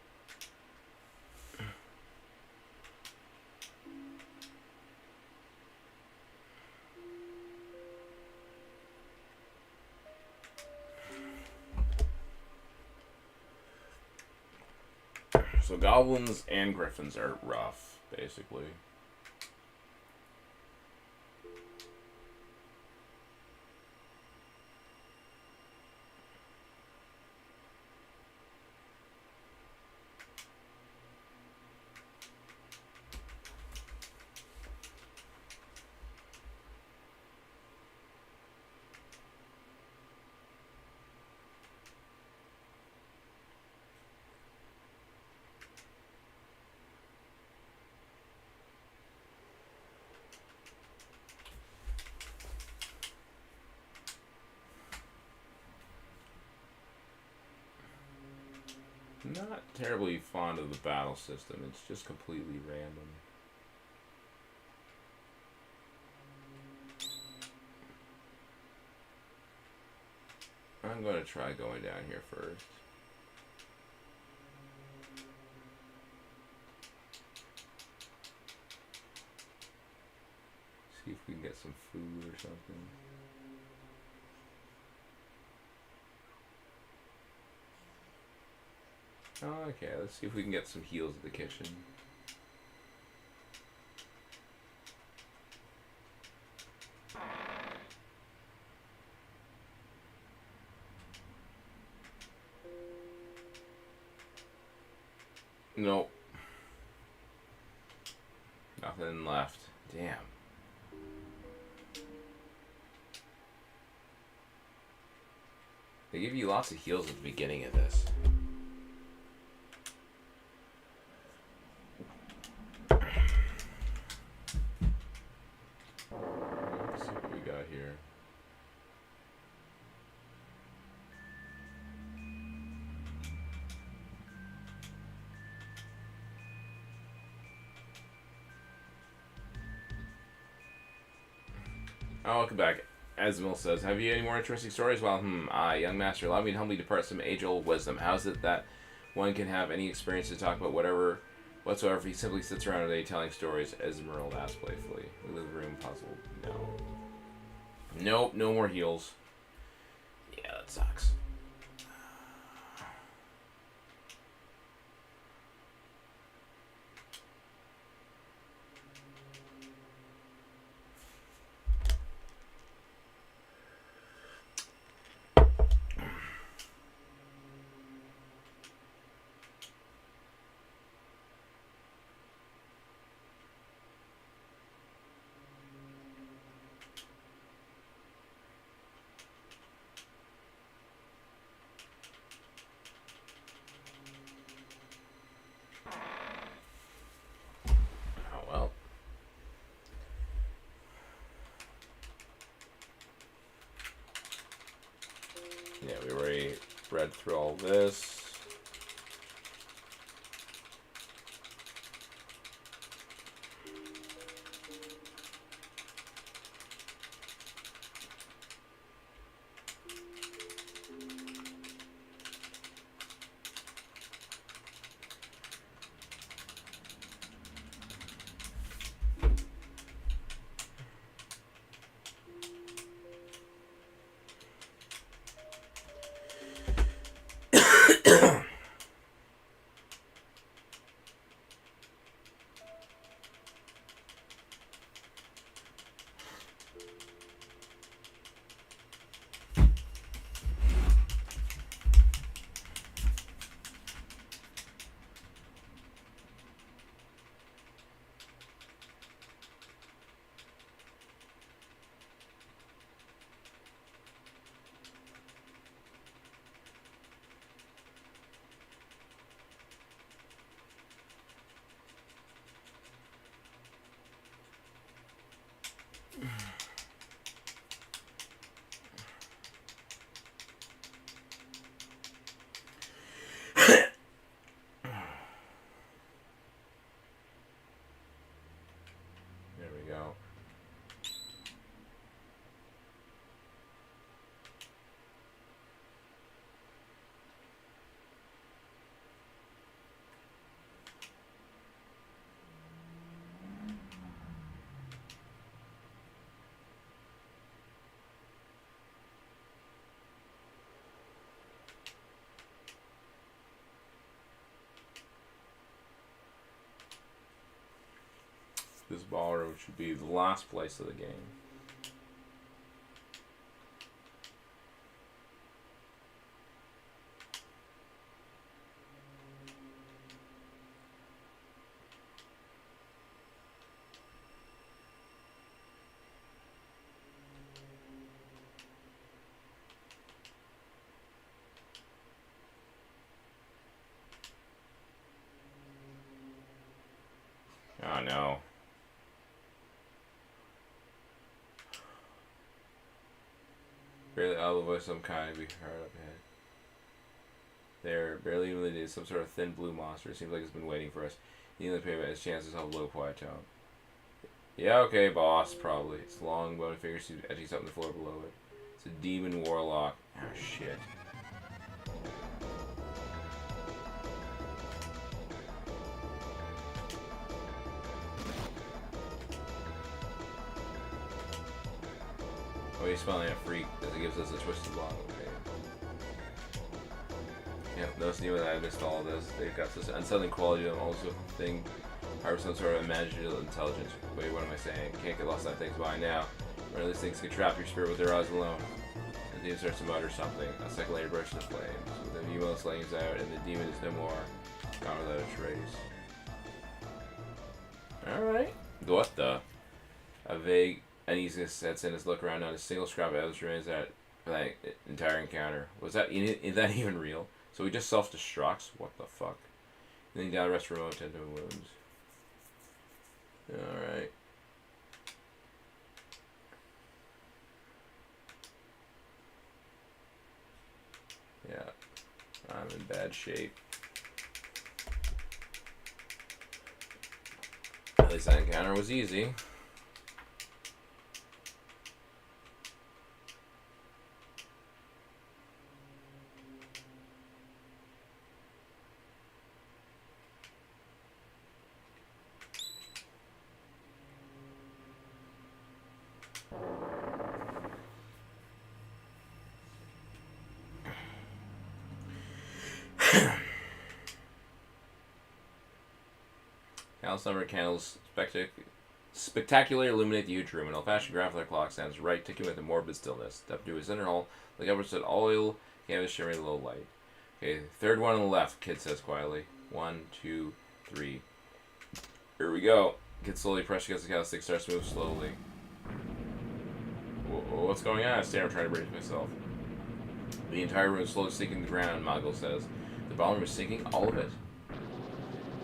So goblins and griffins are rough, basically. Not terribly fond of the battle system. It's just completely random. I'm going to try going down here first. See if we can get some food or something. Oh, okay, let's see if we can get some heals at the kitchen. Nope. Nothing left. Damn. They give you lots of heals at the beginning of this. Let's see what we got here. Oh, welcome back. Asmil says, have you any more interesting stories? Well, young master, allow me to humbly depart some age-old wisdom. How is it that one can have any experience to talk about whatsoever if he simply sits around all day telling stories? Esmeralda asked playfully. We leave the room puzzled. No. Nope, no more heals. Yeah, that sucks. Oh, well. Yeah, we already read through all this. This ballroom should be the last place of the game. Oh no. Barely all the voice of some kind to be heard up ahead. There, barely even is some sort of thin blue monster. It seems like it's been waiting for us. He only paid his chances of low quiet tone. Yeah, okay, boss, probably. It's long, bony fingers seem edging something on the floor below it. It's a demon warlock. Oh shit. Oh, he's smelling a freak as it gives us a twisted block. Okay. Yep, those knew that I missed all of this. They've got this unsettling quality to them, also thing, harbor some sort of imaginative intelligence. Wait, what am I saying? Can't get lost in that thing's mind now. One of these things can trap your spirit with their eyes alone. The demon starts to mutter something. A second later bursts into flames. With the evil slayings out, and the demon is no more. Gone without a trace. Alright. What the? A vague uneasiness sets in as look around. Not a single scrap of evidence remains that entire encounter. Was that is that even real? So he just self-destructs? What the fuck? Leaning down, rest remote, tend to wounds. Alright. Yeah. I'm in bad shape. At least that encounter was easy. Countless number of candles spectacularly illuminate the huge room. An old-fashioned grandfather clock stands right, ticking with a morbid stillness. Step to his center hall, look upwards at oil canvas shimmering in the low light. Okay, third one on the left, Kid says quietly. 1, 2, 3. Here we go. Kid slowly pressed against the candlestick, starts to move slowly. Whoa, what's going on? I stand up trying to brace myself. The entire room is slowly sinking to the ground, Mogul says. The ballroom is sinking? All of it?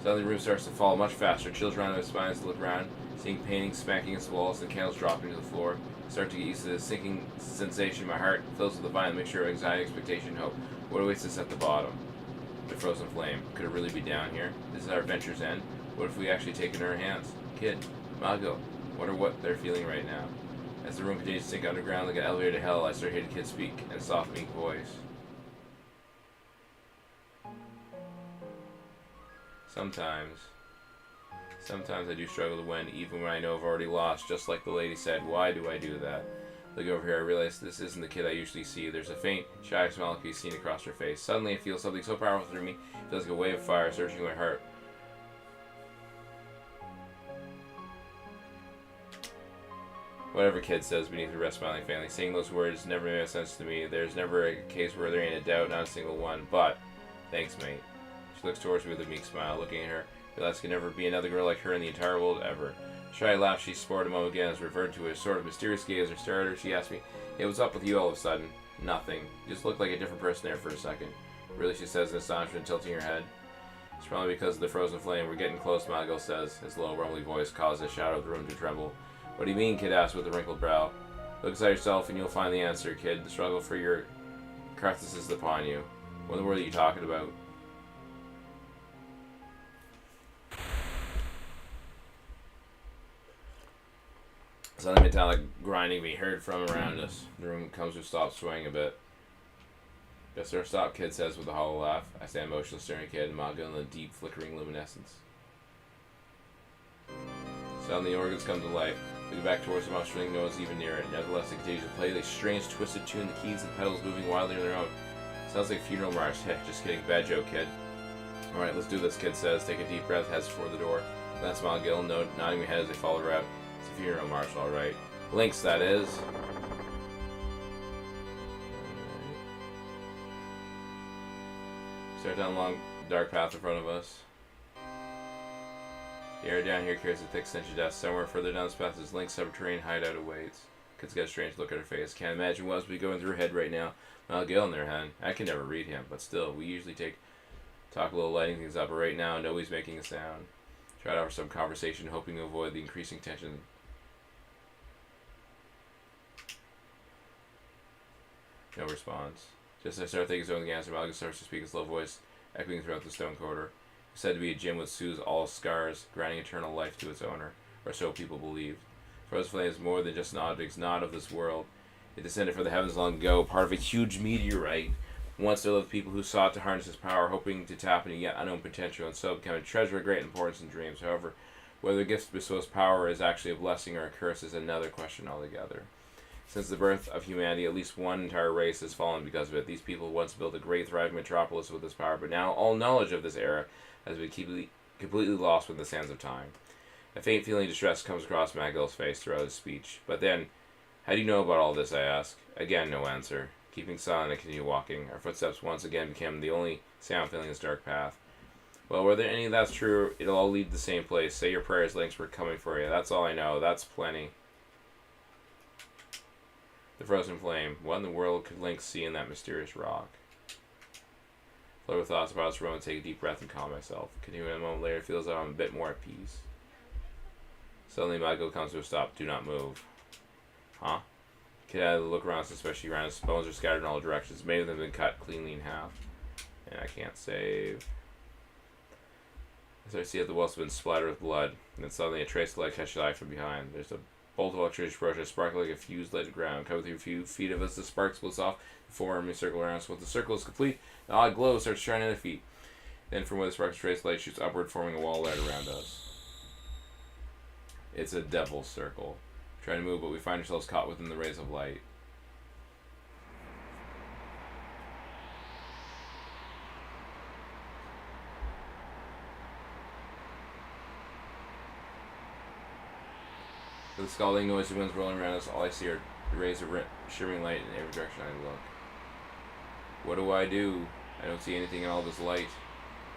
Suddenly the room starts to fall much faster. Chills around my spine as I look around, seeing paintings smacking against the walls and candles dropping to the floor. I start to get used to the sinking sensation in my heart. Fills with a violent mixture of anxiety, expectation, and hope. What awaits us at the bottom? The frozen flame. Could it really be down here? This is our adventure's end. What if we actually take it in our hands? Kid, Mago, wonder what they're feeling right now. As the room continues to sink underground like an elevator to hell, I start hearing the kid speak in a soft, meek voice. Sometimes I do struggle to win, even when I know I've already lost, just like the lady said. Why do I do that? Look over here, I realize this isn't the kid I usually see. There's a faint, shy smile can be seen across her face. Suddenly I feel something so powerful through me, it feels like a wave of fire surging my heart. Whatever Kid says beneath the rest smiling family. Saying those words never made sense to me. There's never a case where there ain't a doubt, not a single one. But, thanks, mate. She looks towards me with a meek smile, looking at her. Realized there could never be another girl like her in the entire world ever. A shy laugh she sported a moment again as referred to a sort of mysterious gaze or stared at her. She asked me, "Hey, what's up with you all of a sudden?" Nothing. You just looked like a different person there for a second. Really, she says in astonishment, tilting her head. It's probably because of the frozen flame. We're getting close, Mago says. His low, rumbly voice caused the shadow of the room to tremble. What do you mean, Kid asked with a wrinkled brow. Look inside yourself and you'll find the answer, Kid. The struggle for your catharsis is upon you. What in the world are you talking about? Something metallic grinding being heard from around us. The room comes to a stop, swaying a bit. Yes, sir, stop, Kid says with a hollow laugh. I stand motionless, staring at Kid and Mago in the deep, flickering luminescence. Suddenly the organs come to life. We go back towards the mouse string, no one's even near it. Nevertheless, it continues to play a strange, twisted tune, the keys and pedals moving wildly on their own. Sounds like a funeral march. Heck, just kidding. Bad joke, Kid. Alright, let's do this, Kid says. Take a deep breath, heads toward the door. That's Malgil, nodding your head as they follow her out. It's a funeral march, alright. Lynx, that is. Start down a long, dark path in front of us. The air down here carries a thick stench of death. Somewhere further down this path is Lynx's subterranean hideout awaits. Kids get a strange look at her face. Can't imagine what must be going through her head right now. Malgil in their hand. I can never read him, but still, we usually talk a little, lighting things up, but right now nobody's making a sound. Try to offer some conversation, hoping to avoid the increasing tension. No response. Just as I start thinking so, the answer, Malgil starts to speak in slow voice, echoing throughout the stone corridor. It's said to be a gem with Sue's all scars, granting eternal life to its owner, or so people believed. Frozen Flame is more than just an object, not of this world. It descended from the heavens long ago, part of a huge meteorite. Once there lived people who sought to harness its power, hoping to tap into yet unknown potential, and so become a treasure of great importance in dreams. However, whether the gift bestows power is actually a blessing or a curse is another question altogether. Since the birth of humanity, at least one entire race has fallen because of it. These people once built a great thriving metropolis with this power, but now all knowledge of this era has been completely lost with the sands of time. A faint feeling of distress comes across Malgil's face throughout his speech. But then, how do you know about all this, I ask? Again, no answer. Keeping silent, I continue walking. Our footsteps once again became the only sound filling this dark path. Well, whether any of that's true, it'll all lead to the same place. Say your prayers, Lynx, we're coming for you. That's all I know. That's plenty. The Frozen Flame. What in the world could Lynx see in that mysterious rock? Flow with thoughts about this room and take a deep breath and calm myself. Continuing a moment later, it feels like I'm a bit more at peace. Suddenly, Malgil comes to a stop. Do not move. Huh? Kid had to look around, especially around. His bones are scattered in all directions. Many of them have been cut cleanly in half. And I can't save. As I see that the walls have been splattered with blood. And then suddenly a trace of light catches eye from behind. There's a bolt of electricity approaches, sparkling like a fuse lit to ground. Covered through a few feet of us, the spark splits off and form a circle around us. Once the circle is complete, an odd glow starts shining at our feet. Then from where the spark's trace light shoots upward, forming a wall right around us. It's a devil circle. We try to move, but we find ourselves caught within the rays of light. With the scalding noise of winds rolling around us, all I see are the rays of shimmering light in every direction I look. What do? I don't see anything in all this light.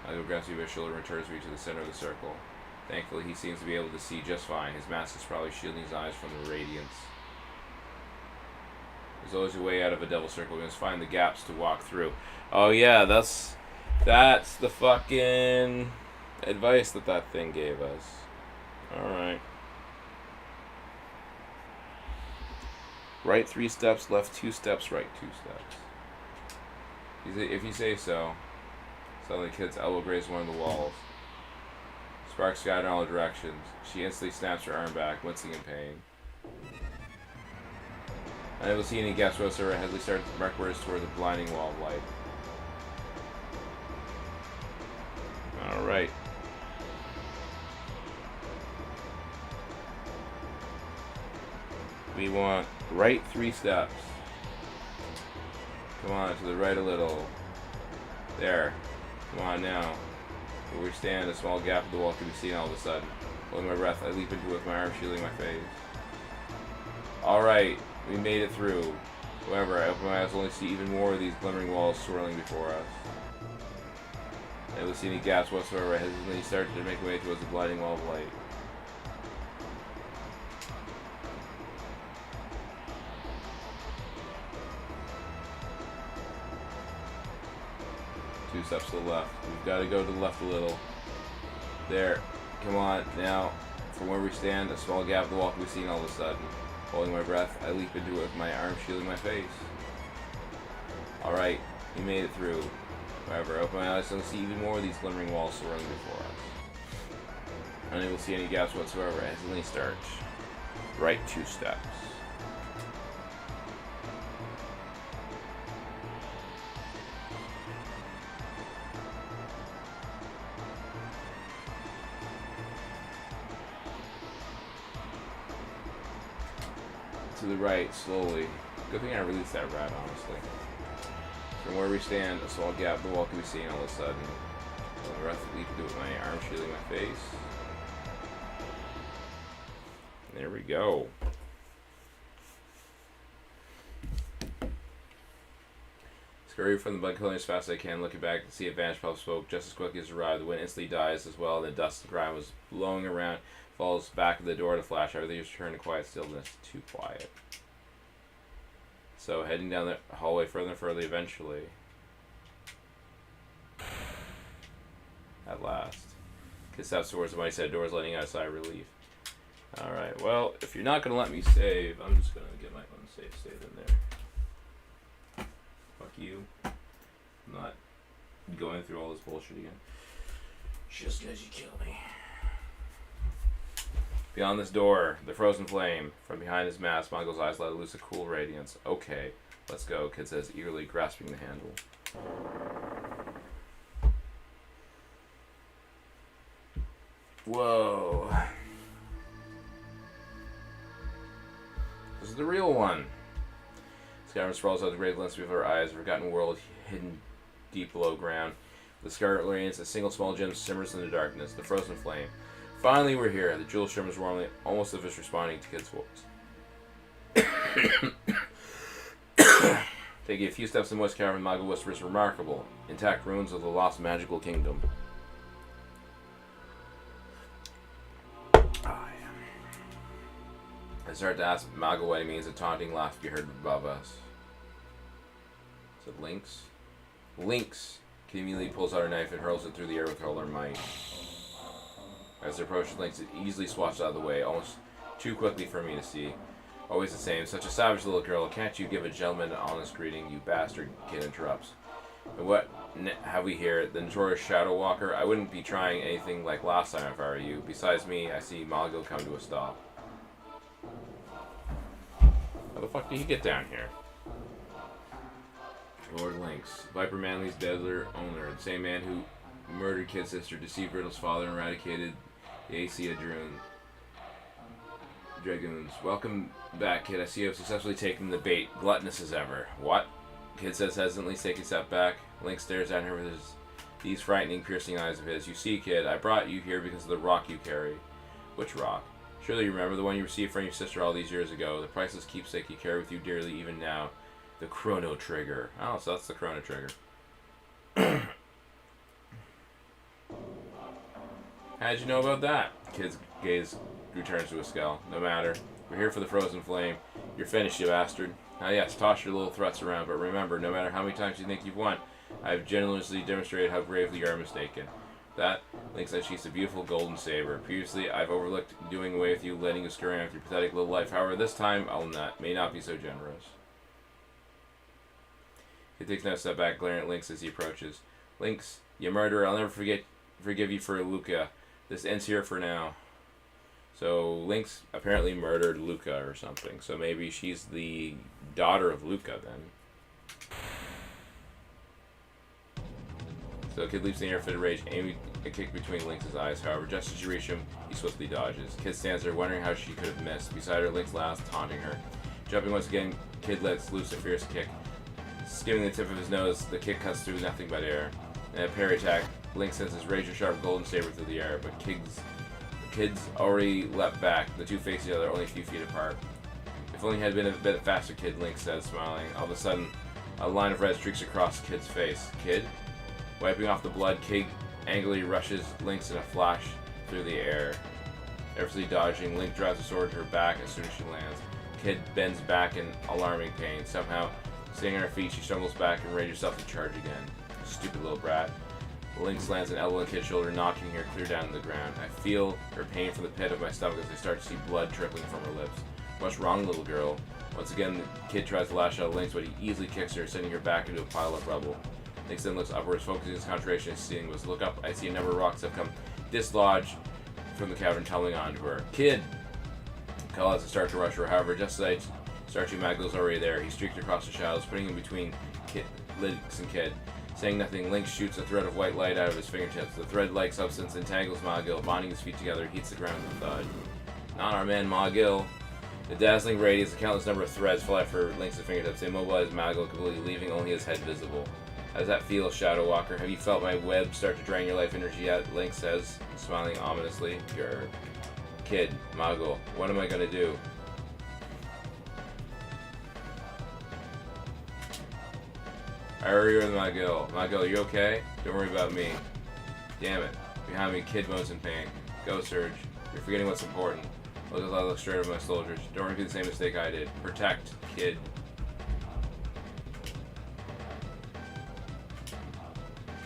Malgil grabs me by the shoulder and returns me to the center of the circle. Thankfully, he seems to be able to see just fine. His mask is probably shielding his eyes from the radiance. There's always a way out of a devil circle. We must find the gaps to walk through. Oh yeah, that's the fucking advice that thing gave us. Alright. Right 3 steps, left 2 steps, right 2 steps. If you say so. Suddenly, the kid's elbow grazed one of the walls. Sparks scatter in all directions. She instantly snaps her arm back, wincing in pain. Unable to see any gaps whatsoever, Headley started to mark words toward the blinding wall of light. Alright. We want right 3 steps. Come on, to the right a little. There. Come on now. Where we stand, a small gap in the wall can be seen all of a sudden. Holding my breath, I leap into it with my arm shielding my face. Alright, we made it through. However, I open my eyes only to see even more of these glimmering walls swirling before us. I don't see any gaps whatsoever. I hesitantly started to make my way towards the blinding wall of light. Two steps to the left. We've got to go to the left a little. There. Come on. Now, from where we stand, a small gap in the wall can be seen all of a sudden. Holding my breath, I leap into it with my arm shielding my face. Alright, we made it through. However, I open my eyes and see even more of these glimmering walls swirling before us. Unable to see any gaps whatsoever, I hesitantly start. Right 2 steps. To the right, slowly. Good thing I released that rat, honestly. From where we stand, a small gap in the wall can be seen all of a sudden. The breath leaped into it with my arm shielding my face. There we go. Scurry from the bug killing as fast as I can, looking back to see a vanish puff of smoke. Just as quickly as it arrived, the wind instantly dies as well, and the dust and grime was blowing around, falls back of the door to flash. Everything was turned to quiet stillness. Too quiet. So heading down the hallway further and further eventually. At last. Kid steps towards the mighty set of doors, letting out a sigh of relief. Alright, well, if you're not going to let me save, I'm just going to get my unsave save in there. Fuck you. I'm not going through all this bullshit again. Just because you killed me. Beyond this door, the frozen flame. From behind his mask, Mongo's eyes let loose a cool radiance. Okay, let's go, Kid says, eagerly grasping the handle. Whoa. This is the real one. Skyrim sprawls out the great lens before our eyes, a forgotten world hidden deep below ground. The scarlet radiance, a single small gem simmers in the darkness, the frozen flame. Finally, we're here. The jewel shimmers warmly, almost as if it's responding to Kid's voice. Taking a few steps in the moist cavern, Mago whispers, remarkable. Intact ruins of the lost magical kingdom. I start to ask Mago what he means. A taunting laugh to be heard above us. Is it Lynx? Lynx! Kid immediately pulls out her knife and hurls it through the air with all her might. As they approach Lynx, it easily swats out of the way, almost too quickly for me to see. Always the same. Such a savage little girl. Can't you give a gentleman an honest greeting, you bastard? Kid interrupts. And what have we here? The notorious Shadow Walker? I wouldn't be trying anything like last time if I were you. Besides me, I see Mago come to a stop. How the fuck did he get down here? Lord Lynx. Viper Manley's deadlier owner. The same man who murdered Kid's sister, deceived Riddle's father, and eradicated the Asia Dragoons. Welcome back, Kid. I see you have successfully taken the bait. Gluttonous as ever. What? Kid says hesitantly, taking a step back. Lynx stares at her with these frightening, piercing eyes of his. You see, Kid, I brought you here because of the rock you carry. Which rock? Surely you remember the one you received from your sister all these years ago. The priceless keepsake you carry with you dearly even now. The Chrono Trigger. Oh, so that's the Chrono Trigger. How'd you know about that? Kid's gaze returns to a scowl. No matter. We're here for the frozen flame. You're finished, you bastard. Ah yes, toss your little threats around, but remember, no matter how many times you think you've won, I've generously demonstrated how gravely you are mistaken. That, Lynx unsheaths a beautiful golden saber. Previously, I've overlooked doing away with you, letting you scurry on with your pathetic little life. However, this time, may not be so generous. He takes another step back, glaring at Lynx as he approaches. Lynx, you murderer, I'll never forgive you for Luca. This ends here for now. So, Lynx apparently murdered Luca or something. So maybe she's the daughter of Luca then. So Kid leaps in the air fit of rage, aiming a kick between Lynx's eyes. However, just as you reach him, he swiftly dodges. Kid stands there, wondering how she could have missed. Beside her, Lynx laughs, taunting her. Jumping once again, Kid lets loose a fierce kick. Skimming the tip of his nose, the kick cuts through nothing but air. In a parry attack, Lynx sends his razor-sharp golden saber through the air, but Kid's already leapt back. The two face each other only a few feet apart. If only he had been a bit faster, Kid, Lynx says, smiling. All of a sudden, a line of red streaks across Kid's face. Kid? Wiping off the blood, Kid angrily rushes Lynx in a flash through the air. Effortlessly dodging, Lynx drives the sword to her back as soon as she lands. Kid bends back in alarming pain. Somehow, staying on her feet, she stumbles back and raises herself to charge again. Stupid little brat. Lynx lands an elbow on Kid's shoulder, knocking her clear down to the ground. I feel her pain from the pit of my stomach as I start to see blood trickling from her lips. What's wrong, little girl? Once again, the Kid tries to lash out at Lynx, but he easily kicks her, sending her back into a pile of rubble. Lynx then looks upwards, focusing his concentration on seeing was look up. I see a number of rocks have come dislodged from the cavern, tumbling onto her. Kid! Call as I start to rush her. However, just as I start to, Mago's already there. He streaked across the shadows, putting him between Lynx and Kid. Saying nothing, Lynx shoots a thread of white light out of his fingertips. The thread-like substance entangles Mago, bonding his feet together, heats the ground with a thud. Not our man, Mago. The dazzling radiance, a countless number of threads fly for Lynx's fingertips. They immobilize Mago, completely leaving only his head visible. How does that feel, Shadow Walker? Have you felt my web start to drain your life energy yet? Lynx says, smiling ominously. Grr. Kid, Muggle, what am I gonna do? I hurry with Muggle. Muggle, you okay? Don't worry about me. Damn it. Behind me, Kid moans in pain. Go, Surge. You're forgetting what's important. Look as I look straight over my soldiers. Don't repeat the same mistake I did. Protect, Kid.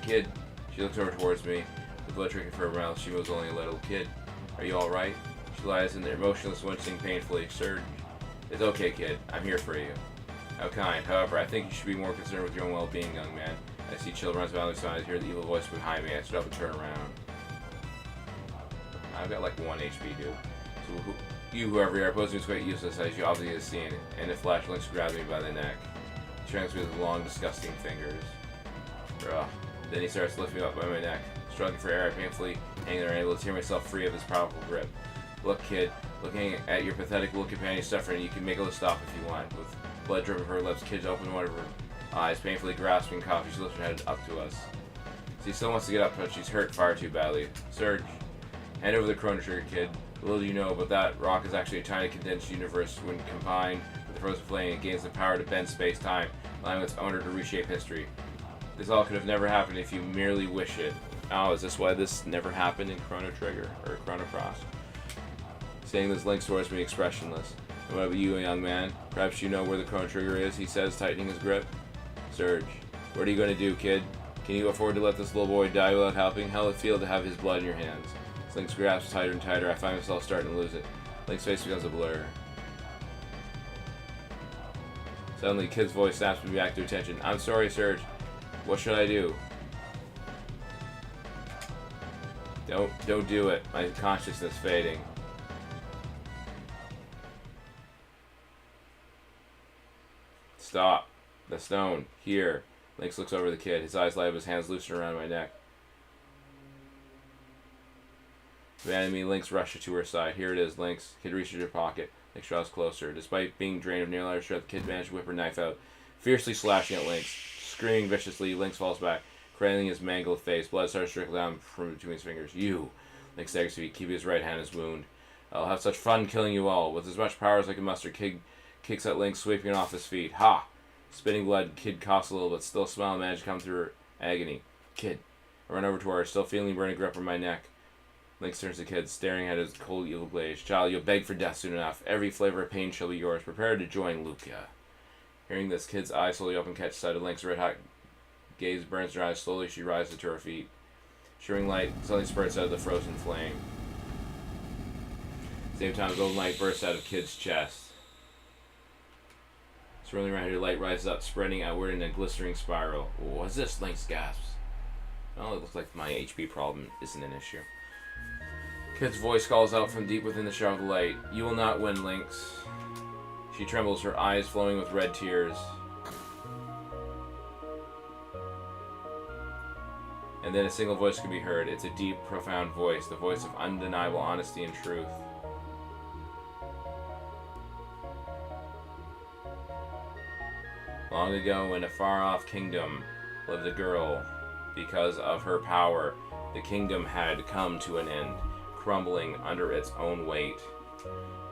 Kid. She looks over towards me. The blood trickling from her mouth. She was only a little kid. Are you alright? She lies in there, motionless, wincing painfully. Surge. It's okay, Kid. I'm here for you. How kind. However, I think you should be more concerned with your own well-being, young man. I see chill runs by my side. I hear the evil voice behind me. I stood up and turn around. I've got like 1 HP, dude. So whoever you are, posing is quite useless, as you obviously have seen. And the flash Lynx grabbed me by the neck. He strangs me with his long, disgusting fingers. Ugh. Then he starts lifting me up by my neck. Struggling for air, I painfully hang there, unable to tear myself free of his powerful grip. Look, Kid. Looking at your pathetic little companion suffering, you can make a stop if you want. With blood dripping from her lips, Kid opened one of her eyes, painfully grasping coffee. She lifts her head up to us. She still wants to get up, but she's hurt far too badly. Surge. Hand over the Chrono Trigger, Kid. Little do you know, but that rock is actually a tiny condensed universe. When combined with the frozen flame, it gains the power to bend space-time, allowing its owner to reshape history. This all could have never happened if you merely wish it. Oh, is this why this never happened in Chrono Trigger, or Chrono Cross? Saying this, Link towards me expressionless. And what about you, young man? Perhaps you know where the Chrono Trigger is, he says, tightening his grip. Surge. What are you going to do, Kid? Can you afford to let this little boy die without helping? How would it feel to have his blood in your hands? As Link's grasp tighter and tighter, I find myself starting to lose it. Link's face becomes a blur. Suddenly, Kid's voice snaps me back to attention. I'm sorry, Surge. What should I do? Don't do it. My consciousness fading. Stop. The stone. Here. Lynx looks over the Kid. His eyes light up, his hands loosen around my neck. Abandoning me, Lynx rushes to her side. Here it is, Lynx. Kid reaches her pocket. Lynx draws closer. Despite being drained of nearly life strength, Kid managed to whip her knife out, fiercely slashing at Lynx. Screaming viciously, Lynx falls back, cradling his mangled face. Blood starts to trickle down from between his fingers. You! Lynx staggers to feet, keeping his right hand in his wound. I'll have such fun killing you all. With as much power as I can muster, Kid kicks at Lynx, sweeping it off his feet. Ha! Spitting blood, Kid coughs a little, but still a smile managed to come through her agony. Kid. I run over to her, still feeling burning grip on my neck. Lynx turns to Kid, staring at his cold, evil glaze. Child, you'll beg for death soon enough. Every flavor of pain shall be yours. Prepare to join Luca. Hearing this, Kid's eyes slowly open, catch sight of Lynx's red-hot gaze burns her eyes. Slowly, she rises to her feet. Shimmering light suddenly spurts out of the frozen flame. At the same time, a golden light bursts out of Kid's chest. Swirling around her, light rises up, spreading outward in a glistering spiral. What's this? Lynx gasps. Well, it looks like my HP problem isn't an issue. Kid's voice calls out from deep within the shadow of the light. You will not win, Lynx. She trembles, her eyes flowing with red tears. And then a single voice can be heard. It's a deep, profound voice, the voice of undeniable honesty and truth. Long ago, in a far-off kingdom, lived a girl. Because of her power, the kingdom had come to an end, crumbling under its own weight.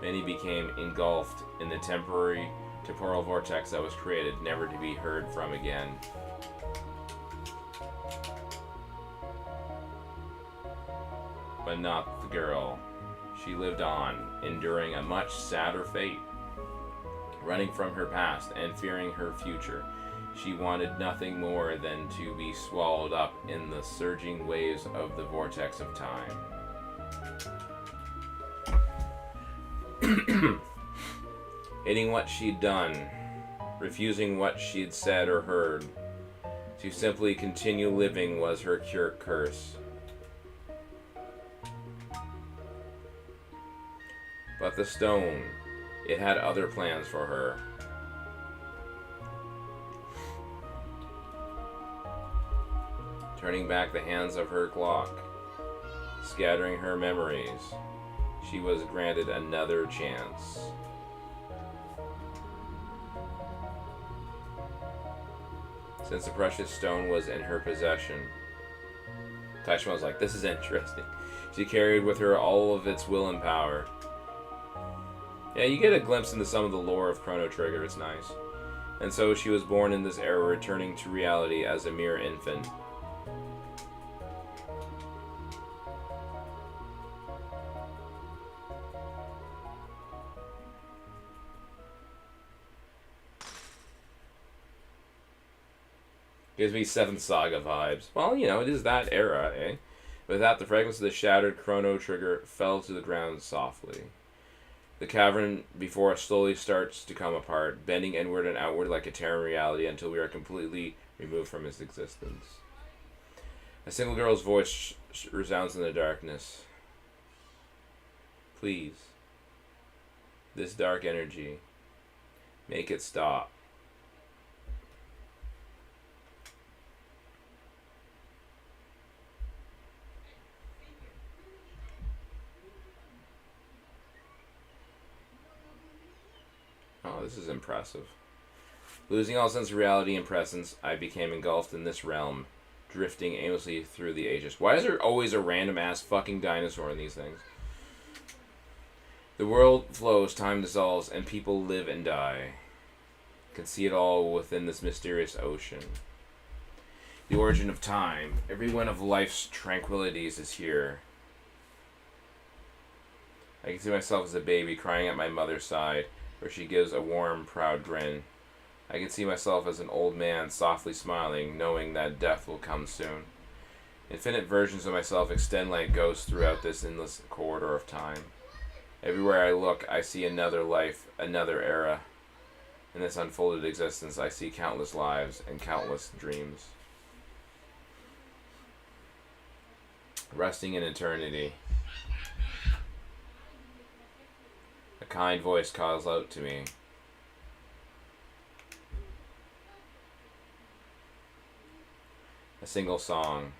Many became engulfed in the temporal vortex that was created, never to be heard from again. But not the girl. She lived on, enduring a much sadder fate. Running from her past and fearing her future, she wanted nothing more than to be swallowed up in the surging waves of the vortex of time. Hating what she'd done, refusing what she'd said or heard, to simply continue living was her curse. But the stone, it had other plans for her. Turning back the hands of her clock, scattering her memories, she was granted another chance. Since the precious stone was in her possession, Taishma was like, this is interesting. She carried with her all of its will and power. Yeah, you get a glimpse into some of the lore of Chrono Trigger. It's nice. And so she was born in this era, returning to reality as a mere infant. Gives me 7th Saga vibes. Well, you know, it is that era, eh? With that, the fragments of the shattered Chrono Trigger fell to the ground softly. The cavern before us slowly starts to come apart, bending inward and outward like a tear in reality until we are completely removed from its existence. A single girl's voice resounds in the darkness. Please, this dark energy, make it stop. Oh, this is impressive. Losing all sense of reality and presence, I became engulfed in this realm, drifting aimlessly through the ages. Why is there always a random ass fucking dinosaur in these things? The world flows, time dissolves, and people live and die. Can see it all within this mysterious ocean. The origin of time, every one of life's tranquilities is here. I can see myself as a baby crying at my mother's side, where she gives a warm, proud grin. I can see myself as an old man softly smiling, knowing that death will come soon. Infinite versions of myself extend like ghosts throughout this endless corridor of time. Everywhere I look, I see another life, another era. In this unfolded existence, I see countless lives and countless dreams. Resting in eternity. A kind voice calls out to me. A single song.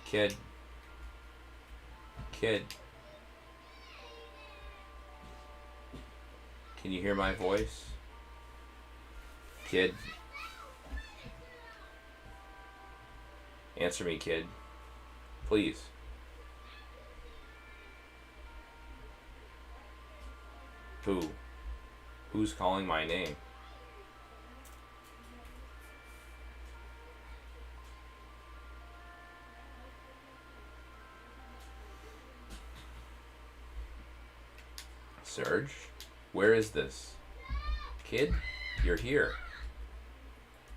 Kid. Can you hear my voice? Kid. Answer me, kid. Please. Who? Who's calling my name? Serge? Where is this? Kid, you're here.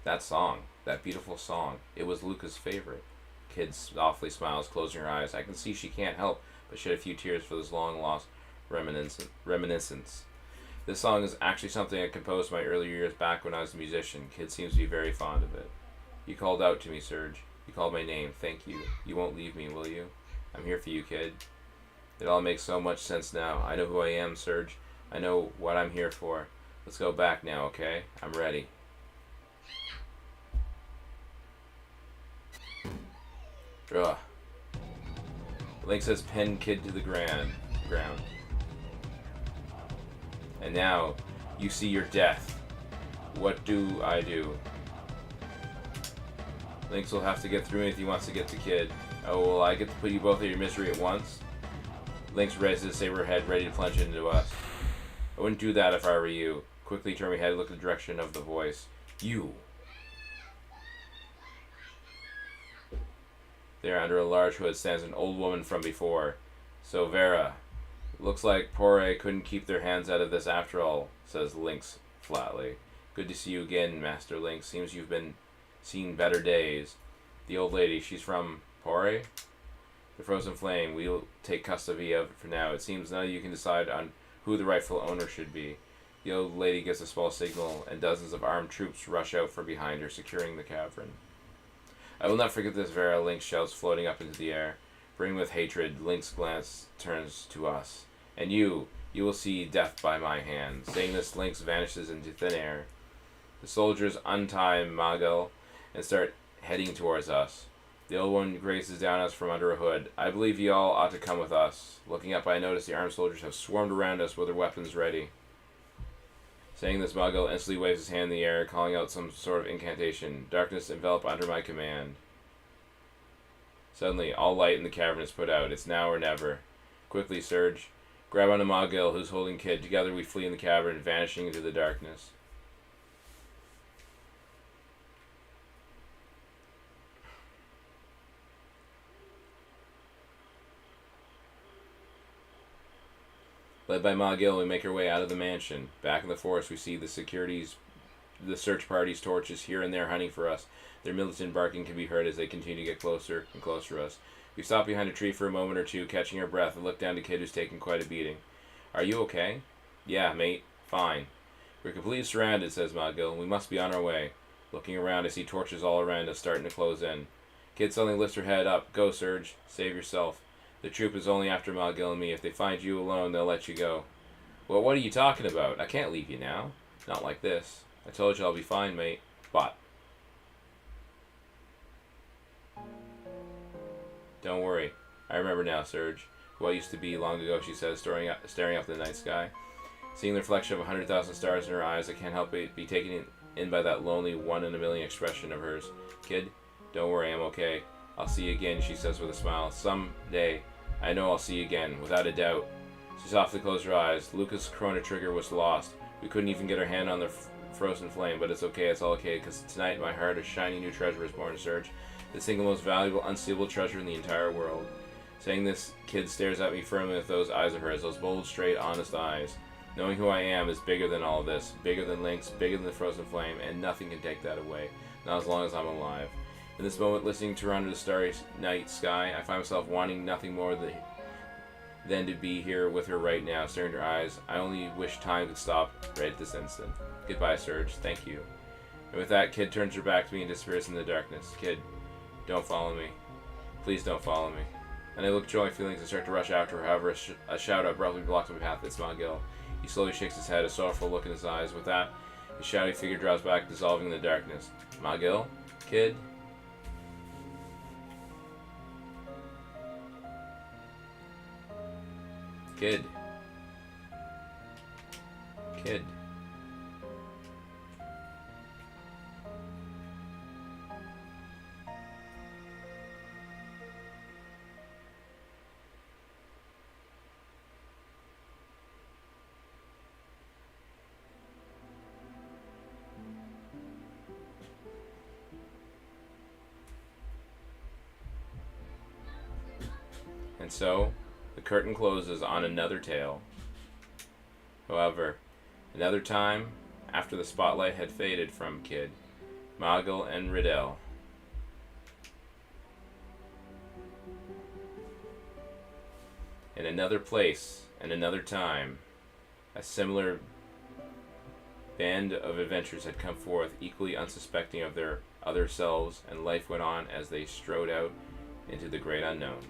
That song, that beautiful song, it was Luca's favorite. Kid softly smiles, closing her eyes. I can see she can't help but shed a few tears for this long-lost reminiscence. This song is actually something I composed my earlier years back when I was a musician. Kid seems to be very fond of it. You called out to me, Serge. You called my name. Thank you. You won't leave me, will you? I'm here for you, kid. It all makes so much sense now. I know who I am, Serge. I know what I'm here for. Let's go back now, okay? I'm ready. Ugh. Link says pin kid to the ground. And now, you see your death. What do I do? Lynx will have to get through it if he wants to get to Kid. Oh, will I get to put you both in your misery at once? Lynx raises his saber head, ready to plunge into us. I wouldn't do that if I were you. Quickly turn my head and look in the direction of the voice. You. There, under a large hood, stands an old woman from before. So, Vera, looks like Pore couldn't keep their hands out of this after all, says Lynx flatly. Good to see you again, Master Lynx. Seems you've been seen better days. The old lady, she's from Pore? The frozen flame, we'll take custody of it for now. It seems none of you can decide on who the rightful owner should be. The old lady gives a small signal, and dozens of armed troops rush out from behind her, securing the cavern. I will not forget this, Vera, Lynx shouts, floating up into the air. Brimming with hatred, Lynx's glance turns to us. And you will see death by my hand. Saying this, Lynx vanishes into thin air. The soldiers untie Magel and start heading towards us. The old one graces down us from under a hood. I believe ye all ought to come with us. Looking up, I notice the armed soldiers have swarmed around us with their weapons ready. Saying this, Muggle instantly waves his hand in the air, calling out some sort of incantation. Darkness envelop under my command. Suddenly, all light in the cavern is put out. It's now or never. Quickly, Surge. Grab onto Mogil, who's holding Kid. Together we flee in the cavern, vanishing into the darkness. Led by Mogil, we make our way out of the mansion. Back in the forest, we see the search party's torches here and there hunting for us. Their militant barking can be heard as they continue to get closer and closer to us. We stop behind a tree for a moment or two, catching our breath, and look down to Kid, who's taking quite a beating. Are you okay? Yeah, mate. Fine. We're completely surrounded, says Mogil. We must be on our way. Looking around, I see torches all around us starting to close in. Kid suddenly lifts her head up. Go, Surge. Save yourself. The troop is only after Mogil and me. If they find you alone, they'll let you go. Well, what are you talking about? I can't leave you now. Not like this. I told you I'll be fine, mate. But don't worry. I remember now, Surge. Who I used to be long ago, she says, staring up at the night sky. Seeing the reflection of 100,000 stars in her eyes, I can't help but be taken in by that lonely 1 in a million expression of hers. Kid, don't worry, I'm okay. I'll see you again, she says with a smile. Someday, I know I'll see you again, without a doubt. She softly closed her eyes. Lucas' chrono trigger was lost. We couldn't even get our hand on the frozen flame, but it's all okay, because tonight my heart, a shiny new treasure, is born to Surge. The single most valuable, unstealable treasure in the entire world. Saying this, Kid stares at me firmly with those eyes of hers, those bold, straight, honest eyes. Knowing who I am is bigger than all this, bigger than Link's, bigger than the frozen flame, and nothing can take that away, not as long as I'm alive. In this moment, listening to her under the starry night sky, I find myself wanting nothing more than to be here with her right now, staring at her eyes. I only wish time could stop right at this instant. Goodbye, Surge. Thank you. And with that, Kid turns her back to me and disappears in the darkness. Kid, don't follow me. Please don't follow me. And I look joy feelings and start to rush after her. However, a shout abruptly blocks my path. It's Mogil. He slowly shakes his head, a sorrowful look in his eyes. With that, his shouting figure draws back, dissolving in the darkness. Mogil? Kid? Kid. Kid. And so, the curtain closes on another tale. However, another time, after the spotlight had faded from Kid, Mogil and Riddell, in another place and another time, a similar band of adventurers had come forth, equally unsuspecting of their other selves, and life went on as they strode out into the great unknown.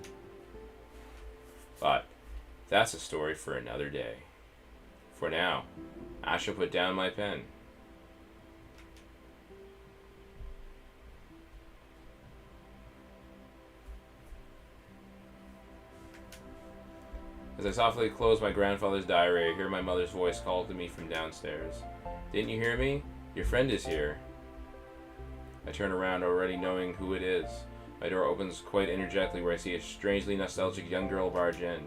But that's a story for another day. For now, I shall put down my pen. As I softly close my grandfather's diary, I hear my mother's voice call to me from downstairs. Didn't you hear me? Your friend is here. I turn around, already knowing who it is. My door opens quite energetically, where I see a strangely nostalgic young girl barge in.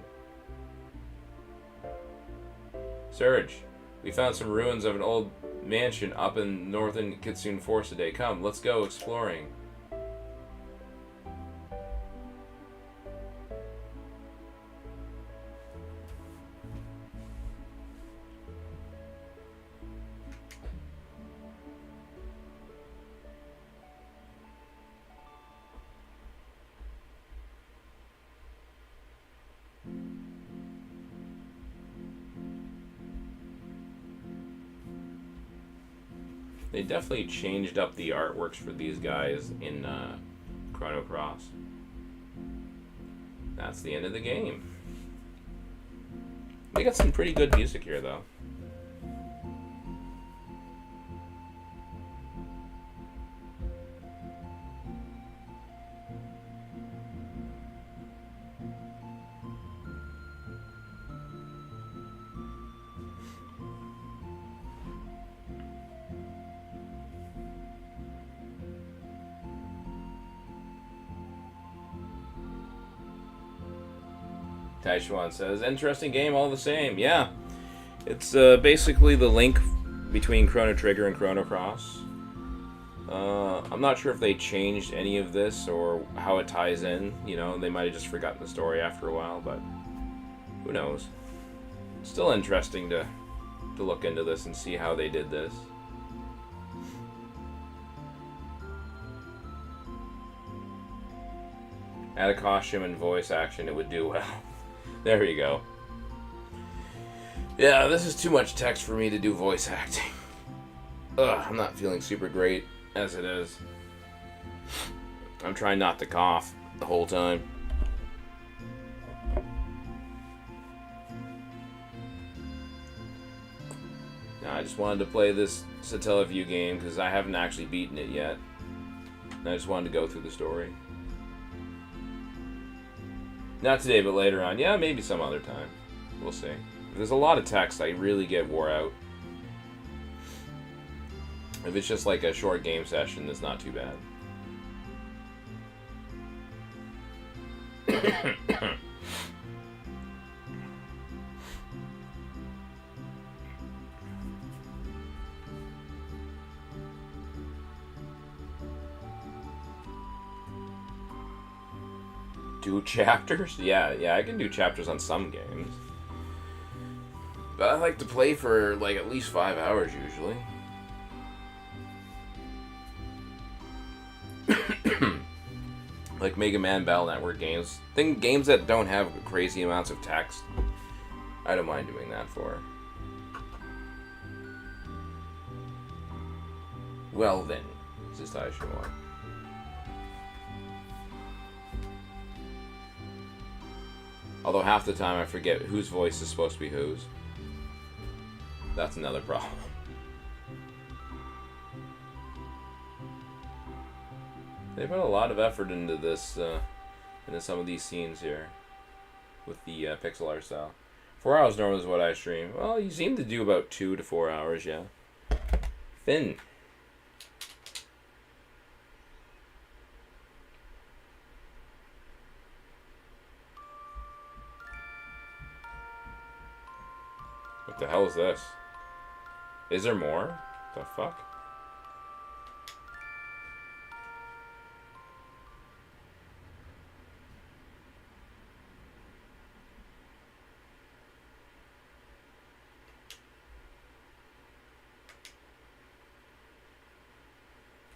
Surge, we found some ruins of an old mansion up in northern Kitsune Forest today. Come, let's go exploring. They definitely changed up the artworks for these guys in Chrono Cross. That's the end of the game. They got some pretty good music here, though. Taishuan says, interesting game all the same. Yeah. It's basically the link between Chrono Trigger and Chrono Cross. I'm not sure if they changed any of this or how it ties in. You know, they might have just forgotten the story after a while, but who knows. Still interesting to look into this and see how they did this. Add a costume and voice action, it would do well. There you go. Yeah, this is too much text for me to do voice acting. Ugh, I'm not feeling super great as it is. I'm trying not to cough the whole time. Now, I just wanted to play this Satellaview game because I haven't actually beaten it yet. And I just wanted to go through the story. Not today, but later on. Yeah, maybe some other time. We'll see. If there's a lot of text, I really get wore out. If it's just like a short game session, it's not too bad. Do chapters? Yeah, I can do chapters on some games. But I like to play for like at least 5 hours usually. Like Mega Man Battle Network games. Games that don't have crazy amounts of text. I don't mind doing that for. Well then, this is Taishuan. Although half the time I forget whose voice is supposed to be whose. That's another problem. They put a lot of effort into this, into some of these scenes here, with the pixel art style. 4 hours normally is what I stream. Well, you seem to do about 2 to 4 hours, yeah. Finn. What the hell is this? Is there more? The fuck?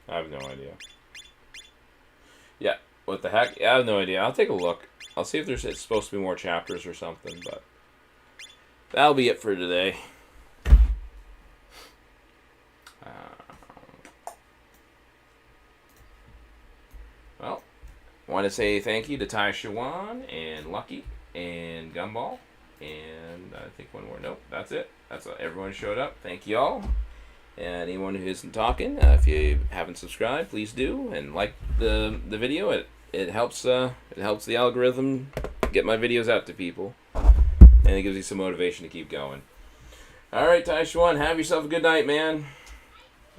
I have no idea. Yeah, what the heck? Yeah, I have no idea. I'll take a look. I'll see if it's supposed to be more chapters or something, but that'll be it for today. Well, I want to say thank you to Taishuan and Lucky and Gumball, and I think one more. Nope, that's it. That's all. Everyone showed up. Thank you all. And anyone who isn't talking, if you haven't subscribed, please do, and like the video. It helps the algorithm get my videos out to people, and it gives you some motivation to keep going. All right, Taishuan, have yourself a good night, man.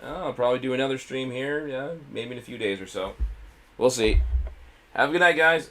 I'll probably do another stream here, yeah, maybe in a few days or so. We'll see. Have a good night, guys.